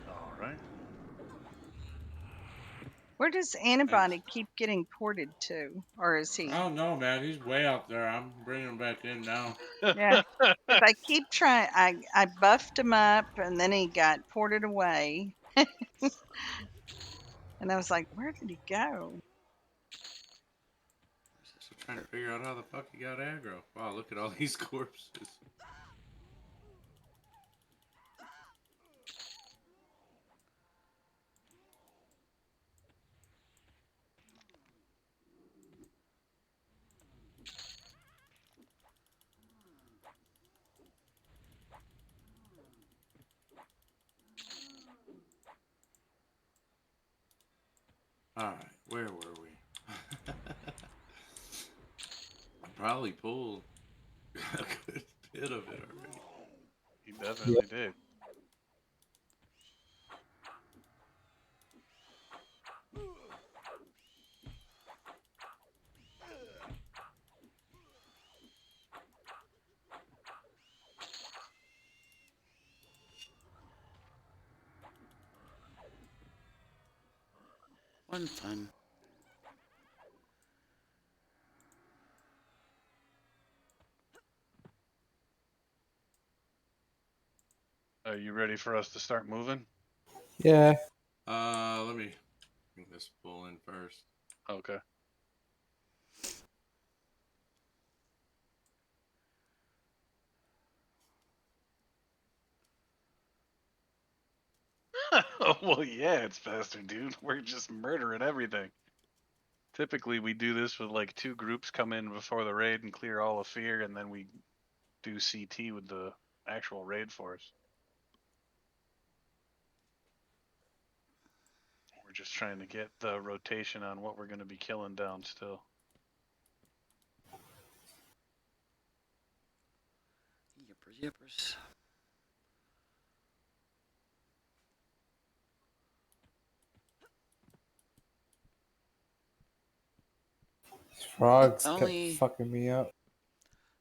All right. Where does antibody keep getting ported to? Or is he? I don't know, man. He's way out there. I'm bringing him back in now. Yeah. Because I keep trying. I buffed him up and then he got ported away. And I was like, where did he go? Still trying to figure out how the fuck he got aggro. Wow, look at all these corpses. Alright, where were we? I probably pulled a good bit of it already. He definitely did. one fun. Are you ready for us to start moving? Yeah. Let me bring this bull in first. Okay. Well, yeah, it's faster, dude. We're just murdering everything. Typically, we do this with like 2 groups come in before the raid and clear all of fear, and then we do CT with the actual raid force. We're just trying to get the rotation on what we're going to be killing down still. Yippers, yippers. These frogs kept Only fucking me up.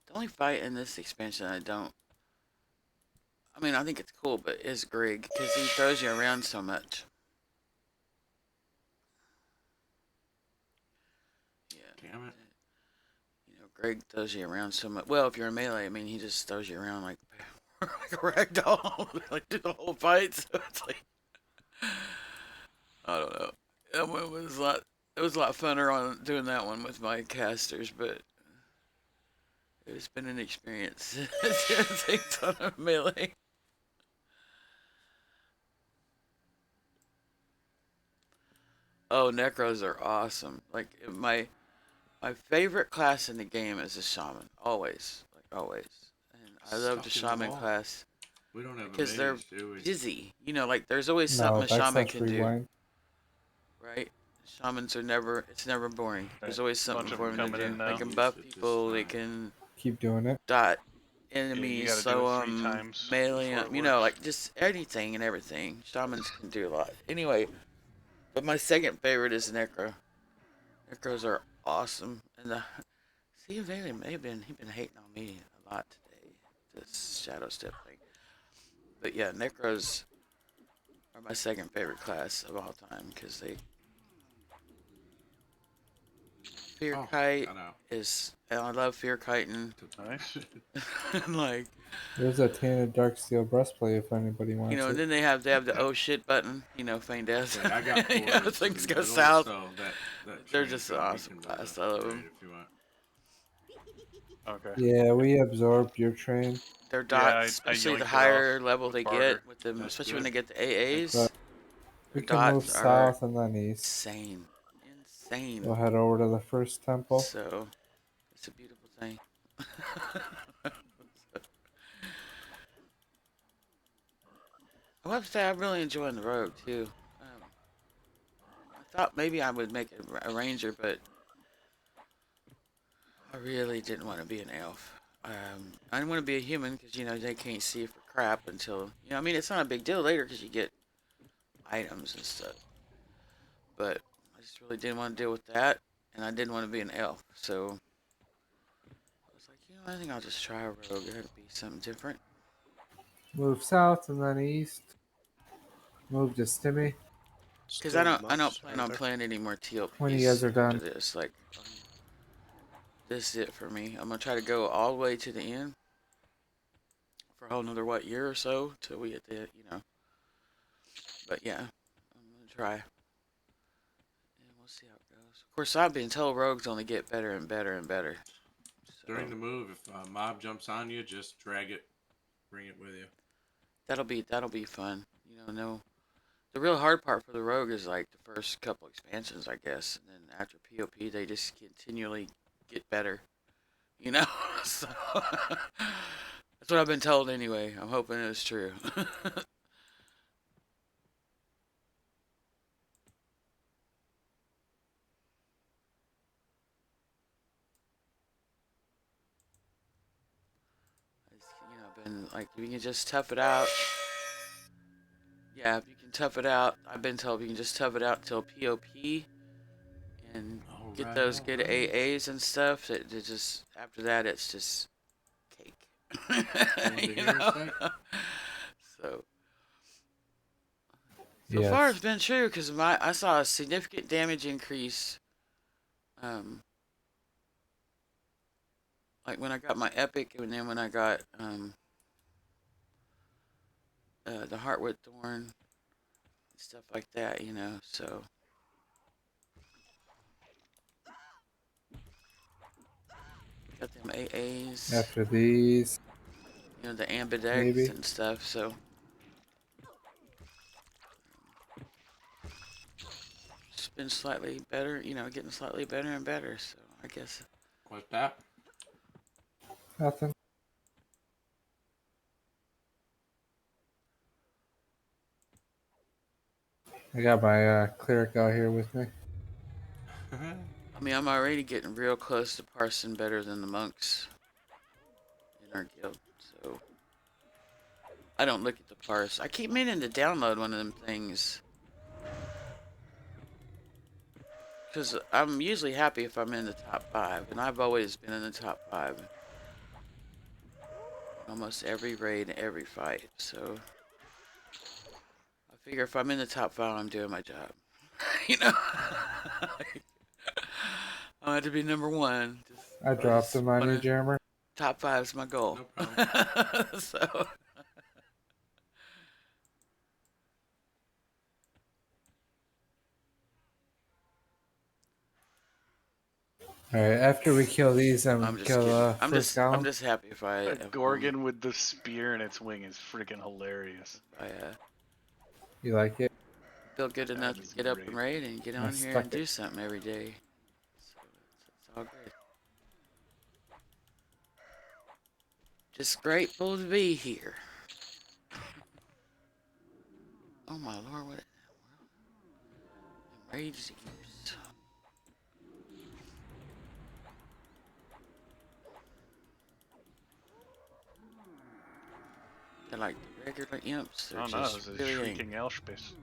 the only fight in this expansion I mean, I think it's cool, but is Greg, because he throws you around so much. Yeah. Damn it. You know, Greg throws you around so much. Well, if you're in melee, I mean, he just throws you around like a rag doll, like do the whole fight. So it's like, I don't know. That one was a lot. It was a lot funner on doing that one with my casters, but it's been an experience. It takes on a melee. Oh, Necros are awesome. Like my favorite class in the game is a shaman. Always, like always. And I love the Suck in the shaman wall. class We don't have a because they're mage, do we? busy. You know, like there's always No, something a shaman backslash can do. rewind. Right? Shamans are never. It's never boring. There's always something Bunch of for them them to coming do. in They now. can Used buff it this people. They time. can Keep doing it. dot Yeah, enemies. you got to So do it 3 times. melee. before it You know, works. like just anything and everything. Shamans can do a lot. Anyway, but my second favorite is Necro. Necros are awesome, and see, he been hating on me a lot today. This shadow step thing, but yeah, Necros are my second favorite class of all time because they fear Oh, kite got out. is, and I love fear kiting. Nice. And like, There's a tainted dark steel breastplate if anybody you wants know, and it. then they have the oh shit button. You know, feign death. Okay, I got You know, forward to things the go middle, south. so that They're train just an got me awesome converted class. I love them. if you want. Okay. Yeah, we absorbed your train, Their Yeah, dots, I especially the yoinked it higher off level with they barter. get with them, That's especially when they good. get the AAs. but Their we can move dots are south and then east. insane, We'll insane. head over to the first temple. So it's a beautiful thing. I have to say, I'm really enjoying the rogue too. I thought maybe I would make a ranger, but I really didn't want to be an elf. I didn't want to be a human because, you know, they can't see for crap until, you know, I mean, it's not a big deal later because you get items and stuff. But I just really didn't want to deal with that, and I didn't want to be an elf. So I was like, you know, I think I'll just try a rogue. It'll be something different. Move south and then east. Move to Stimmy. Because Still I don't months plan right on there. playing any more When you TLPs guys are after done. this. Like, this is it for me. I'm gonna try to go all the way to the end for a whole another year or so till we get the, you know. But yeah, I'm gonna try, and we'll see how it goes. Of course, I've been told rogues only get better and better and better. So During the move, if a mob jumps on you, just drag it, bring it with you. that'll be fun. You know, no. The real hard part for the rogue is like the first couple expansions, I guess, and then after POP, they just continually get better. You know, so that's what I've been told anyway. I'm hoping it's true. You know, been like, if you can just tough it out. Yeah, if you can tough it out, I've been told you can just tough it out till POP and get those good AAs and stuff. That just after that, it's just cake. You know? So far Yes. it's been true because I saw a significant damage increase. Like when I got my epic, and then when I got the Heartwood Thorn, stuff like that, you know. So got them AAs, After these, you know, the ambidex maybe. and stuff. So been slightly better, getting slightly better and better. So I guess. What's that? Nothing. I got my cleric out here with me. I mean, I'm already getting real close to parsing better than the monks in our guild. So I don't look at the parse. I keep meaning to download one of them things. Because I'm usually happy if I'm in the top 5. And I've always been in the top 5. Almost every raid, every fight. So I figure if I'm in the top 5, I'm doing my job. I had to be number 1. I dropped him on you, Jammer. Top 5 is my goal. No problem. So. All right, after we kill these, I'm just kill kidding. I'm first just golem. happy if I. A Gorgon with the spear in its wing is freaking hilarious. You like it? Feel good enough to get up and raid and get on here and do something every day. So it's all good. Just grateful to be here. Oh my lord, what in the world? Enraged ears. They're like the regular imps. They're Oh no, just it's a really shrieking Elspeth.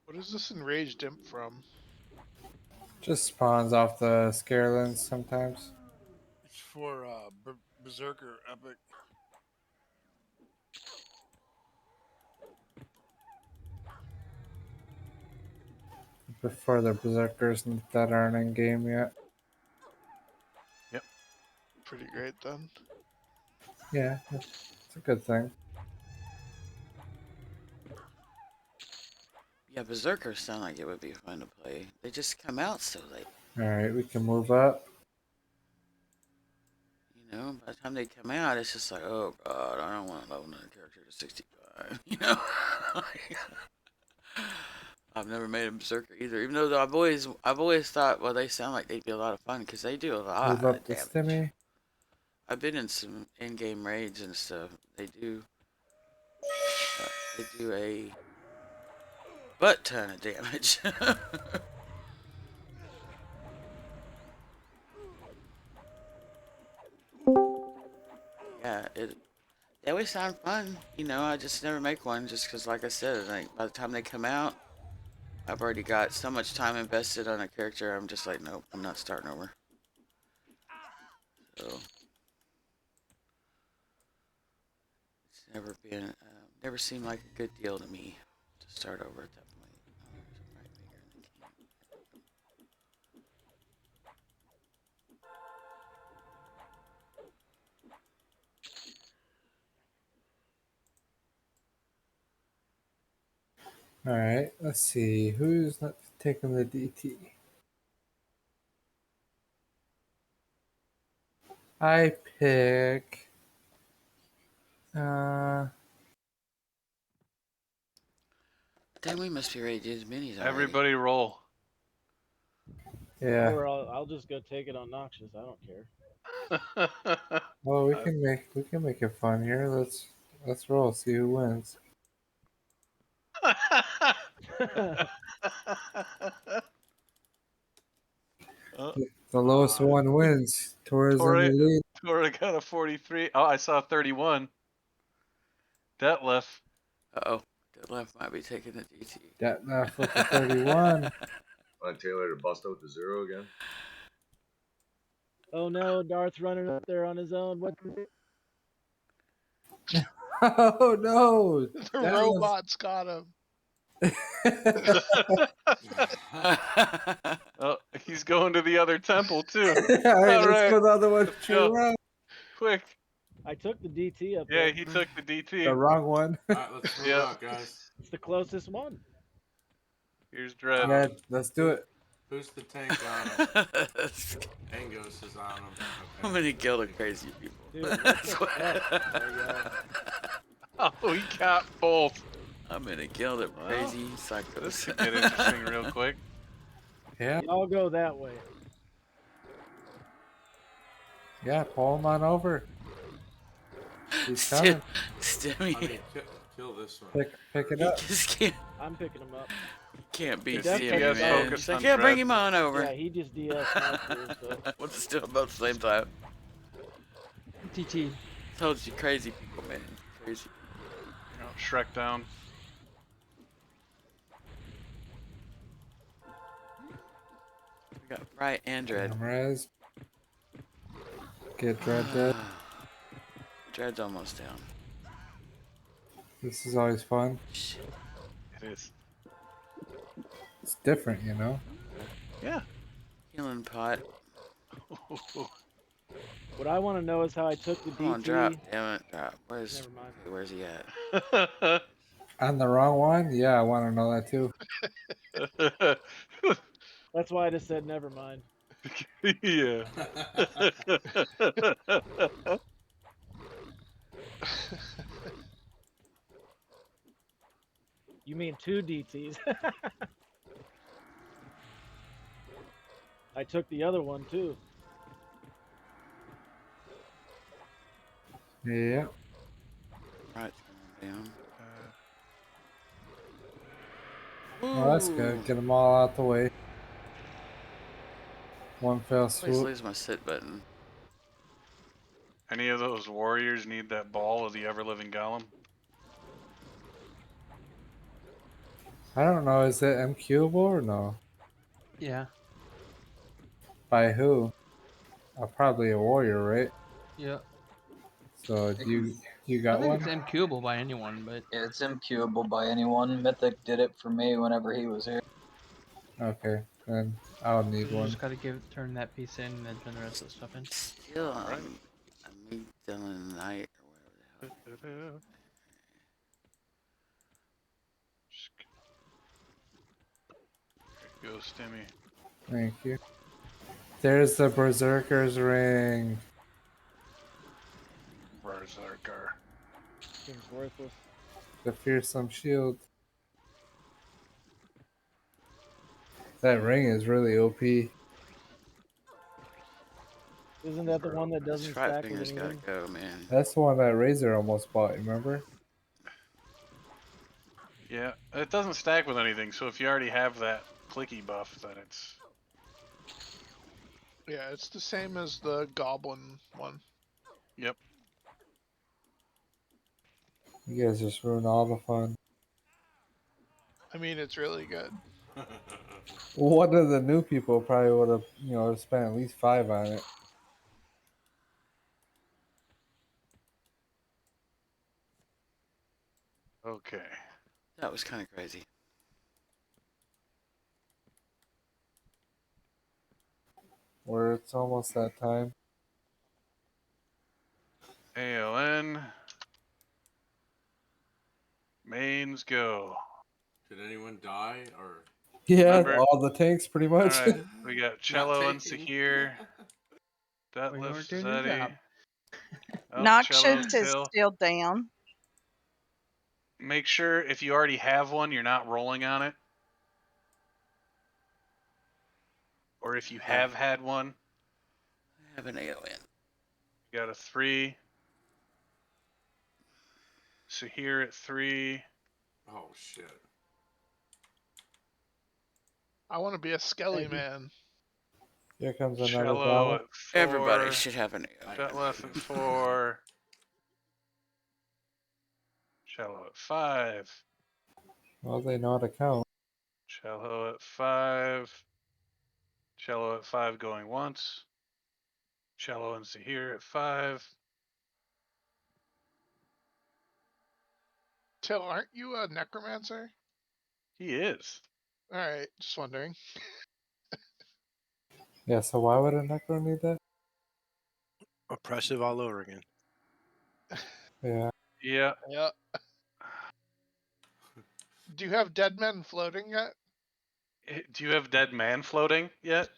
What is this enraged imp from? Just spawns off the Scarelins sometimes. It's for Berserker Epic. Before the Berserkers that aren't in game yet. Yep. Pretty great then. Yeah, it's a good thing. Yeah, Berserkers sound like it would be fun to play. They just come out so late. Alright, we can move up. By the time they come out, it's just like, oh god, I don't want to level another character to 65. I've never made a Berserker either, even though I've always thought, well, they sound like they'd be a lot of fun because they do a lot Move up of the damage. stimmy. I've been in some in-game raids and stuff. They do a butt ton of damage. Yeah, they always sound fun. I just never make one just because, like I said, by the time they come out, I've already got so much time invested on a character. I'm just like, nope, I'm not starting over. So it's never seemed like a good deal to me to start over at that point. Alright, let's see. Who's not taking the DT? I pick. Then we must be ready to do the minis already. Everybody roll. Yeah. Or I'll just go take it on Noxious. I don't care. Well, we can make it fun here. Let's roll. See who wins. The lowest one wins. Tora's in the lead. Tora got a 43. Oh, I saw 31. Detlef. Uh-oh. Detlef might be taking the DT. Detlef with the 31. Want Taylor to bust out the 0 again? Oh no, Darth's running up there on his own. What? Oh no! The robots got him. Oh, he's going to the other temple too. All right, let's go the other one. Go. Quick. I took the DT up Yeah, there. he took the DT. The wrong one. All right, let's move out, guys. It's the closest one. Here's Dread. Yeah, let's do it. Who's the tank on him? Angos is on him. Okay. How many killed crazy people? Dude, what the fuck are y'all? Oh, he got both. I'm gonna kill the Well, crazy this psychos. could get interesting real quick. Yeah, Y'all go that way. yeah. Pull him on over. He's Still, coming. Stimmy, I mean, kill this one. Pick it he up. just can't, I'm picking him up. can't beat Is Stimmy, DPS man. focused He's like, on yeah, bring dread? him on over. Yeah, he just DS my crew, so. We'll just do them both at the same time. TT. Told you, crazy people, man. Crazy. You know, Shrek down. We got Bright and Dread. Res. Get Dread dead. Dread's almost down. This is always fun. Shit. It is. It's different, you know. Yeah. Healing pot. What I want to know is how I took the Come on, DT. drop. Damn it, drop. Never mind. Where's he at? On the wrong one? Yeah, I want to know that too. That's why I just said never mind. Yeah. You mean 2 DTs? I took the other one too. Yeah. Right, down. Well, that's good. Get them all out the way. One fell Please swoop. lose my sit button. Any of those warriors need that ball of the ever-living golem? I don't know. Is it MQable or no? Yeah. By who? Probably a warrior, right? Yeah. So you I got think one? it's MQable by anyone, but Yeah, it's MQable by anyone. Mythic did it for me whenever he was here. Okay, then I'll you need one. just gotta turn that piece in and then turn the rest of the stuff in. Still, I'm Dylan Knight or whatever the hell. There you go, Stimmy. Thank you. There's the Berserker's Ring. Berserker. Seems worthless. The Fearsome Shield. That ring is really OP. Isn't that the one that This doesn't fat stack with finger's gotta anything? go, man. That's the one that Razor almost bought, remember? Yeah, it doesn't stack with anything, so if you already have that clicky buff, then it's... Yeah, it's the same as the goblin one. Yep. You guys just ruined all the fun. I mean, it's really good. One of the new people probably would have, spent at least 5 on it. Okay. That was kind of crazy. Where it's almost that time. ALN. Mains go. Did anyone die or? Yeah, Remember? all the tanks pretty much. Alright, we got Cello and taking. Sahir. That We know we're lifts doing your Zeddy. job. Oh, Noxious Cello's is still. still down. Make sure if you already have one, you're not rolling on it. Or if you have had one, I have an AON. you got a 3. Sahir at 3. Oh shit. I want to be a Skelly Thank you. man. Here comes another Cello dollar. at 4. Everybody should have an AON. Detlef at 4. Cello at 5. Well, they know how to count. Cello at 5. Cello at 5 going once. Cello and Sahir at 5. Till, aren't you a necromancer? He is. Alright, just wondering. Yeah, so why would a Necro need that? Oppressive all over again. Yeah. Yeah. Yeah. Do you have dead men floating yet? Do you have dead man floating yet?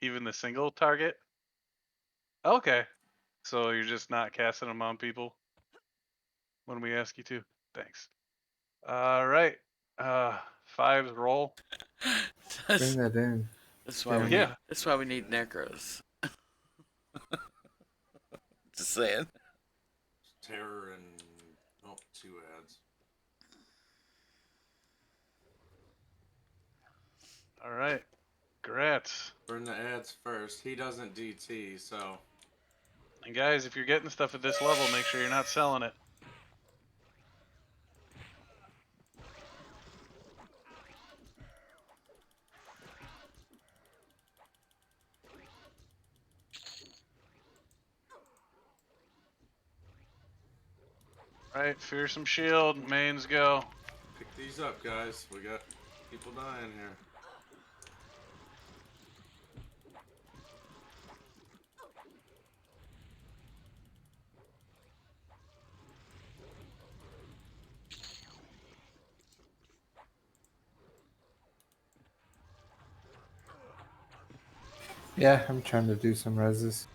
Even the single target? Okay. So you're just not casting them on people when we ask you to? Thanks. All right. Fives roll. Bring that in. That's why we Damn need. it. Yeah. That's why we need necros. Just saying. Terror and 2 ads. All right. Grats. Burn the ads first. He doesn't DT, so And guys, if you're getting stuff at this level, make sure you're not selling it. All right, fearsome shield, mains go. pick these up, guys. We got people dying here. Yeah, I'm trying to do some reses.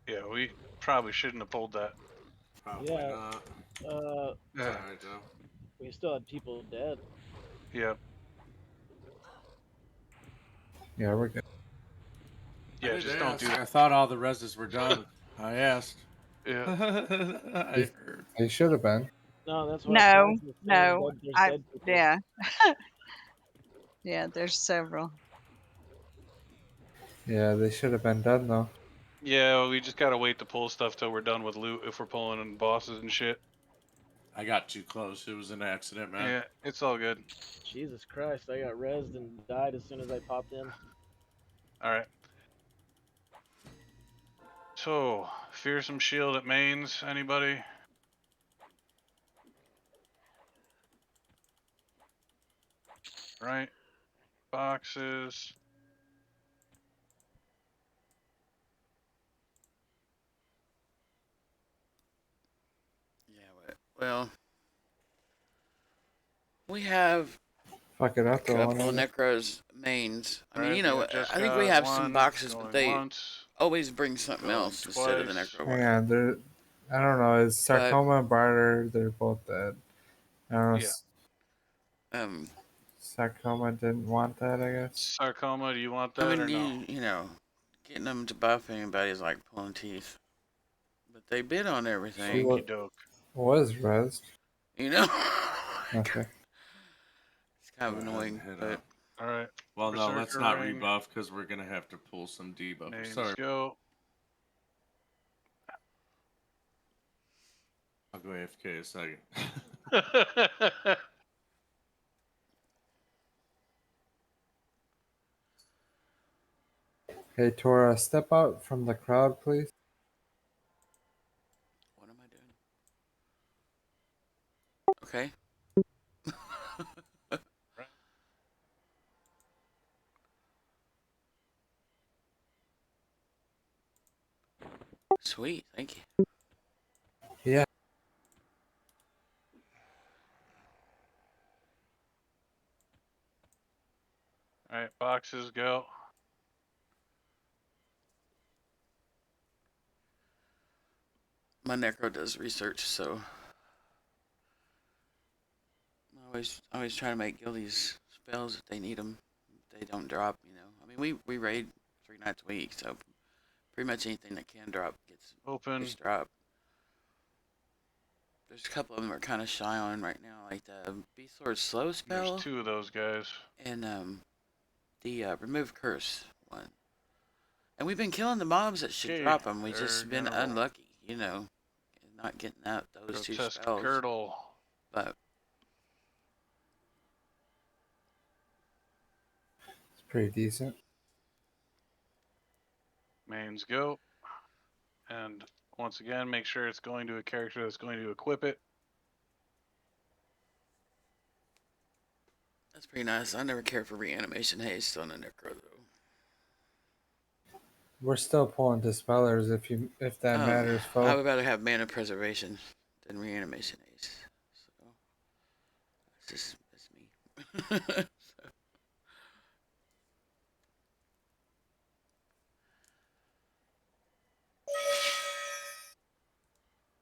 Yeah, we probably shouldn't have pulled that. Probably Yeah. not. It's Yeah. alright though. We still had people dead. Yep. Yeah, we're good. Yeah, just don't do I that. thought all the reses were done. I asked. Yeah. I heard. They should have been. No, that's what No, Francis was saying. no. There's I dead people. yeah. Yeah, there's several. Yeah, they should have been done though. Yeah, we just gotta wait to pull stuff till we're done with loot if we're pulling in bosses and shit. I got too close. It was an accident, man. Yeah, it's all good. Jesus Christ, I got rezzed and died as soon as I popped in. All right. So, fearsome shield at mains. Anybody? Right. Boxes. Yeah. Well, we have Fuck it, a I'll throw one couple of in. necros mains. I mean, Right, you know, yeah, just I think we got have some one boxes, but going they once, always bring something going else instead of the twice. necro Hang weapon. on, they're I don't know, is But sarcoma and barter, they're both dead. I don't know. Yeah. Sarcoma didn't want that, I guess. Sarcoma, do you want I that or mean, no? you know, getting them to buff anybody is like pulling teeth. But they bid on She everything. was rezzed. You know, Okay. it's kind of Go ahead annoying, and hit but up. All right. Well, no, let's Berserker not ring. rebuff because we're gonna have to pull some debuff. Names Sorry. go. I'll go AFK a second. Hey, Tora, step out from the crowd, please. what am I doing? Okay. Sweet, thank you. Yeah. All right, boxes go. My necro does research, so I always try to make guildies spells if they need them. If they don't drop, you know. I mean, we raid 3 nights a week, so pretty much anything that can drop gets dropped. There's a couple of them we're kind of shy on right now, like the Beast Lord slow spell. There's 2 of those guys. And the remove curse one. And we've been killing the mobs that should drop them. We've just been unlucky, you know, not getting out those 2 Grotesque spells. girdle. But It's pretty decent. Mains go. And once again, make sure it's going to a character that's going to equip it. that's pretty nice. I never care for reanimation haste on a necro though. We're still pulling dispellers if that matters, I folks. would rather have mana preservation than reanimation ace. So that's me.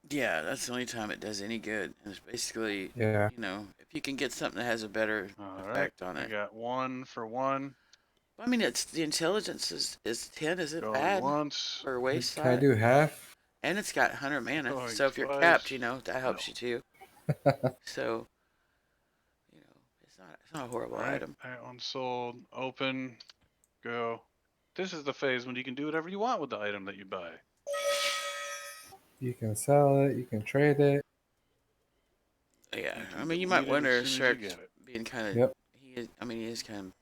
Yeah, that's the only time it does any good. And it's basically, Yeah. you know, if you can get something that has a better effect on I it. got 1 for 1. I mean, it's the intelligence is 10 isn't Going bad once. for a waste Can I slot. do half? And it's got 100 mana. Going So if you're twice. capped, you know, that helps you too. So, you know, it's not a horrible item. That one's sold. Open. Go. This is the phase when you can do whatever you want with the item that you buy. You can sell it. You can trade it. Yeah, You I can mean, you might delete it wonder as soon as you Shark get it. being kind of. Yep. He is kind of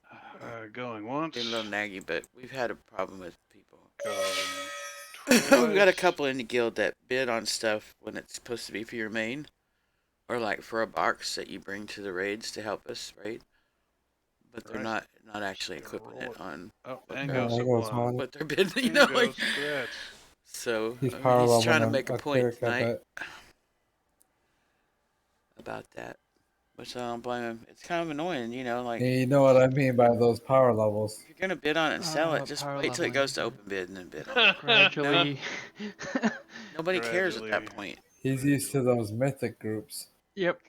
Going once. being a little naggy, but we've had a problem with people. Going We've got a twice. couple in the guild that bid on stuff when it's supposed to be for your main, or like for a box that you bring to the raids to help us raid, but they're not actually equipping it on Oh, what and they're, goes one. what they're bidding. You And know, goes like strats. so. He's I mean, power he's level trying to on make a a point cleric, I tonight bet. about that, which I don't blame him. It's kind of annoying, you know, like. And you know what I mean by those power levels. If you're gonna bid on it and sell it, just Power wait till it leveling goes is to a open bid and then bid on it. gradually. Nobody cares at that point. He's used to those mythic groups. Yep.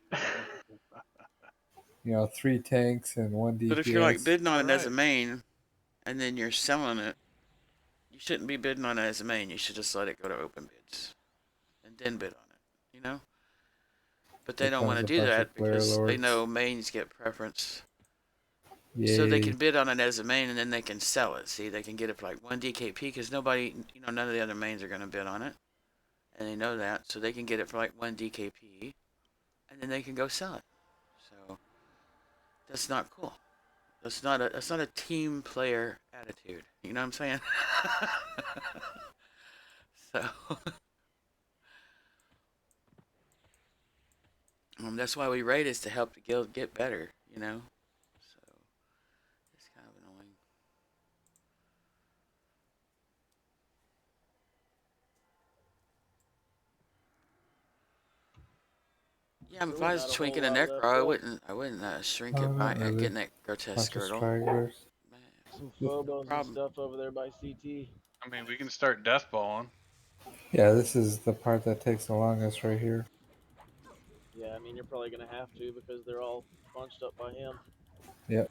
You know, 3 tanks and 1 DPS. But if you're like bidding on it as a main, and then you're selling it, you shouldn't be bidding on it as a main. You should just let it go to open bids, and then bid on it. You know. But they don't want to Becomes a do bunch that of flare because they lords. know mains get preference. Yay. So they can bid on it as a main, and then they can sell it. See, they can get it for like 1 DKP because nobody, you know, none of the other mains are gonna bid on it, and they know that. So they can get it for like 1 DKP, and then they can go sell it. So that's not cool. That's not a team player attitude. You know what I'm saying? So that's why we raid is to help the guild get better. You know. So it's kind of annoying. Yeah, if I was tweaking a necro, I wouldn't shrink it by not really. getting that grotesque Bunch of girdle. stragglers. Some phobos and stuff over there by CT. I mean, we can start deathballing. Yeah, this is the part that takes the longest right here. Yeah, I mean, you're probably going to have to because they're all bunched up by him. Yep.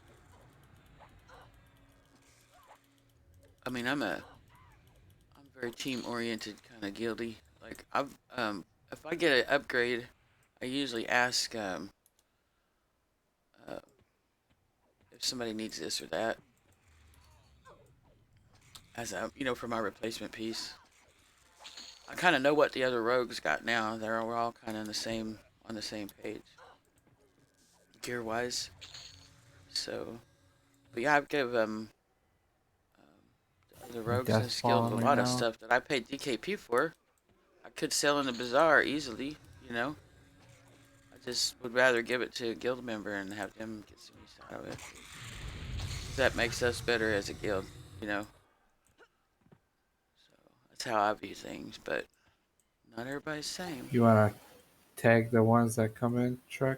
I mean, I'm very team oriented kind of guildy. Like if I get an upgrade, I usually ask if somebody needs this or that as for my replacement piece. I kind of know what the other rogues got now. We're all kind of on the same page, gear wise. So, but yeah, I give the other rogues in this guild a lot of stuff that I paid DKP for. I could sell in the bazaar easily, you know. I just would rather give it to a guild member and have them get some use out of it. That makes us better as a guild, you know. So that's how I view things, but not everybody's the same. You want to tag the ones that come in, Shrek?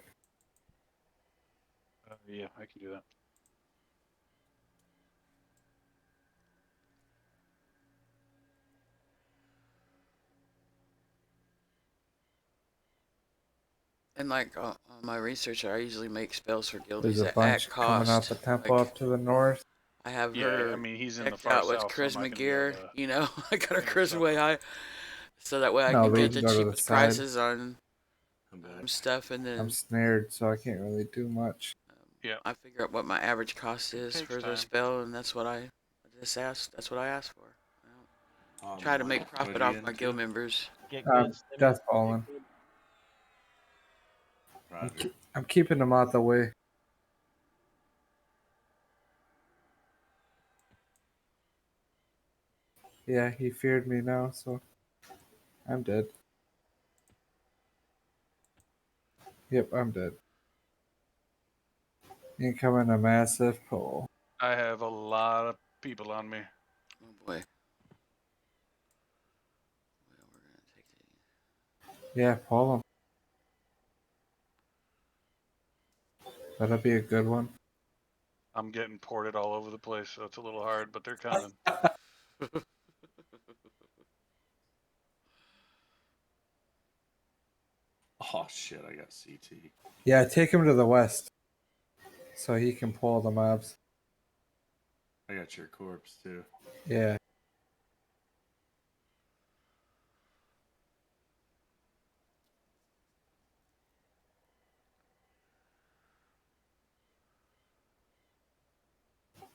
Yeah, I can do that. And like on my research, I usually make spells for guildies There's a at bunch cost. coming out the temple up to the north. I have Yeah, her I mean, he's in the decked far out with south, so I'm not charisma gonna be gear. able to You know, I got her finish charisma up. way high, so that way I No, can but you get can the go to the cheapest side. prices on I'm stuff, and I'm then snared, so I can't really do much. Yeah. I figure out what my average cost is takes for the time. spell, and that's what I just ask. That's what I ask for. Oh, Try to Mike, make what profit are off you my into? guild members. Get good. Death falling. Roger. I'm keeping them out the way. Yeah, he feared me now, so I'm dead. Yep, I'm dead. Incoming a massive pull. I have a lot of people on me. Oh boy. Yeah, pull them. That'll be a good one. I'm getting ported all over the place, so it's a little hard, but they're coming. Oh shit! I got CT. Yeah, take him to the west so he can pull the mobs. I got your corpse too. Yeah.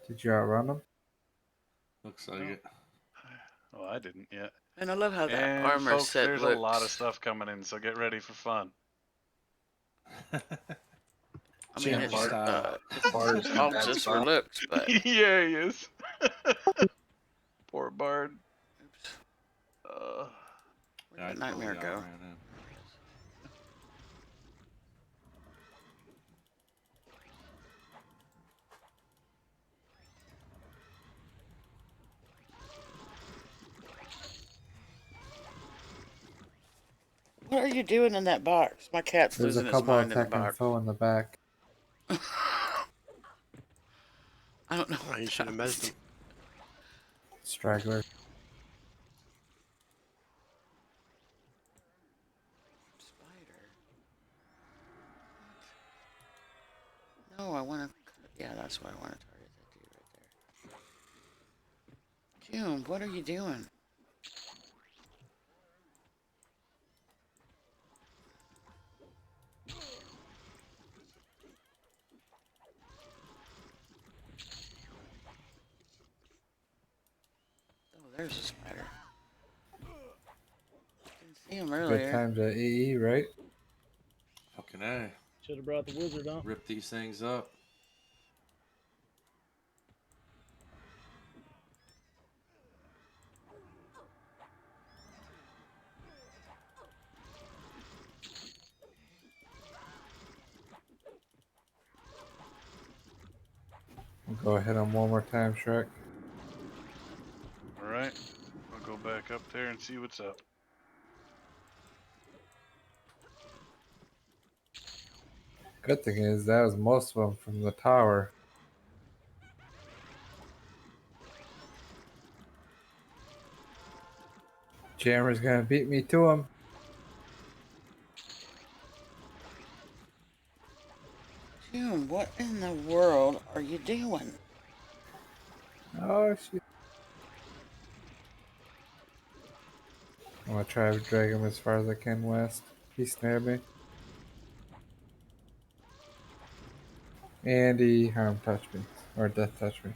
Did you outrun him? Looks like No. it. Well, I didn't yet. And I love how that And armor folks, set there's a lot of looks. stuff coming in, so get ready for fun. I mean, Jam style. it's all just for looks, but. Yeah, he is. Poor Bard. Oops. Uh, Where'd that nightmare go? outran him. What are you doing in that box? My cat's There's a losing his couple mind in the attacking box. foe in the back. I don't know. Oh, you should have messed him. Straggler. Spider. What? No, I want to. Yeah, that's what I want to target that dude right there. June, what are you doing? Oh, there's a spider. Didn't see him Good earlier. time to EE, right? Fucking A. Should have brought the wizard on. Rip these things up. Go hit him one more time, Shrek. all right. I'll go back up there and see what's up. Good thing is that was most of them from the tower. Jammer's gonna beat me to him. June, what in the world are you doing? Oh shit. I'm gonna try to drag him as far as I can west. He snared me. And he harm touched me. Or death touched me.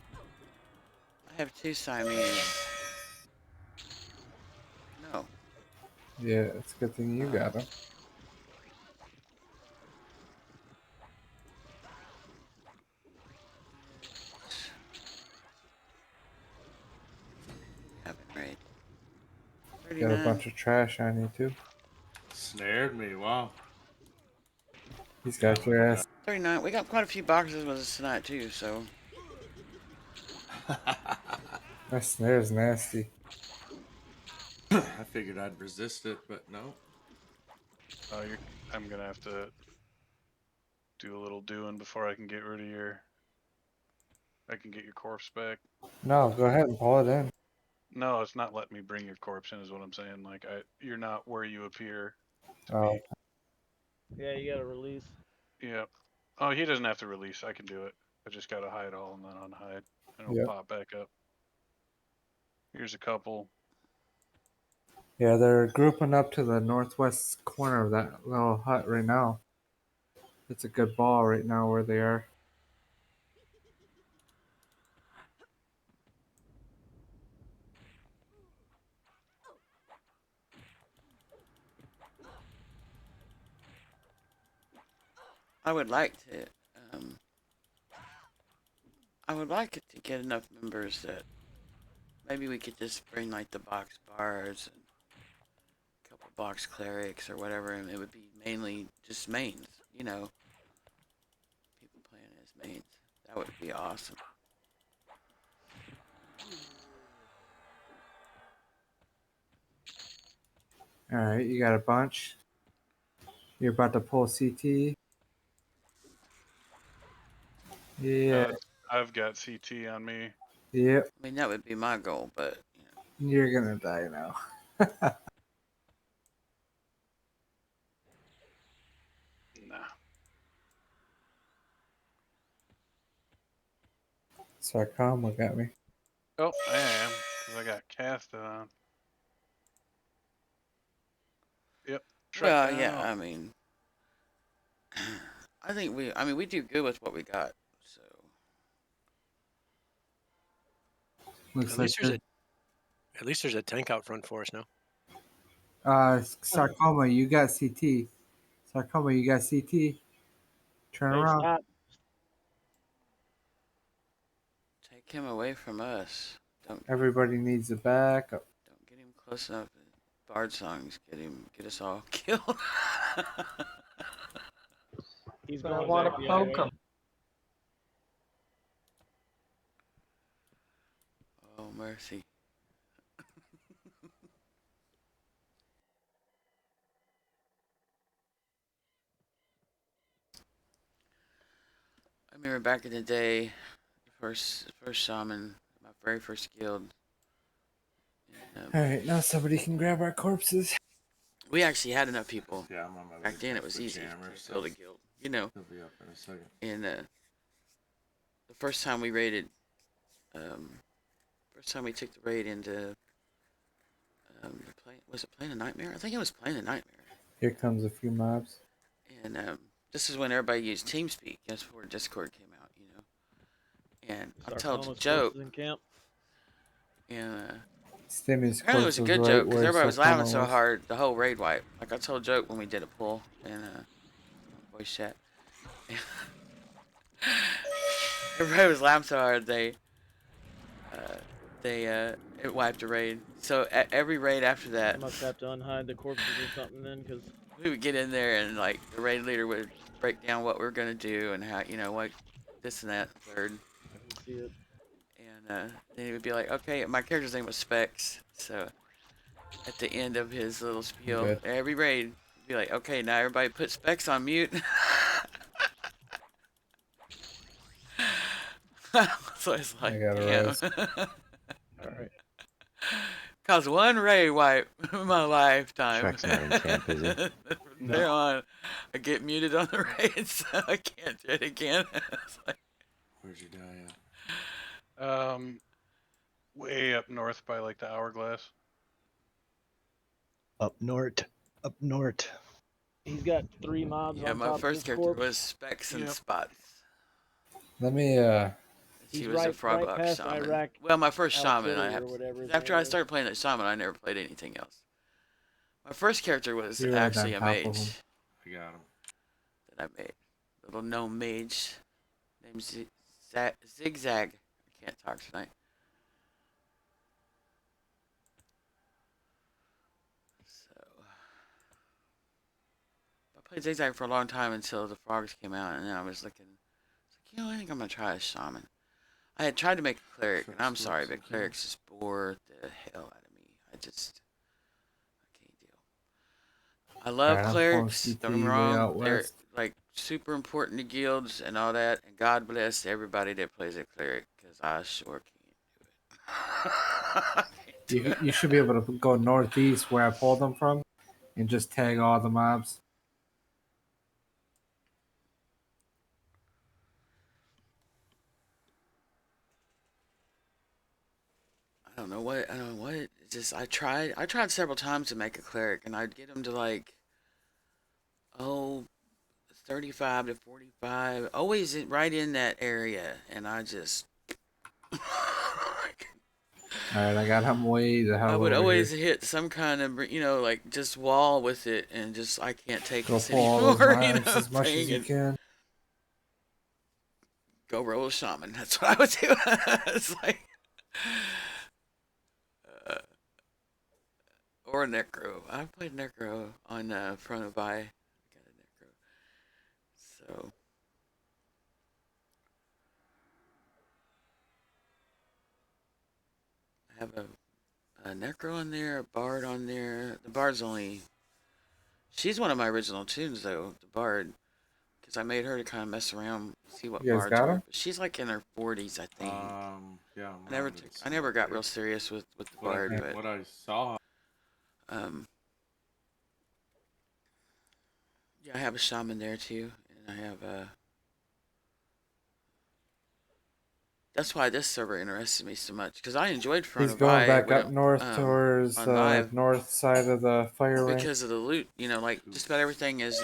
I have two Siamese. No. Yeah, it's a good thing you got him. Haven't right. Got a 39. bunch of trash on you too. Snared me. Wow. He's got your ass. 39. We got quite a few boxes with us tonight too, so. That snare's nasty. I figured I'd resist it, but no. I'm gonna have to do a little doing before I can get rid of your. I can get your corpse back. No, go ahead and pull it in. No, it's not letting me bring your corpse in, is what I'm saying. Like you're not where you appear to Oh, be. Yeah, you gotta release. Yep. Oh, he doesn't have to release. I can do it. I just gotta hide all and then unhide, and it'll yep. pop back up. Here's a couple. Yeah, they're grouping up to the northwest corner of that little hut right now. It's a good ball right now where they are. I would like to. I would like it to get enough members that maybe we could just bring like the box bards and a couple box clerics or whatever, and it would be mainly just mains. You know, people playing as mains. That would be awesome. All right, you got a bunch. You're about to pull CT. Yeah. I've got CT on me. Yep. I mean, that would be my goal, but You're gonna die now. Nah. Sarcoma got me. Oh, I am, because I got casted on. Yep. well, down. yeah. I mean, I think we do good with what we got. So Looks At like least there's a tank out front for us now. Sarcoma, you got CT. Sarcoma, you got CT. Turn Hey, around. stop. take him away from us. Don't Everybody needs a backup. don't get him close enough. Bard songs get us all killed. He's But I going want back to the other poke way. him. Oh mercy. I remember back in the day, first shaman, my very first guild. And, Alright, now somebody can grab our corpses. we actually had enough people. Yeah, I'm on my way Back then, it back was to easy Jammer, to so build a guild. You know. he'll be up in a second. And the first time we raided, first time we took the raid into was it Playing a Nightmare? I think it was Playing a Nightmare. Here comes a few mobs. And this is when everybody used TeamSpeak. That's before Discord came out, you know. And I told a Sarcoma's joke. corpses in camp. And Stimmy's apparently it was corpse a was good right joke because where everybody was Sarcoma laughing so was. hard the whole raid wipe. Like I told a joke when we did a pull in voice chat. Everybody was laughing so hard it wiped a raid. So every raid after I that, must have to unhide the corpses or something then, because we would get in there and like the raid leader would break down what we were gonna do and how what this and that third. I can see it. And then he would be like, okay, my character's name was Specs. So at the end of his little spiel, Good. every raid, he'd be like, okay, now everybody put Specs on mute. So it's like, I got a damn. res. Alright. Cause one raid wipe in my lifetime. Shrek's not in camp, is he? From there on, I get muted on the raid, so I can't do it again. It's like, Where'd you die at? Way up north by like the hourglass. Up north. Up north. He's got 3 mobs yeah, on my top of first his character corpse. was Specs and Yep. Spots. Let me She He's was a right Froglock past shaman. Iraq Well, my first shaman, artillery I have or whatever his after name I is. started playing that shaman, I never played anything else. My first character was You're right actually on a top of mage him. I got him. that I made. Little gnome mage named Zigzag. I can't talk tonight. So I played Zigzag for a long time until the frogs came out, and then I was looking. I think I'm gonna try a shaman. I had tried to make a cleric, and I'm sorry, but clerics just bore the hell out of me. I can't deal. I love Alright, I'm pulling clerics. CT Don't get me way wrong; out they're west. like super important to guilds and all that. And God bless everybody that plays a cleric, because I sure can't do it. You should be able to go northeast where I pulled them from and just tag all the mobs. I don't know what. It's just I tried several times to make a cleric, and I'd get them to like, 35 to 45, always right in that area, and I just. Alright, I got him way the hell I would over always here. hit some kind of, like just wall with it, and just I can't take Go this pull all those anymore. mobs as much as you And can. go roll a shaman. That's what I would do. It's like, or a necro. I played necro on front of I. Got a necro. So I have a necro on there, a bard on there. The bard's only She's one of my original tunes though, the bard, because I made her to kind of mess around, see what You guys bards got were. him? But she's like in her 40s, I think. Yeah. I never got real serious with the bard, but what I saw. Yeah, I have a shaman there too, and I have That's why this server interested me so much, because I enjoyed Front He's of going Eye back when up north towards on the live north side of the fire ring. because of the loot. You know, like just about everything is.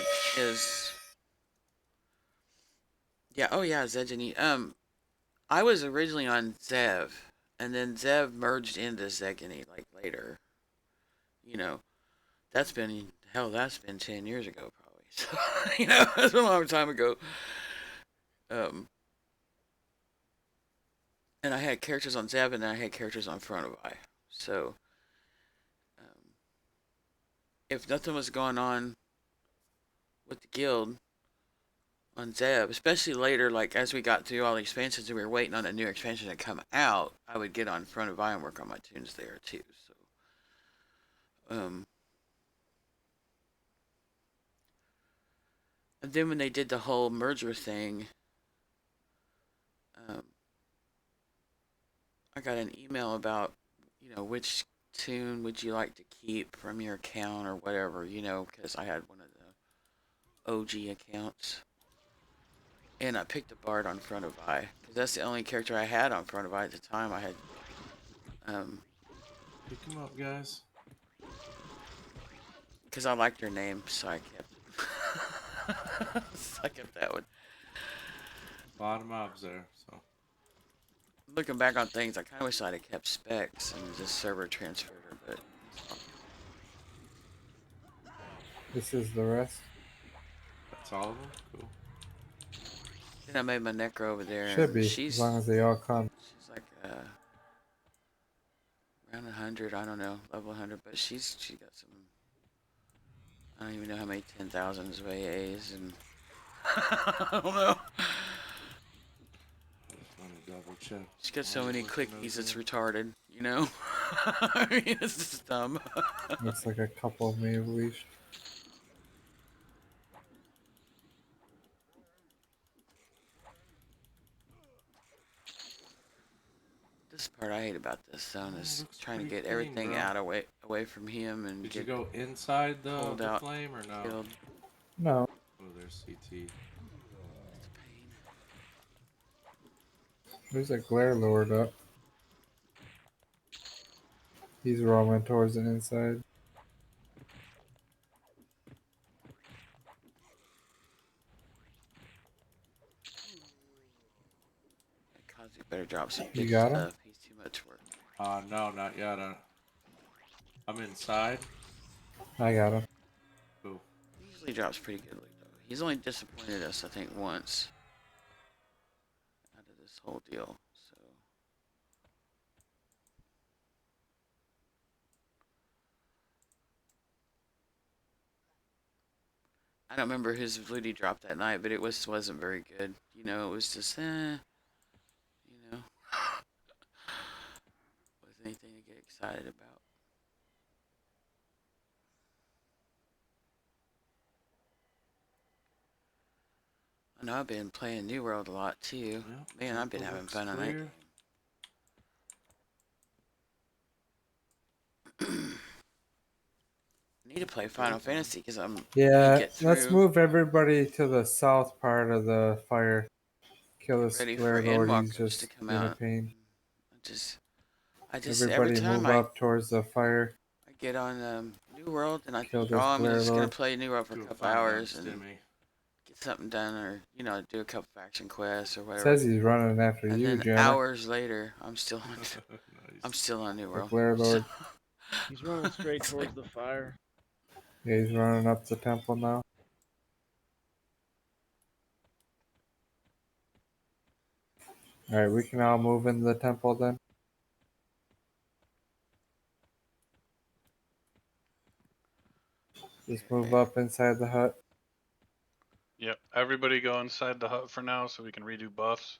Yeah. Oh yeah, Zedjani. I was originally on Zev, and then Zev merged into Zegani like later. You know, that's been 10 years ago probably. So, you know, that's been a long time ago. And I had characters on Zev, and then I had characters on Front of Eye. So, if nothing was going on with the guild on Zeb, especially later, like as we got through all the expansions and we were waiting on a new expansion to come out, I would get on Front of Eye and work on my tunes there too. So, and then when they did the whole merger thing, I got an email about, you know, which tune would you like to keep from your account or whatever, you know, because I had one of the OG accounts. And I picked a bard on Front of Eye because that's the only character I had on Front of Eye at the time. I had pick him up, guys. Because I liked her name, so I kept that one. A lot of mobs there, so. Looking back on things, I kind of wish I'd have kept specs and just server transferred her, but. This is the rest. That's all of them? Cool. Then I made my necro over there. Should be, as long as they all come. She's like around 100, I don't know, level 100, but she got some. I don't even know how many 10,000s of AAs and. I don't know. Double check. She's got so many clickies, it's retarded, you know? I mean, it's just dumb. Looks like a couple of me leash. This part I hate about this zone is trying to get everything bro. out away from him and Did get you go inside the out, flame or no? killed. No. Oh, there's CT. There's a glare lord up. He's roaming towards the inside. Kazi better drop some You good got him? stuff. He's too much work. No, not yet. I'm inside. I got him. Cool. He usually drops pretty good loot, though. He's only disappointed us, I think, once out of this whole deal. So. I don't remember his loot he dropped that night, but it wasn't very good. You know, it was just, you know, wasn't anything to get excited about. I know I've been playing New World a lot too. Yeah, Man, I've been having fun on that game. I need to play Final Fantasy because I'm. Yeah, let's move everybody to the south part of the fire. Kill this glare lord. He's just in a pain. I just everybody every time move up towards the fire. I get on New World and I Kill think, I'm just lord. gonna play New World for a couple hours and get something done, or you know, do a couple faction quests or whatever. Says he's running after and you, then Janet. hours later, I'm still on. Nice. I'm still on New World. Glare lord. He's running straight towards the fire. Yeah, he's running up the temple now. Alright, we can all move into the temple then. Just move up inside the hut. Yep, everybody go inside the hut for now so we can redo buffs.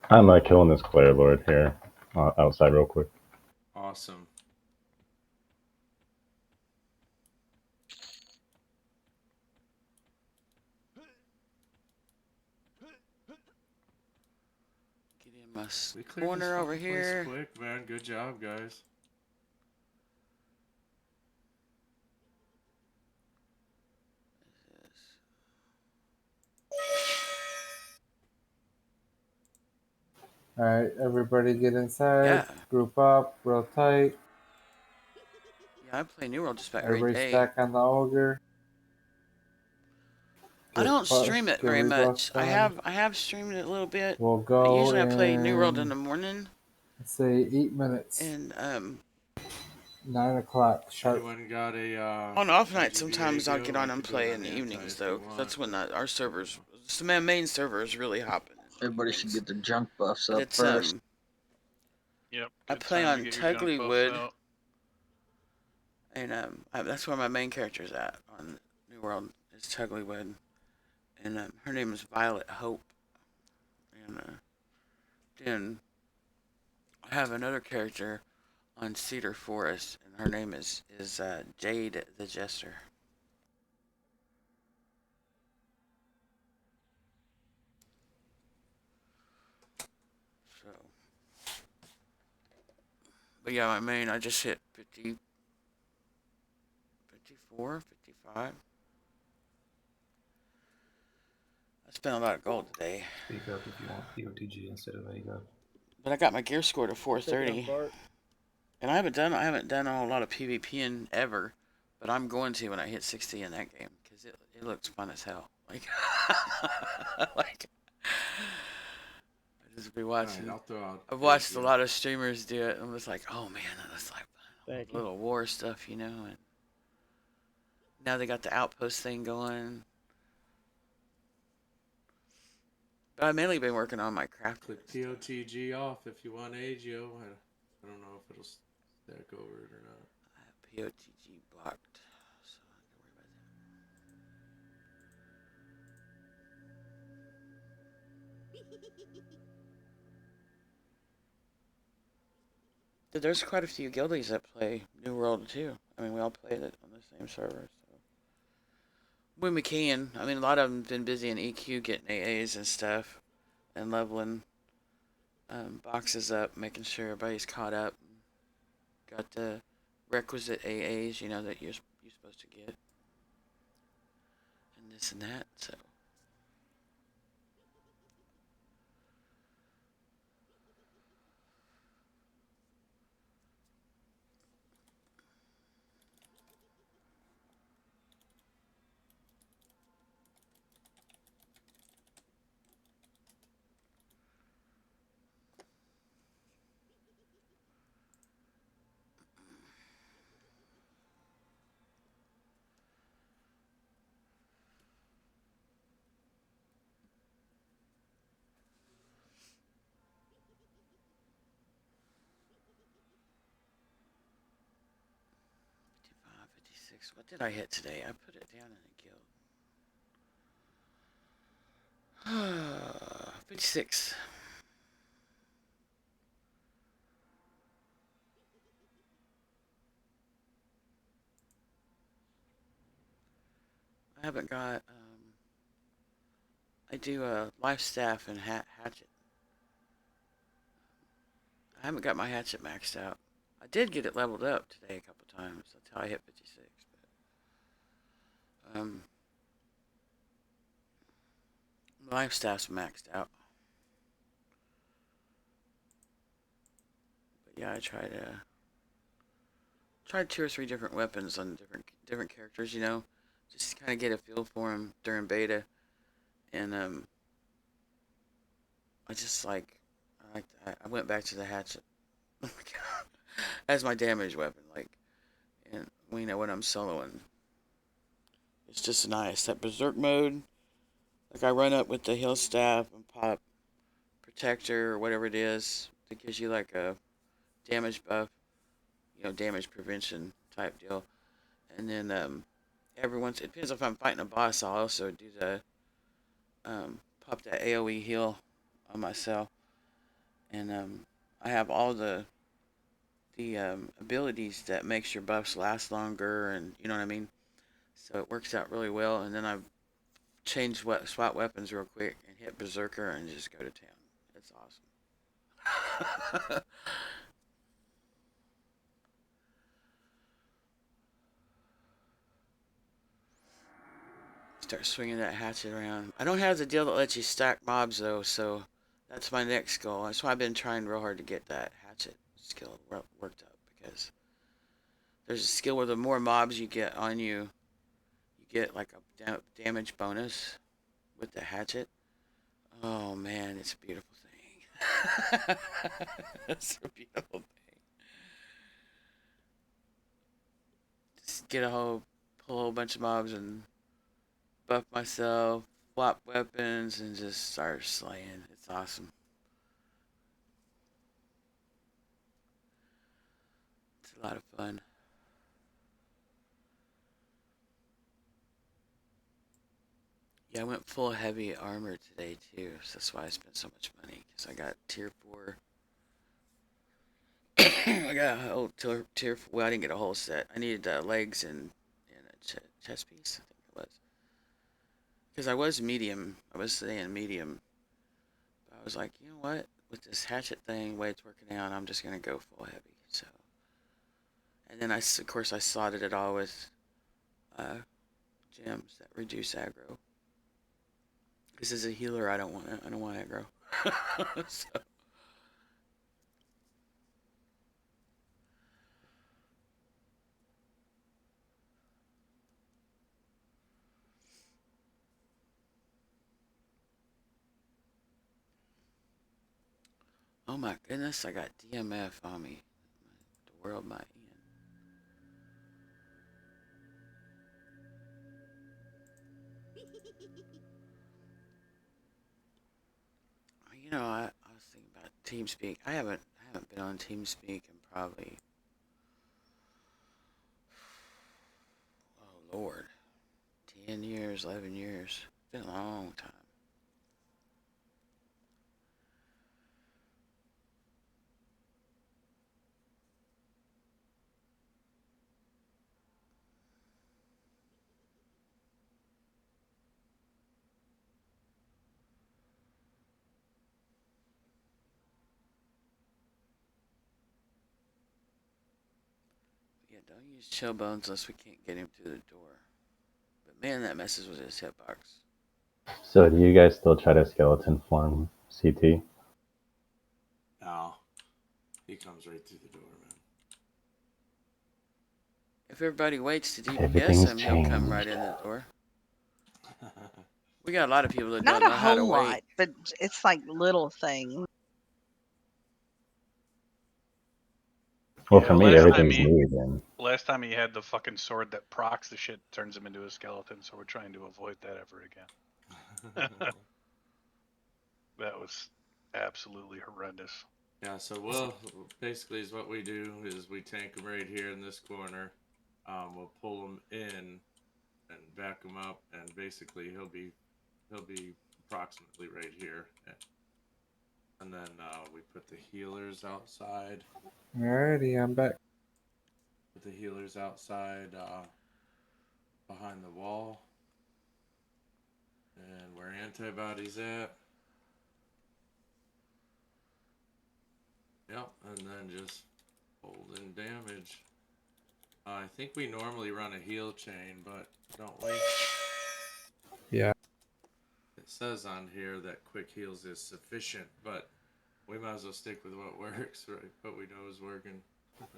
I'm killing this Claire Lord here outside real quick. Awesome. my We cleared this corner over fucking place here. quick, man. Good job, guys. All right, everybody get inside. Yeah. Group up, real tight. Yeah, I play New World just about every Everybody day. stack on the ogre. I don't stream push, it get very rebuffs much. I done. have streamed it a little bit. We'll But go usually I play New World in in, the morning. let's say, 8 minutes. And 9 o'clock sharp. Anyone got a on off night, IGVA sometimes I'll go? get I on and could do it play on in the anti evenings, if you though. 'Cause want. that's when our servers, the main server is really hopping. Everybody should get their junk buffs But up it's first. Yep. I Good play time to on get your junk buffs Tuglywood, out. and that's where my main character's at on New World is Tuglywood, and her name is Violet Hope, and then I have another character on Cedar Forest, and her name is Jade the Jester. So, but yeah, my main, I just hit 50, 54, 55. I spent a lot of gold today. Speak up if you want POTG instead of AGO. But I got my gear score to Check it out, 430. Bart. And I haven't done a lot of PvP in ever, but I'm going to when I hit 60 in that game because it looks fun as hell. Like, like I just be watching. Right, I'll throw out I've watched AGO. a lot of streamers do it, and I'm just like, oh man, that's like Thank you. little war stuff, you know. And now they got the outpost thing going. But I've mainly been working on my craft. Click POTG off if you want AGO. I don't know if it'll stack over it or not. I have POTG blocked, so I don't worry about that. There's quite a few guildies that play New World too. I mean, we all play it on the same server. So when we can, I mean, a lot of them been busy in EQ getting AAs and stuff, and leveling boxes up, making sure everybody's caught up. Got the requisite AAs, you know, that you're supposed to get, and this and that. So. What did I hit today? I put it down in a guild. 56. I haven't got, I do a life staff and hatchet. I haven't got my hatchet maxed out. I did get it leveled up today a couple times. That's how I hit 56. But, life staff's maxed out. But yeah, I tried 2 or 3 different weapons on different characters, you know, just to kind of get a feel for them during beta. And I just I went back to the hatchet as my damage weapon, like, and you know when I'm soloing, it's just nice. That berserk mode, like I run up with the heal staff and pop protector or whatever it is that gives you like a damage buff, you know, damage prevention type deal. And then every once, it depends if I'm fighting a boss, I'll also do the pop that AoE heal on myself. And I have all the abilities that makes your buffs last longer, and you know what I mean. So it works out really well. And then I've changed swap weapons real quick and hit berserker and just go to town. It's awesome. Start swinging that hatchet around. I don't have the deal that lets you stack mobs though, so that's my next goal. That's why I've been trying real hard to get that hatchet skill worked up, because there's a skill where the more mobs you get on you, you get like a damage bonus with the hatchet. Oh man, it's a beautiful thing. It's a beautiful thing. Just pull a whole bunch of mobs and buff myself, swap weapons, and just start slaying. It's awesome. It's a lot of fun. Yeah, I went full heavy armor today too, so that's why I spent so much money, because I got tier 4. I got a whole tier 4. Well, I didn't get a whole set. I needed legs and a chest piece, I think it was. Because I was medium. I was staying medium. But I was like, you know what? With this hatchet thing, the way it's working out, I'm just going to go full heavy. So, and then of course, I slotted it all with gems that reduce aggro. Because as a healer, I don't want aggro. So. Oh my goodness, I got DMF on me. The world might end. You know, I was thinking about TeamSpeak. I haven't been on TeamSpeak in probably, oh Lord, 10 years, 11 years. It's been a long time. Yeah, don't use chill bones unless we can't get him through the door. But man, that messes with his hitbox. So do you guys still try to skeleton form CT? No. He comes right through the door, man. If everybody waits to DPS Everything's him, he'll come right changed. in the door. We got a lot of people that Not don't a know how to whole wait. lot, but it's like little things. Well, Yeah, for me, everything's new again. last time he had the fucking sword that procs the shit, turns him into a skeleton, so we're trying to avoid that ever again. That was absolutely horrendous. Yeah, so we'll basically is what we do is we tank him right here in this corner. We'll pull him in and back him up, and basically he'll be approximately right here. And then we put the healers outside. Alrighty, I'm back. Put the healers outside behind the wall. And where antibodies at. Yep, and then just holding damage. I think we normally run a heal chain, but don't we? Yeah. It says on here that quick heals is sufficient, but we might as well stick with what works, right? What we know is working.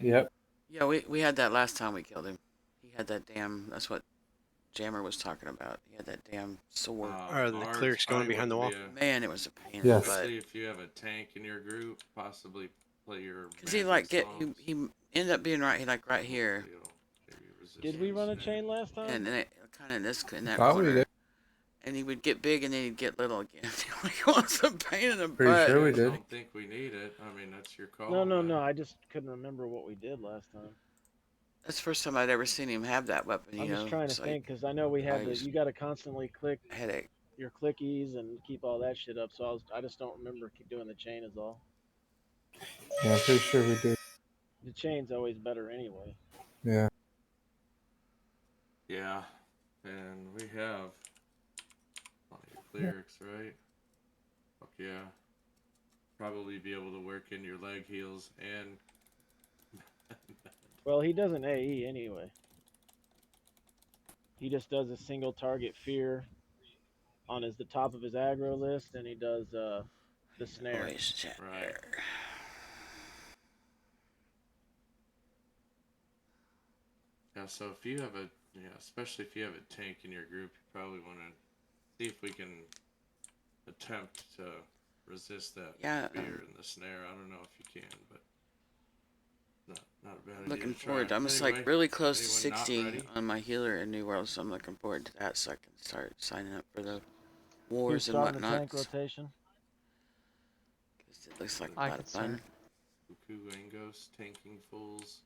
Yep. Yeah, we had that last time we killed him. He had that damn, that's what Jammer was talking about. He had that damn sword. Are the clerics going behind the wall? Man, it was a pain. Yes. Especially if you have a tank in your group, possibly play your. Because he ended up being right here. Did we run a chain last time? And then it kind of in that Thought we corner. did. And he would get big and then he'd get little again. Like, it was a pain in the Pretty butt. sure we I did. don't think we need it. I mean, that's your call. No. I just couldn't remember what we did last time. That's the first time I'd ever seen him have that weapon. I'm just trying to think because I know we had you got to constantly click headache. your clickies and keep all that shit up. So I just don't remember doing the chain is all. Yeah, I'm pretty sure we did. The chain's always better anyway. Yeah. Yeah, and we have plenty of clerics, right? Fuck yeah. probably be able to work in your leg heals and. Well, he doesn't AE anyway. He just does a single target fear on the top of his aggro list, and he does the snare. Right. Yeah, so if you have especially if you have a tank in your group, you probably want to see if we can attempt to resist that fear and the snare. I don't know if you can, but not a bad idea. Looking to forward. try. I'm just Anyway, like really close to anyone not 60 ready? on my healer in New World, so I'm looking forward to that so I can start signing up for the You're wars and starting the whatnot. tank rotation. It looks like a I lot could of fun. Cuckoo Angos tanking fools,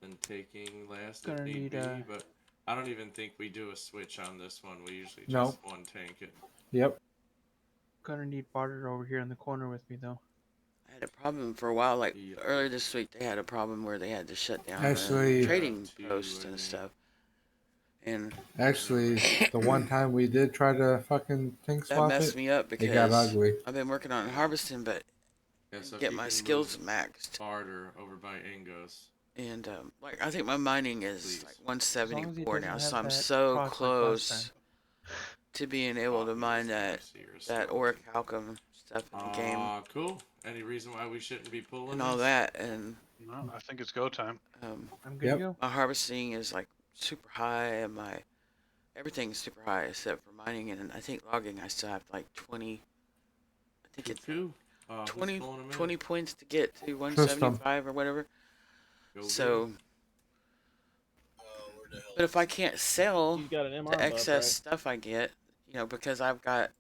then taking last Gonna if need need, be, but I don't even think we do a switch on this one. We usually No. just one tank it. Yep. Gonna need Barter over here in the corner with me though. I had a problem for a while, like earlier this week they had a problem where they had to shut down Actually- the trading posts and stuff. And Actually, the one time we did try to fucking tank that swap messed me up it got because ugly. I've been working on harvesting, but Yeah, so if get you my can skills move maxed. Barter over by Angos. And like I think my mining is like As long as he 174 doesn't now, have so I'm that so cross like last close time. to being able to mine that orichalcum stuff in the game Cool. Any reason why we shouldn't be pulling and all this? that. And No, I think it's go time. I'm good to go. my harvesting is like super high, and my everything's super high except for mining, and I think logging I still have like 20. I think it's like 20 points to get to 175 or whatever. So, but if I can't sell He's got an MR the buff, excess right? stuff I get, because I've got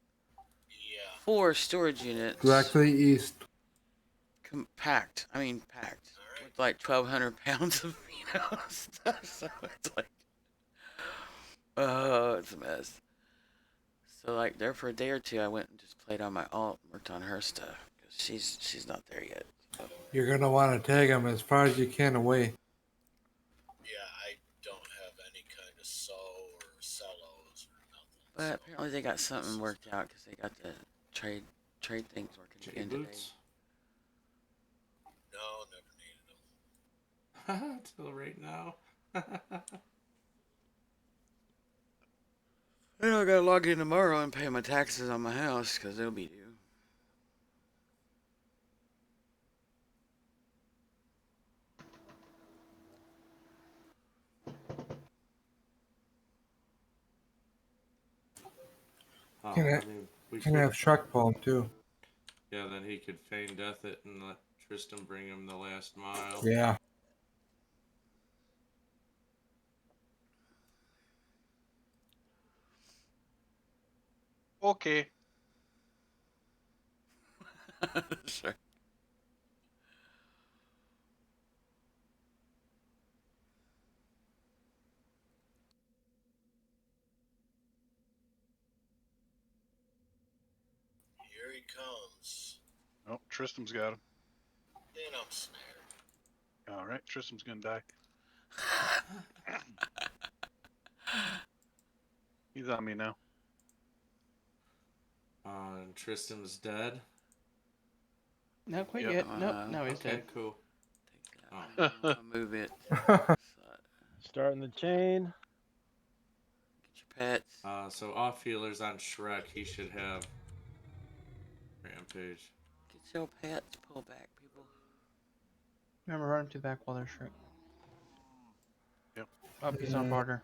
4 storage units Directly east. packed with like 1,200 pounds of stuff. So it's like, oh, it's a mess. So like there for a day or two, I went and just played on my alt, and worked on her stuff because she's not there yet. So. You're gonna want to tag them as far as you can away. Yeah, I don't have any kind of sow or cellos or nothing. But apparently they got something worked out because they got the trade things working again today. No, never needed them. Till right now. I know I gotta log in tomorrow and pay my taxes on my house because they'll be due. We can have Shrek pull him too. Yeah, then he could feign death it and let Tristan bring him the last mile. Yeah. Okay. Sure. Here he comes. Oh, Tristram's got him. And I'm snared. All right, Tristram's gonna die. He's on me now. And Tristan's dead. Not quite yet. Nope. No, he's okay, dead. Cool. I'll move it. Starting the chain. Get your pets. So off healers on Shrek, he should have Rampage. Get your pets. Pull back, people. Remember, run him to the back while they're shrink. Yep. Up, he's on Barter.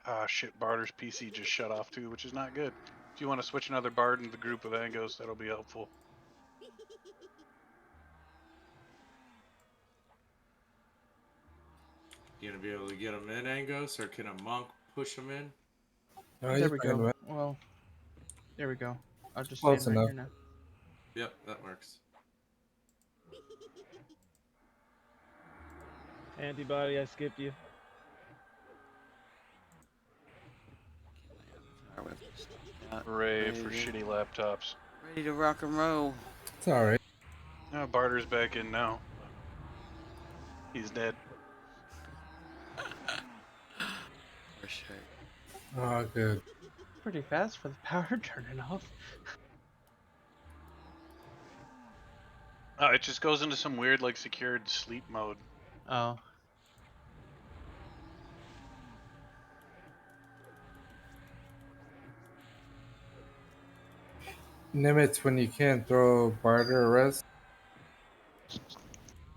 Ah, shit, Barter's PC just shut off too, which is not good. If you want to switch another Bard into the group of Angos, that'll be helpful. You gonna be able to get him in, Angos, or can a monk push him in? No, There we go. Well, there we go. I'll just stand Close right enough. here now. Yep, that works. Antibody, I skipped you. Hooray for shitty laptops. Ready to rock and roll. It's alright. Now Barter's back in now. He's dead. For sure. Oh, good. Pretty fast for the power turning off. It just goes into some weird, like, secured sleep mode. Oh. Nimitz, when you can throw barter or res.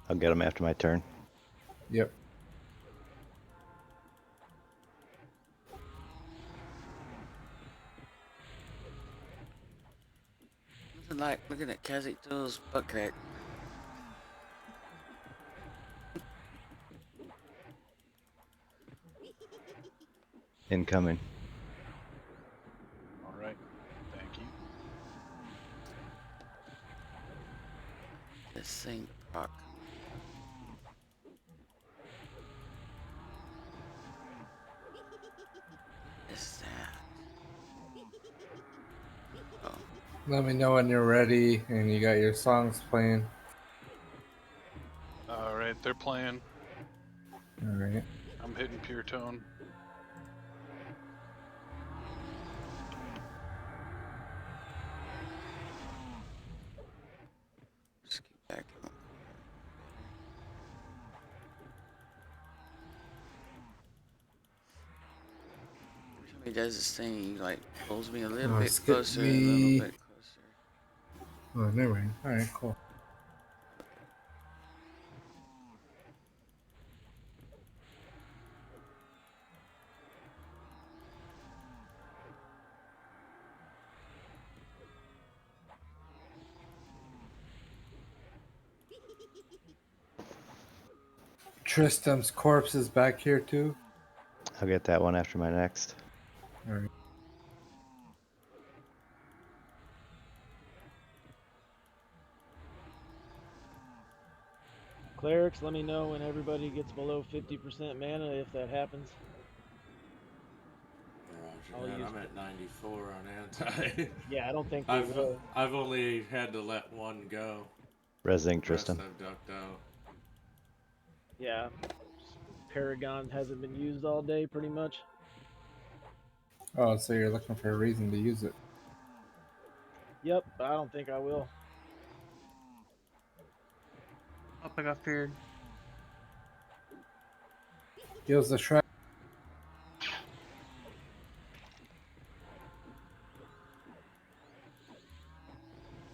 I'll get them after my turn. Yep. Nothing like looking at Kazakh butt crack. Incoming. All right. Thank you. This thing proc. Is that? Oh. Let me know when you're ready and you got your songs playing. All right, they're playing. All right. I'm hitting pure tone. Just keep back. Every time he does this thing, he like pulls me a little bit Skip closer, a me. little bit closer. Oh, never mind. All right, cool. Tristram's corpse is back here too. I'll get that one after my next. All right. Clerics, let me know when everybody gets below 50% mana if that happens. Roger that. I'm at 94 on anti. Yeah, I don't think we will. I've only had to let one go. Resing The rest Tristan. I've ducked out. Yeah. Paragon hasn't been used all day, pretty much. Oh, so you're looking for a reason to use it. Yep, but I don't think I will. Up, I got feared. Deals the shred.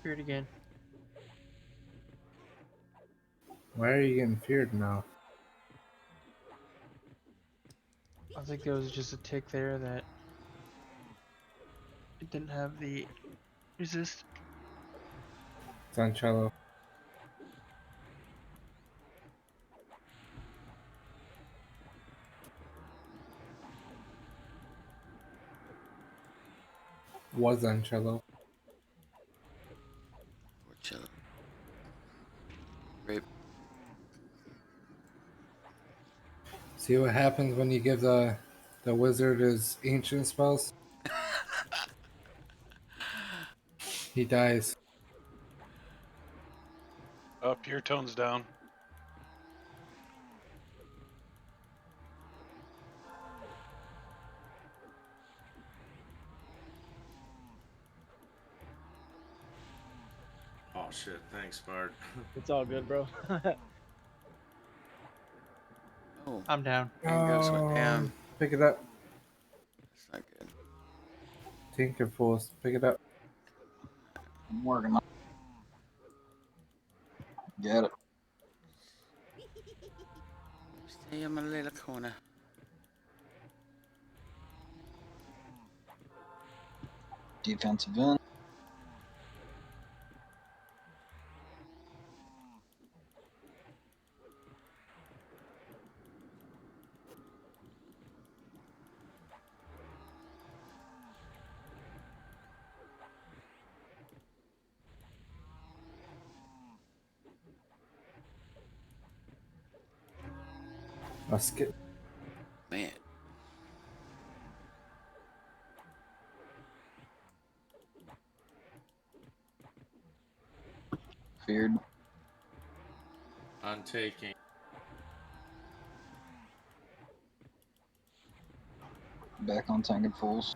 Feared again. Why are you getting feared now? I think there was just a tick there that it didn't have the resist. It's on cello. Was on cello. Poor cello. Rape. See what happens when you give the wizard his ancient spells? He dies. Oh, pure tone's down. Oh shit! Thanks, Bart. It's all good, bro. Oh, I'm down. there goes what down. Pick it up. That's not good. Tinkerfuls, pick it up. I'm working on it. Get it. Stay in my little corner. Defensive end. I'll skip. Man. Feared. I'm taking. Back on tanking fools.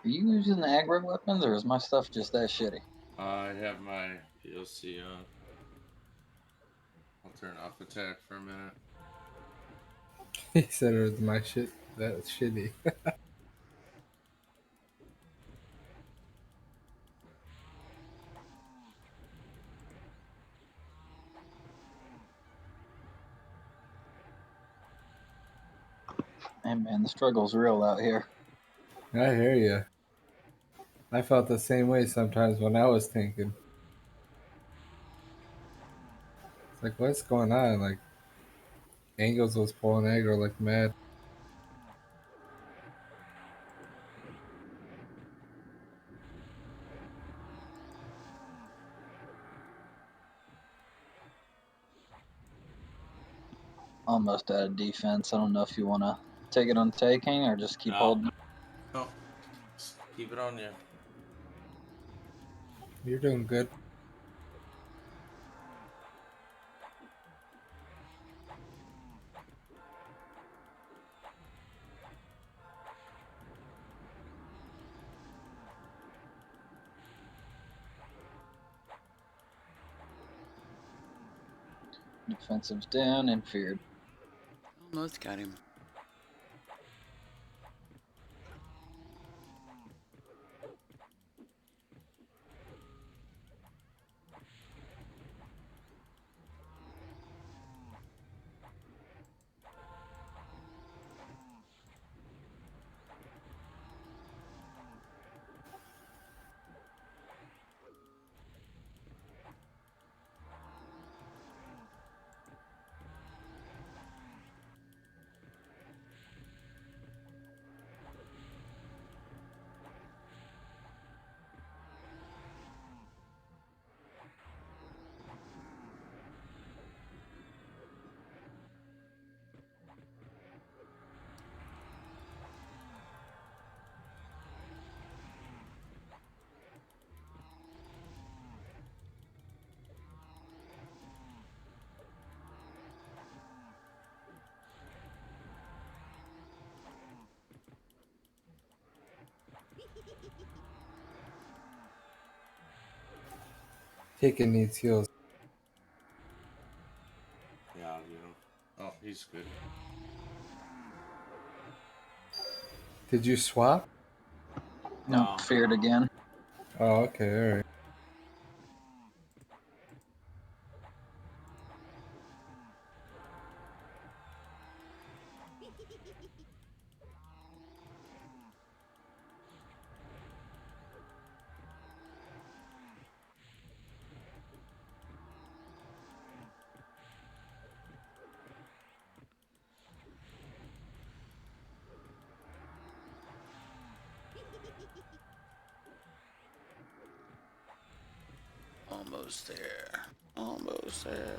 Are you using the aggro weapons, or is my stuff just that shitty? I have my POC on. I'll turn off attack for a minute. He said it was my shit. That's shitty. Hey man, the struggle's real out here. I hear you. I felt the same way sometimes when I was tanking. It's like, what's going on? Like, Angles was pulling aggro like mad. Almost out of defense. I don't know if you want to take it on taking or just keep holding. No, just keep it on you. You're doing good. Defensive's down and feared. Almost got him. Taking needs heals. Yeah, I'll get him. Oh, he's good. Did you swap? No, feared again. Oh, okay, alright. Almost there. Almost there.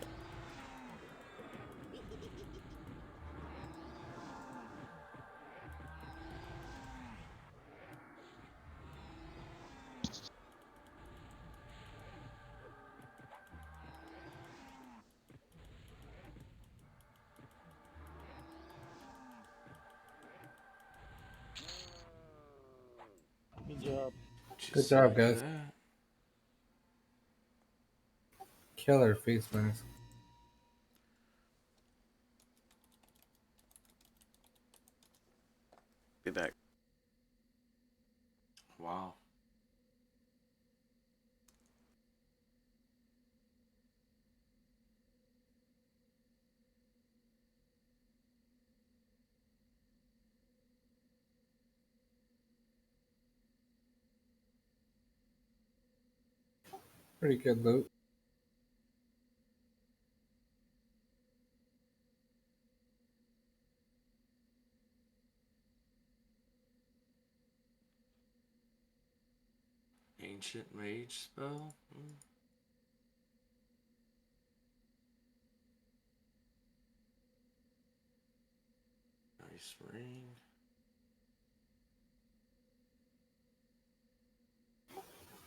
Good job. Good job, guys. That? Killer face mask. Be back. Wow. Pretty good loot. Ancient mage spell? Nice ring.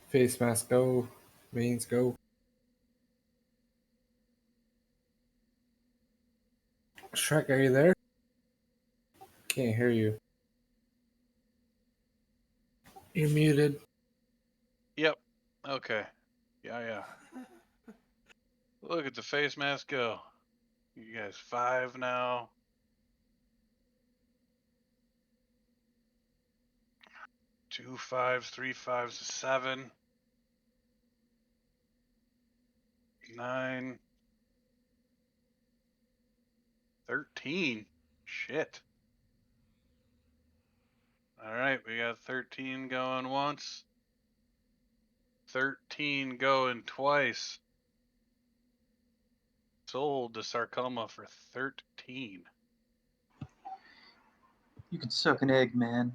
Face mask go. Mains go. Shrek, are you there? Can't hear you. You're muted. Yep. Okay. Yeah. Look at the face mask go. You guys 5 now. Two fives, 3 5s, 7. 9. 13. Shit. All right, we got 13 going once. 13 going twice. Sold to Sarcoma for 13. You can suck an egg, man.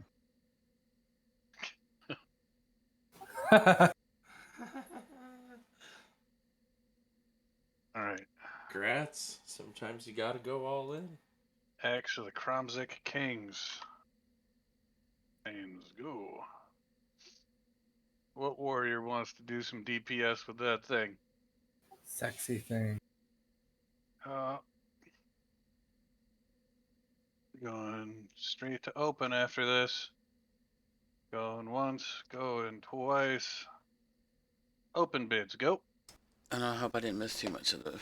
All right. Congrats. Sometimes you gotta go all in. X of the Kromzik Kings. And go. What warrior wants to do some DPS with that thing? Sexy thing. Going straight to open after this. Going once, going twice. Open bids, go. And I hope I didn't miss too much of the.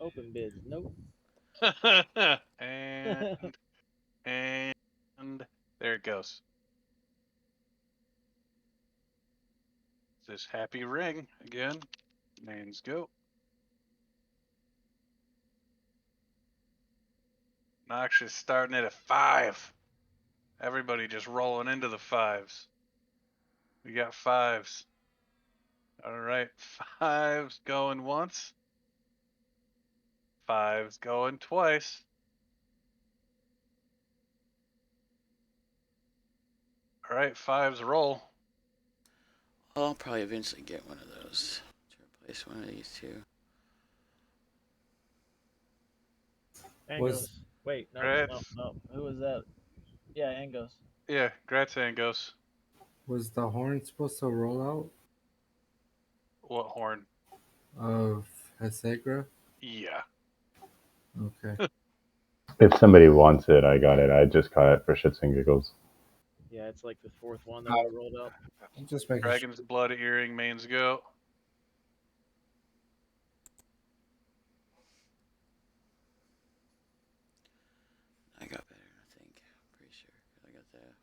Open bids. Nope. and there it goes. This happy ring again. Names go. Noxious starting it at 5. Everybody just rolling into the 5s. We got 5s. All right, 5s going once. 5s going twice. All right, 5s roll. I'll probably eventually get one of those to replace one of these two. Angos. Wait, no. Who was that? Yeah, Angos. Yeah, Gratz Angos. Was the horn supposed to roll out? What horn? Of Hesegra? Yeah. Okay. If somebody wants it, I got it. I just got it for shits and giggles. Yeah, it's like the 4th one that I rolled up. I'm just making Dragon's Blood earring mains go. I got better, I think. Pretty sure. I got that.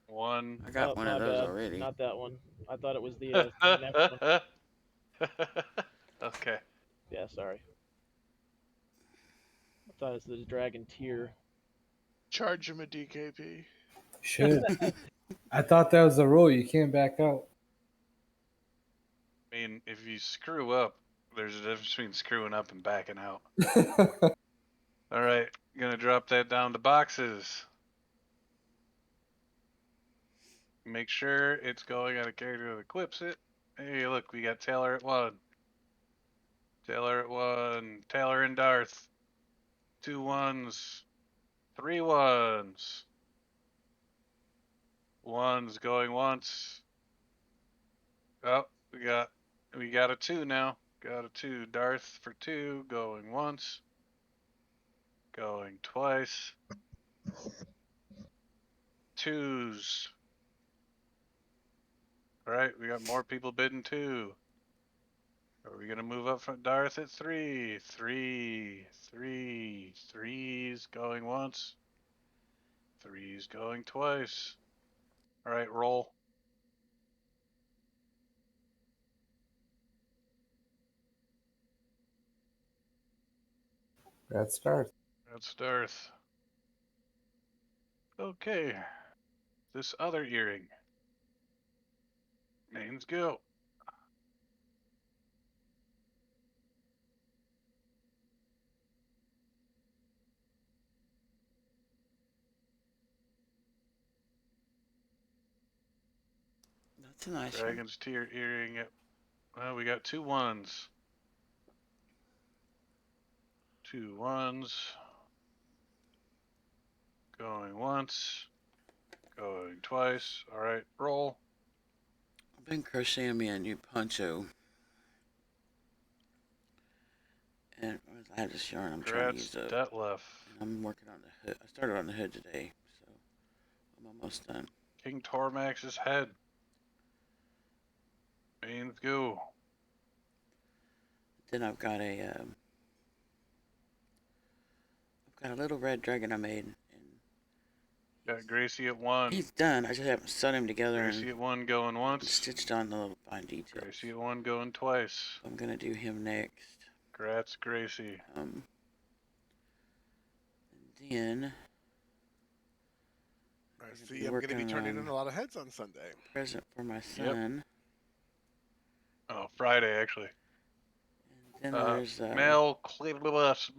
1. I got one of those already. Not that one. I thought it was the next one. Okay. Yeah, sorry. I thought it was the Dragon Tier. Charge him a DKP. Should. I thought that was the rule. You can't back out. I mean, if you screw up, there's a difference between screwing up and backing out. All right, gonna drop that down to boxes. Make sure it's going on a character that equips it. Hey, look, we got Taylor at 1. Taylor at 1. Taylor and Darth. 2 1s. 3 1s. 1s going once. Oh, we got a 2 now. Got a 2. Darth for 2 going once. Going twice. 2s. All right, we got more people bidding 2. Are we gonna move up from Darth at 3? 3, 3, 3s going once. 3s going twice. All right, roll. That's Darth. That's Darth. Okay. This other earring. Names go. That's a nice Dragon's Tier earring. Well, we got 2 1s. 2 1s. Going once. Going twice. All right, roll. I've been crocheting me a new poncho. And I have this yarn I'm trying to use up. Detlef. And I'm working on the hood. I started on the hood today, so I'm almost done. King Tormax's head. Mains go. Then I've got a little red dragon I made. And Got Gracie at 1. he's done. I just haven't sewn him together Gracie and at 1 going once. stitched on the little fine details. Gracie at 1 going twice. I'm gonna do him next. Congrats, Gracie. And then I see. I'm going to be turning in a lot of heads on Sunday. Present for my son. Oh, Friday actually. And then there's Mel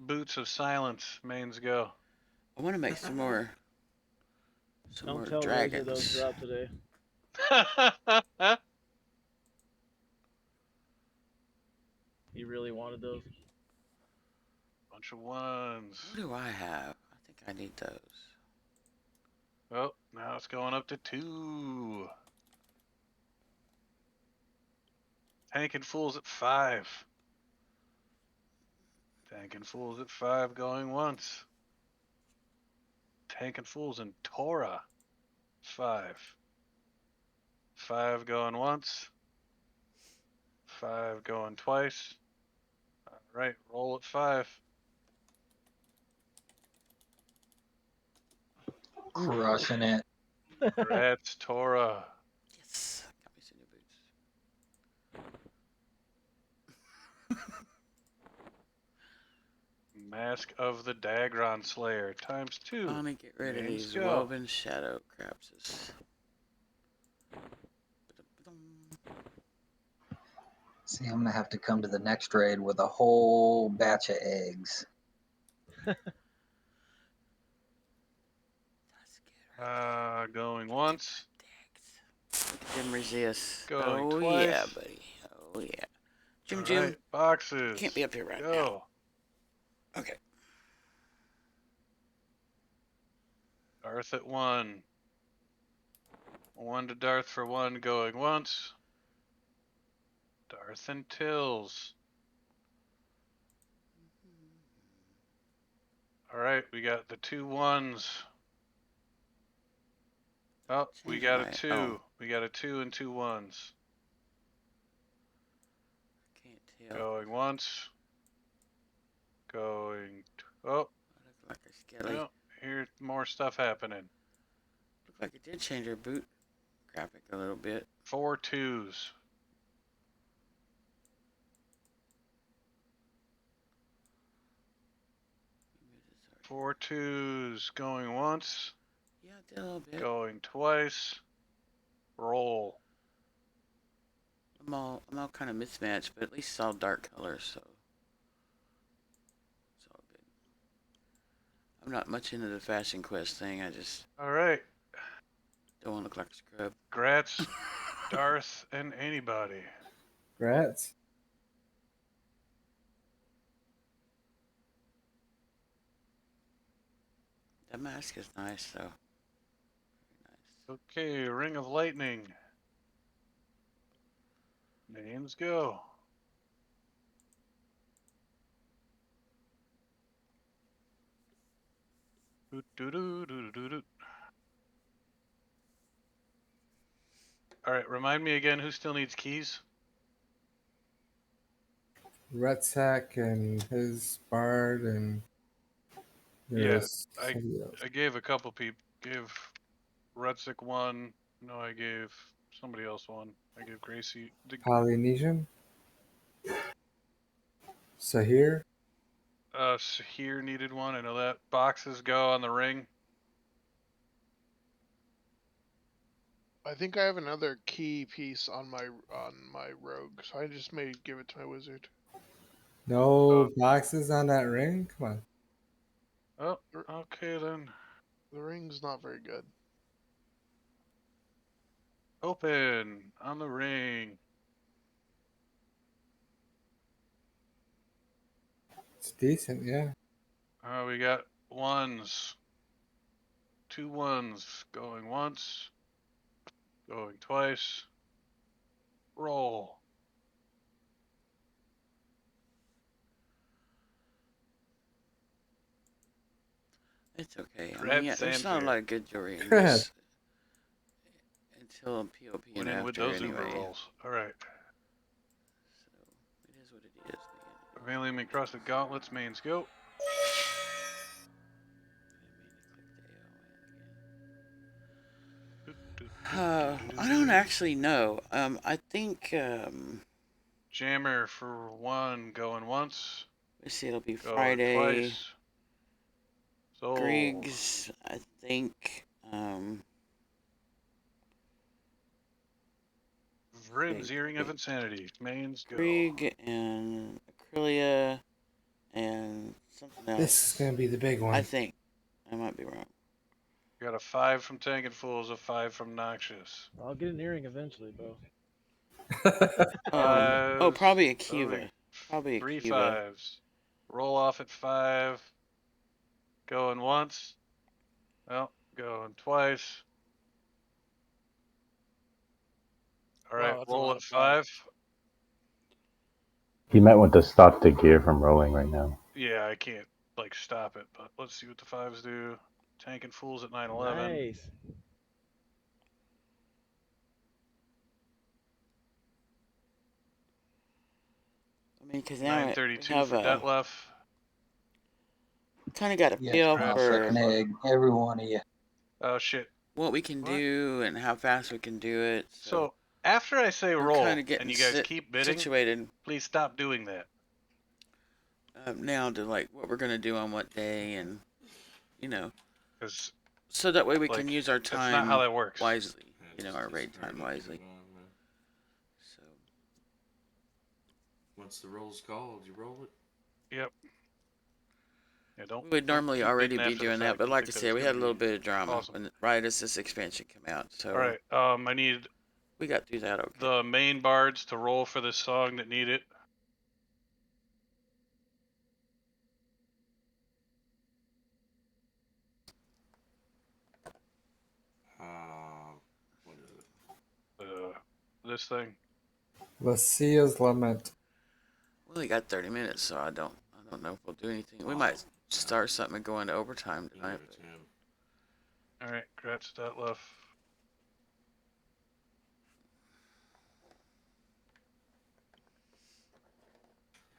Boots of Silence. Mains go. I want to make some more. Don't tell Razor those dropped today. He really wanted those. Bunch of 1s. What do I have? I think I need those. Oh, now it's going up to 2. Tanking Fools at 5. Tanking Fools at 5 going once. Tanking Fools and Torah. 5. 5 going once. 5 going twice. All right, roll at 5. Crushing it. Congrats, Torah. Yes. Got me some new boots. Mask of the Dagron Slayer times 2. I want to get rid of Names these go. woven shadow crapses. See, I'm gonna have to come to the next raid with a whole batch of eggs. Going once. Didn't resist. Going oh twice. yeah, buddy. Oh yeah. Jim All Jim. right, boxes. Can't be up here right go. now. Okay. Darth at 1. 1 to Darth for 1 going once. Darth and Tills. All right, we got the 2 1s. Oh, we got a 2. Oh. We got a 2 and 2 1s. Can't tell. Going once. Going. Oh. Look like a skelly. No, here's more stuff happening. Look like it did change our boot graphic a little bit. 4 2s. Four 2s going once. Yeah, I did a little bit. Going twice. Roll. I'm all kind of mismatched, but at least it's all dark colors, so it's all good. I'm not much into the Fashion Quest thing. I just All right. don't want to look like a scrub. Grats, Darth, and anybody. Grats. That mask is nice, though. Very nice. Okay, Ring of Lightning. Names go. All right, remind me again who still needs keys? Retsack and his Bard and there's somebody else. I gave a couple people. Gave Rudsick 1. No, I gave somebody else 1. I gave Gracie. Polynesian. Sahir. Sahir needed 1. I know that. Boxes go on the ring. I think I have another key piece on my rogue, so I just may give it to my wizard. No boxes on that ring? Come on. Oh, okay then. The ring's not very good. Open on the ring. It's decent, yeah. We got 1s. 2 1s going once. Going twice. Roll. It's okay. I Red mean, yeah, there's not a Sandberg. lot of good jewelry in Crap. this. until POP Went and in with after those Uber anyway. rolls. All right. So it is what it is. Availing me across the gauntlets. Mains go. I don't actually know. I think Jammer for 1 going once. let's see, it'll be Going Friday. twice. So Griggs, I think. Vrib's Earring of Insanity. Mains go. Grig and Acrylia and something else. This is gonna be the big one. I think. I might be wrong. Got a 5 from Tank and Fools, a 5 from Noxious. I'll get an earring eventually, Bo. Oh, probably a Kiva. Probably a 3 Kiva. 5s. Roll off at 5. Going once. Well, going twice. All right, Wow, that's a roll lot at of five. 5. He might want to stop the gear from rolling right now. Yeah, I can't like stop it, but let's see what the 5s do. Tank and Fools at 9-11. Nice. I mean, because now 932 we have for Detlef. kind of got a Yeah, feel I'll for suck an egg, every one of you. Oh shit. what we can do and how fast we can do it. So after I say we're roll kinda getting and you guys keep bidding, situated please stop doing that. now to like what we're gonna do on what day, and you know, 'Cause, so that way we like, can use our that's time not how that works. wisely. You know, our raid time wisely. So Once the roll's called, you roll it. Yep. Yeah, don't. we would normally keep already bidding be after the doing that, fact but and like I think that said, it's we gonna had a little be bit of drama awesome. when right as this expansion came out. So All right. I need we got through that okay. the main bards to roll for this song that need it. What is it? This thing. Lucia's Lament. We only got 30 minutes, so I don't know if we'll do anything. We might start something and go into overtime tonight. All right. Congrats, Detlef.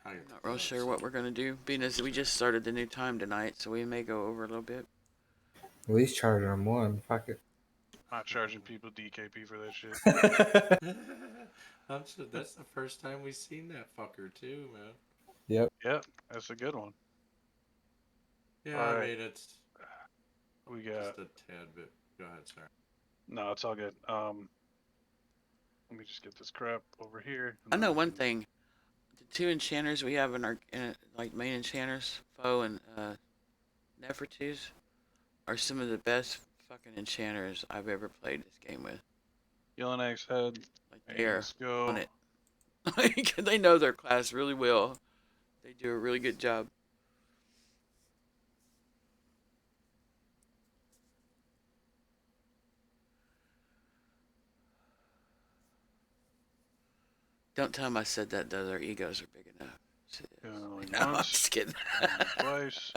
I'm not real sure what we're gonna do, being as we just started the new time tonight, so we may go over a little bit. At least charge them 1. Fuck it. Not charging people DKP for that shit. I'm sure that's the first time we've seen that fucker too, man. Yep. Yep, that's a good one. Yeah, All I right. mean it's We got just a tad bit. Go ahead, sir. No, it's all good. Let me just get this crap over here. I know one thing. The 2 enchanters we have in our like main enchanters, Foe and Nefertus, are some of the best fucking enchanters I've ever played this game with. Yellowknight's head. Like they're go. on it. Like, they know their class really well. They do a really good job. Don't tell them I said that, though. Their egos are big enough. No, I'm just kidding. Twice.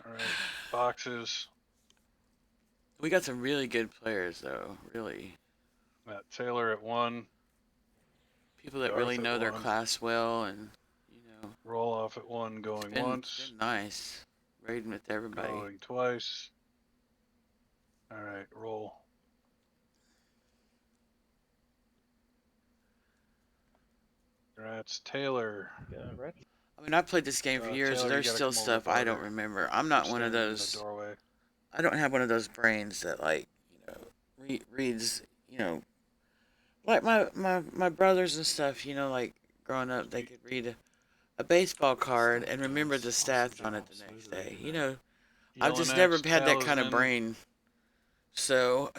All right. Boxes. We got some really good players, though. Really. Matt Taylor at 1. People that Garth really at know their 1. class well, and you know. Roll off at 1, going once. It's been nice. Raiding with everybody. Going twice. All right, roll. That's Taylor. I mean, I played this game for years, Taylor, so there's still stuff I don't remember. I'm not one of those. I don't have one of those brains that, like, you know, reads, you know, like my brothers and stuff, you know, like growing up, they could read a baseball card and remember the stats on it the next day. You know, I've just never had that kind of brain. So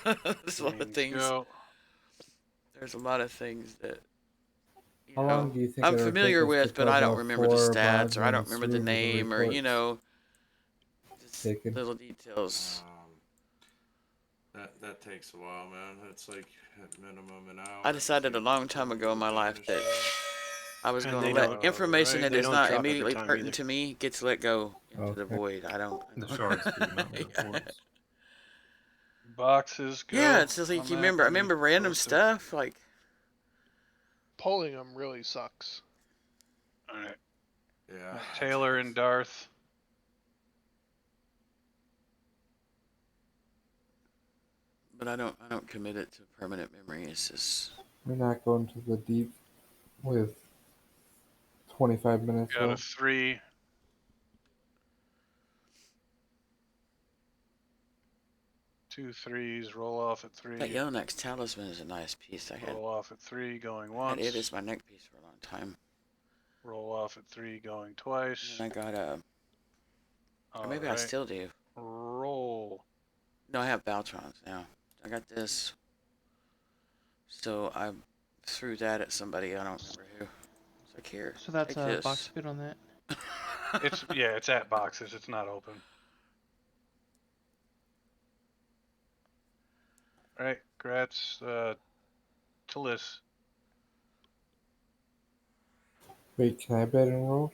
there's a lot of things. There's a lot of things that How long do you think I'm it'll familiar take us with, to but put I don't about remember the 4 stats, or I don't bondsmen remember the through name, or you reports? know, just Taken. little details. That takes a while, man. That's like at minimum an hour. I decided a long time ago in my life that I was And going to they let don't- information right? that They is don't not drop every immediately time pertinent either. to me gets let go into the void. I don't. The shards do not Yeah. reports. boxes go. Yeah, it's just like on you that? remember. I Let me remember random post it. stuff like. Pulling them really sucks. All right. Yeah. Taylor and Darth. But I don't commit it to permanent memory. It's just. We're not going to the deep with 25 minutes Got a left. 3. Two 3s. Roll off at 3. That Yellowknives talisman is a nice piece. I had. Roll off at 3. Going I once. had it as my neck piece for a long time. Roll off at 3. Going twice. And I got a. Or maybe I still do. Roll. No, I have Baltrons now. I got this. So I threw that at somebody. I don't remember who. It's like here. So that's take a this. box bid on that. It's at boxes. It's not open. All right, congrats, Tillis. Wait, can I bet and roll?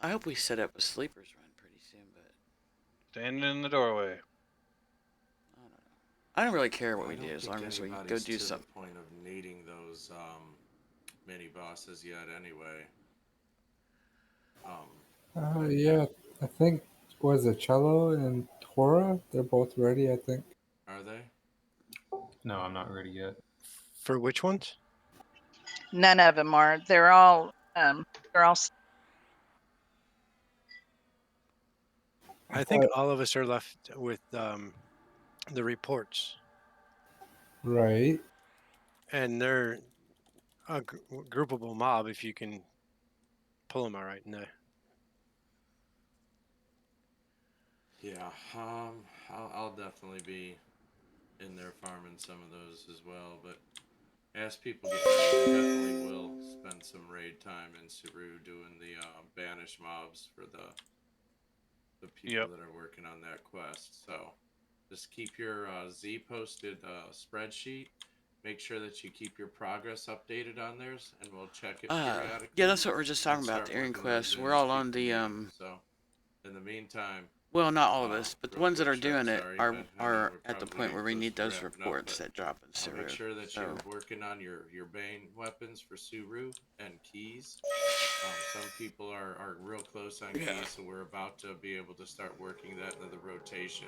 I hope we set up a sleepers run pretty soon, but Standing in the doorway. I don't really care what I we don't do as think long as we go anybody's do to something. the point of needing those mini bosses yet, anyway. Yeah, I think, was it Cello and Tora? They're both ready, I think. Are they? No, I'm not ready yet. For which ones? None of them are. They're all. I think all of us are left with the reports. Right. And they're a groupable mob if you can pull them all right in there. Yeah, I'll definitely be in there farming some of those as well, but as people get ready, we definitely will spend some raid time in Saru doing the banish mobs for the people that are working on that quest. So just keep your Z posted spreadsheet. Make sure that you keep your progress updated on theirs, and we'll check it periodically. Yeah, that's what we're just talking about, the EverQuest. We're all on the So, in the meantime. Well, not all of us, but the ones that are doing it are at the point where we need those reports that drop in Saru. Make sure that you're working on your Bane weapons for Saru and keys. Some people are real close on keys, so we're about to be able to start working that into the rotation.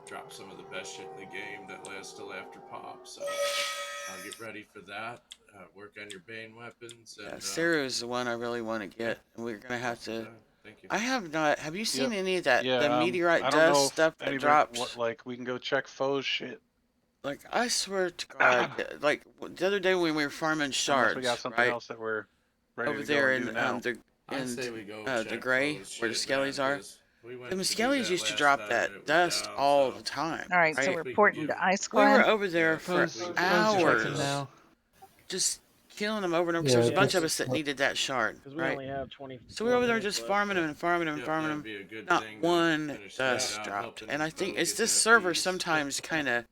Drop some of the best shit in the game that lasts till after pop. So get ready for that. Work on your Bane weapons. And, Saru is the one I really want to get, and we're gonna have to. Thank you. I have not. Have you seen any of that? Yeah, the meteorite I don't know dust if stuff that anybody, drops. like we can go check foes shit. Like I swear to God, like the other day when we were farming shards, Unless we got something right? else that we're ready Over to go there and do now. I'd say we go the check gray foes where the shit, skellies man, are. 'cause we went The to do skellies that used to last drop time that and it was dust down, all so the time. All right, so right? we're reporting to Ice We Clan. were over there for Foes hours, checking now. just killing them over and over. Because Yeah, there was a bunch of because- us that needed that shard, Because we right? only have 20. So we were over there just farming them and farming them and farming them. That'd be a good Not thing to one finish that dust out, dropped, helping and I think Bo it's get this that server piece. sometimes kind of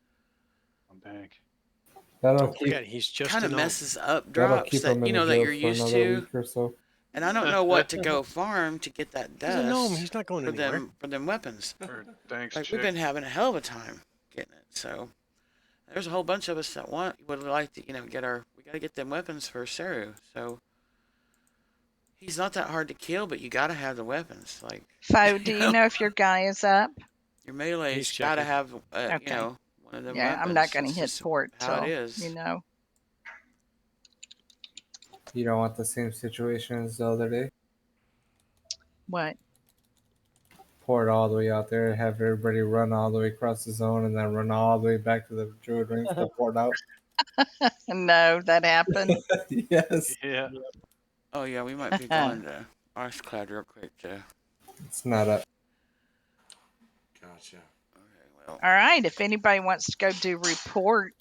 That'll Don't forget, he's just kind of a gnome. messes up That'll drops keep that them in the that guild you're for used another to. week or so. And I don't know what to go farm to get that dust. He's a gnome. He's not going for anywhere. them weapons. Thanks, Like we've been having a hell of a time getting it. So there's a whole bunch of us that would like to, get we got to get them weapons for Saru. So he's not that hard to kill, but you got to have the weapons. Like Fo, do you know if your guy is up? your melee's He's got to checking. have, Okay. one of them Yeah, weapons. I'm not going to It's hit just port how it till, is. You don't want the same situation as the other day? What? Port all the way out there, have everybody run all the way across the zone, and then run all the way back to the druid rings to port out. No, that happened. Yes. Yeah. Oh yeah, we might be going to Arthcloud real quick too. It's not up. Gotcha. All right, if anybody wants to go do report,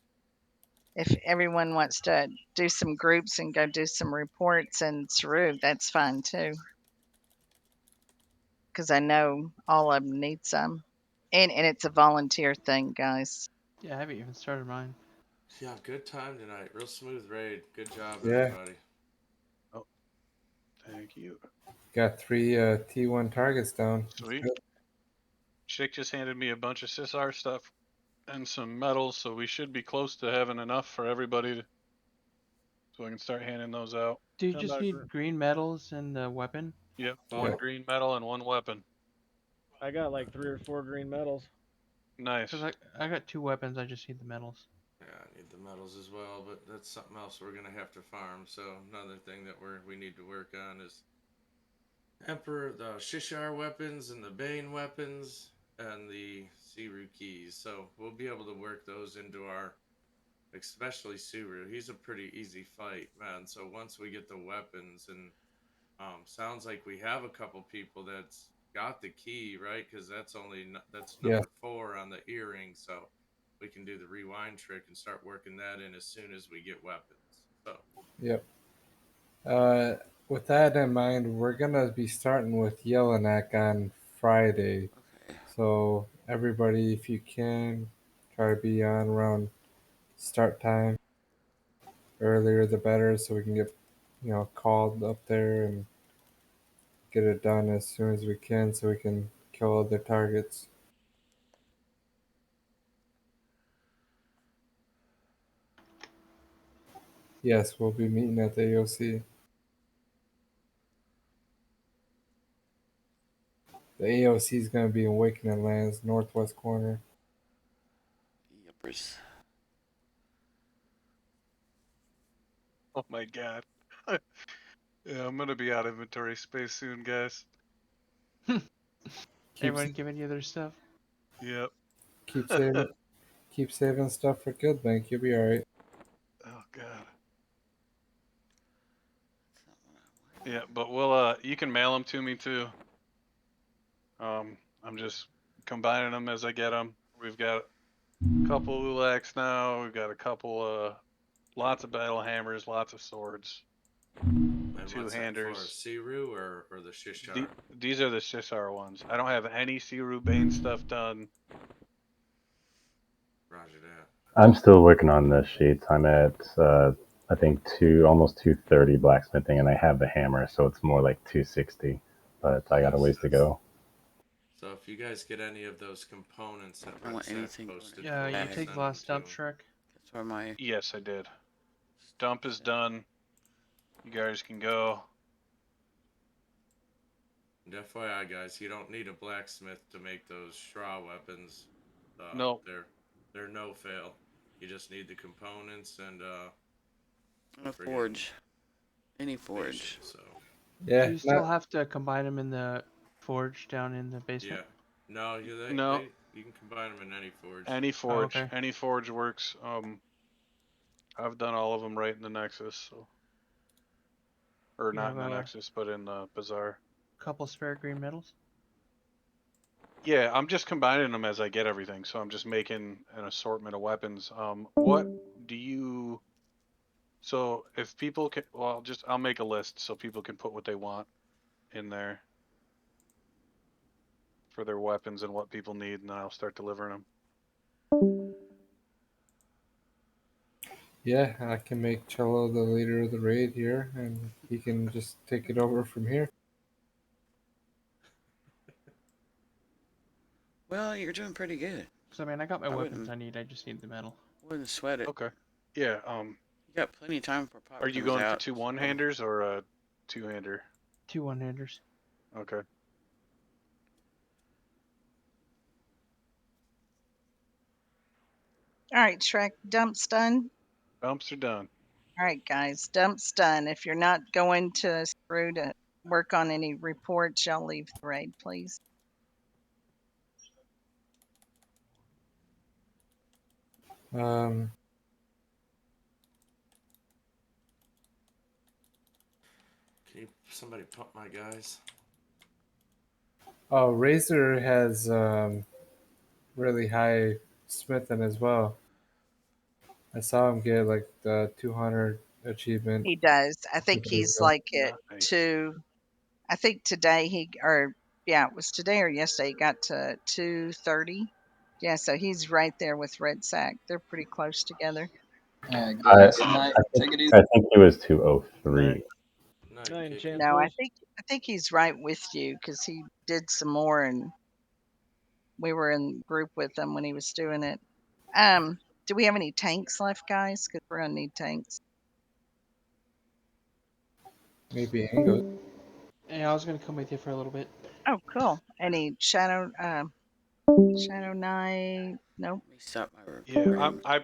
if everyone wants to do some groups and go do some reports in Saru, that's fine too. Because I know all of them need some. And it's a volunteer thing, guys. Yeah, I haven't even started mine. Yeah, good time tonight. Real smooth raid. Good job, Yeah. everybody. Oh, thank you. Got 3 T1 targets down. That's Sweet. good. Chick just handed me a bunch of SysR stuff and some metals, so we should be close to having enough for everybody, so I can start handing those out. Do you I'm just not need green metals and the weapon? Yep, Well, one green metal and one weapon. I got like 3 or 4 green metals. Nice. Cause I got 2 weapons. I just need the metals. Yeah, I need the metals as well, but that's something else we're gonna have to farm. So another thing that we need to work on is Emperor, the Shishar weapons and the Bane weapons and the Siru keys. So we'll be able to work those into our, especially Siru. He's a pretty easy fight, man. So once we get the weapons and sounds like we have a couple people that's got the key, right? Because that's Yeah. number 4 on the earring. So we can do the rewind trick and start working that in as soon as we get weapons. So Yep. With that in mind, we're gonna be starting with Yellowneck on Friday. Okay. So everybody, if you can, try to be on around start time. Earlier the better, so we can get called up there and get it done as soon as we can, so we can kill other targets. Yes, we'll be meeting at the AOC. The AOC is going to be in Awakening Lands, northwest corner. Yuppers. Oh my god. Yeah, I'm gonna be out of inventory space soon, guys. Everyone giving you their stuff. Yep. Keep saving, keep saving stuff for good, Bank. You'll be all right. Oh god. Yeah, but we'll you can mail them to me too. I'm just combining them as I get them. We've got a couple Ulax now. We've got a couple lots of battle hammers, lots of swords. and what's that for? Two-handers. Siru or the Shishar? These are the Sisar ones. I don't have any Siru Bane stuff done. Roger that. I'm still working on the sheets. I'm at I think almost 230 blacksmithing, and I have the hammer, so it's more like 260. But I got a ways to go. So if you guys get any of those components that I don't want Red anything posted, Yeah, for, you take the last dump, Shrek. That's where my Yes, I did. Dump is done. You guys can go. And FYI, guys, you don't need a blacksmith to make those straw weapons. No. They're no fail. You just need the components and a forge. Any forge. So. Yeah. Do you still have to combine them in the forge down in the basement? Yeah. No, you can combine them in any forge. Any forge. Oh, okay. Any forge works. I've done all of them right in the Nexus, so. Or You not in have the a Nexus, but in the Bazaar. couple spare green metals? Yeah, I'm just combining them as I get everything, so I'm just making an assortment of weapons. What do you... So if people can... Well, I'll make a list so people can put what they want in there for their weapons and what people need, and then I'll start delivering them. Yeah, I can make Cello the leader of the raid here, and he can just take it over from here. Well, you're doing pretty good. Because, I mean, I got my weapons wouldn't- I need. I just need the metal. Wouldn't sweat it. Okay. Yeah, You got plenty of time for pop. Are you going for 2 one-handers or a 2-hander? 2 one-handers. Okay. All right, Shrek, dump's done. Dumps are done. All right, guys, dump's done. If you're not going to Screw to work on any reports, y'all leave the raid, please. Can somebody pump my guys? Oh, Razor has really high smithing as well. I saw him get like the 200 achievement. He does. I think he's like at Nice. 2. I think today it was today or yesterday he got to 230. Yeah, so he's right there with Red Sack. They're pretty close together. Alright, I, guys. Night. I, Take it think, easy. I think it was 203. Night, No, I think he's right with you because he did some more, and we were in group with him when he was doing it. Do we have any tanks left, guys? Because we're gonna need tanks. Maybe Angus. Yeah, I was gonna come with you for a little bit. Oh, cool. Any Shadow Knight? Nope. Let me stop my Yeah, recording. I